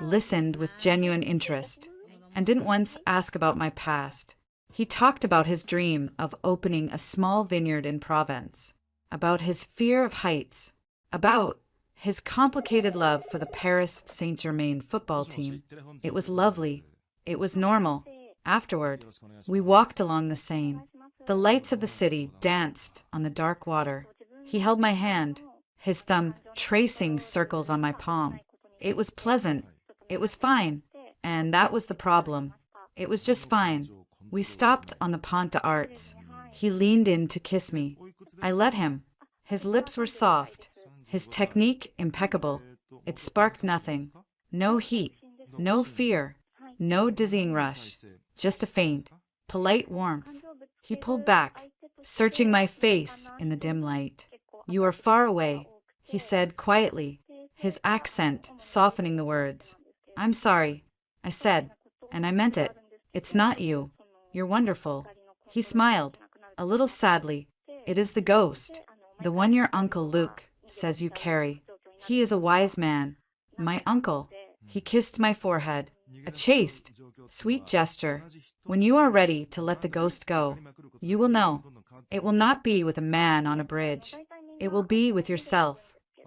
listened with genuine interest, and didn't once ask about my past. He talked about his dream of opening a small vineyard in Provence, about his fear of heights, about his complicated love for the Paris Saint-Germain football team. It was lovely. It was normal. Afterward, we walked along the Seine. The lights of the city danced on the dark water. He held my hand, his thumb tracing circles on my palm. It was pleasant. It was fine. And that was the problem. It was just fine. We stopped on the Pont des Arts. He leaned in to kiss me. I let him. His lips were soft, his technique impeccable. It sparked nothing. No heat, no fear, no dizzying rush. Just a faint, polite warmth. He pulled back, searching my face in the dim light. You are far away, he said quietly, his accent softening the words. I'm sorry, I said, and I meant it. It's not you. You're wonderful. He smiled, a little sadly. It is the ghost, the one your uncle Luke says you carry. He is a wise man. My uncle. He kissed my forehead, a chaste, sweet gesture. When you are ready to let the ghost go, you will know. It will not be with a man on a bridge. It will be with yourself,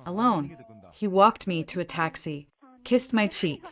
alone. He walked me to a taxi, kissed my cheek,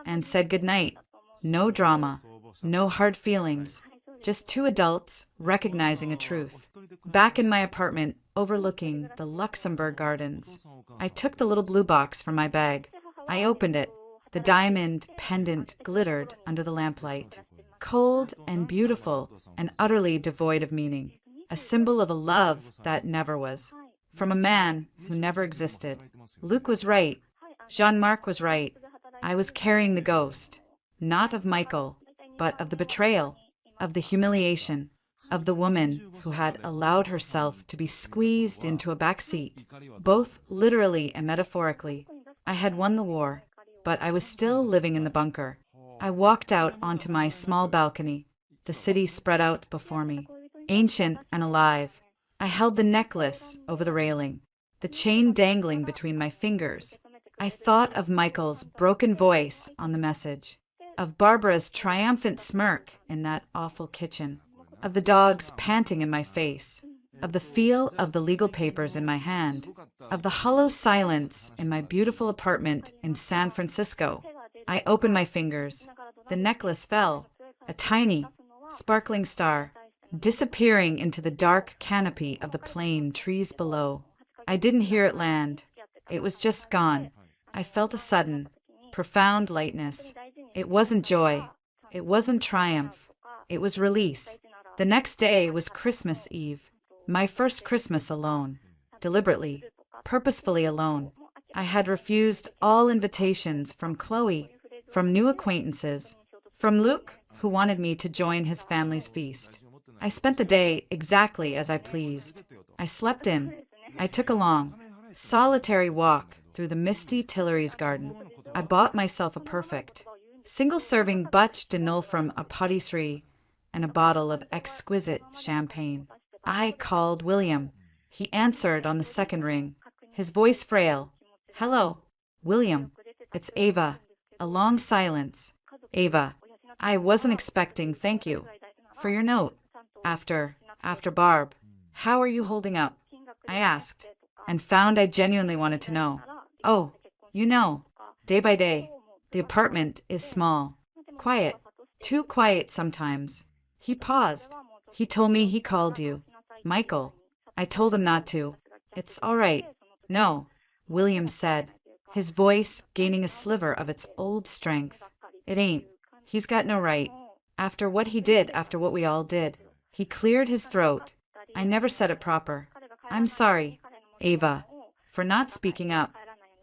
and said goodnight. No drama, no hard feelings, just two adults recognizing a truth. Back in my apartment overlooking the Luxembourg Gardens, I took the little blue box from my bag. I opened it. The diamond pendant glittered under the lamplight. Cold and beautiful and utterly devoid of meaning. A symbol of a love that never was. From a man who never existed. Luke was right. Jean-Marc was right. I was carrying the ghost, not of Michael, but of the betrayal, of the humiliation, of the woman who had allowed herself to be squeezed into a back seat, both literally and metaphorically. I had won the war, but I was still living in the bunker. I walked out onto my small balcony. The city spread out before me, ancient and alive. I held the necklace over the railing, the chain dangling between my fingers. I thought of Michael's broken voice on the message, of Barbara's triumphant smirk in that awful kitchen, of the dogs panting in my face, of the feel of the legal papers in my hand, of the hollow silence in my beautiful apartment in San Francisco. I opened my fingers. The necklace fell, a tiny, sparkling star, disappearing into the dark canopy of the plane trees below. I didn't hear it land. It was just gone. I felt a sudden, profound lightness. It wasn't joy. It wasn't triumph. It was release. The next day was Christmas Eve. My first Christmas alone. Deliberately, purposefully alone. I had refused all invitations from Chloe, from new acquaintances, from Luke, who wanted me to join his family's feast. I spent the day exactly as I pleased. I slept in. I took a long, solitary walk through the misty Tuileries garden. I bought myself a perfect, single-serving Butch de Null from a patisserie and a bottle of exquisite champagne. I called William. He answered on the second ring, his voice frail. "Hello, William. It's Ava." A long silence. "Ava, I wasn't expecting, thank you, for your note. After Barb, how are you holding up?" I asked, and found I genuinely wanted to know. "Oh, you know, day by day. The apartment is small, quiet, too quiet sometimes." He paused. "He told me he called you. Michael." I told him not to. "It's all right." "No," William said, his voice gaining a sliver of its old strength. "It ain't. He's got no right. After what he did, after what we all did." He cleared his throat. I never said it proper. "I'm sorry, Ava, for not speaking up,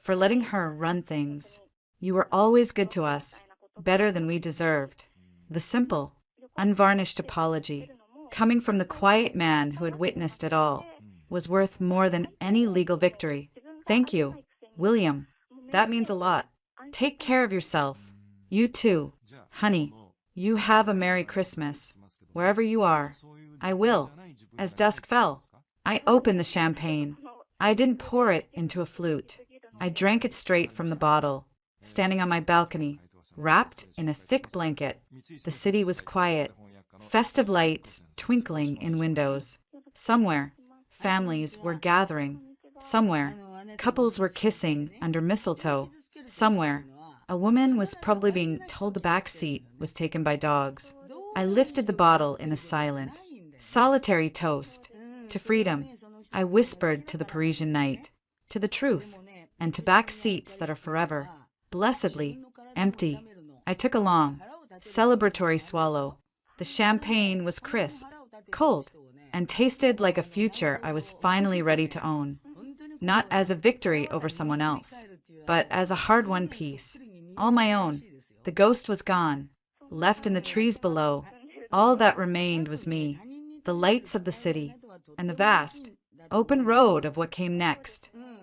for letting her run things. You were always good to us, better than we deserved." The simple, unvarnished apology, coming from the quiet man who had witnessed it all, was worth more than any legal victory. "Thank you, William. That means a lot. Take care of yourself. You too, honey. You have a Merry Christmas, wherever you are." "I will." As dusk fell, I opened the champagne. I didn't pour it into a flute. I drank it straight from the bottle, standing on my balcony, wrapped in a thick blanket. The city was quiet, festive lights twinkling in windows. Somewhere, families were gathering. Somewhere, couples were kissing under mistletoe. Somewhere, a woman was probably being told the back seat was taken by dogs. I lifted the bottle in a silent, solitary toast to freedom. I whispered to the Parisian night, to the truth, and to back seats that are forever, blessedly, empty. I took a long, celebratory swallow. The champagne was crisp, cold, and tasted like a future I was finally ready to own. Not as a victory over someone else, but as a hard-won peace, all my own. The ghost was gone, left in the trees below. All that remained was me, the lights of the city, and the vast, open road of what came next.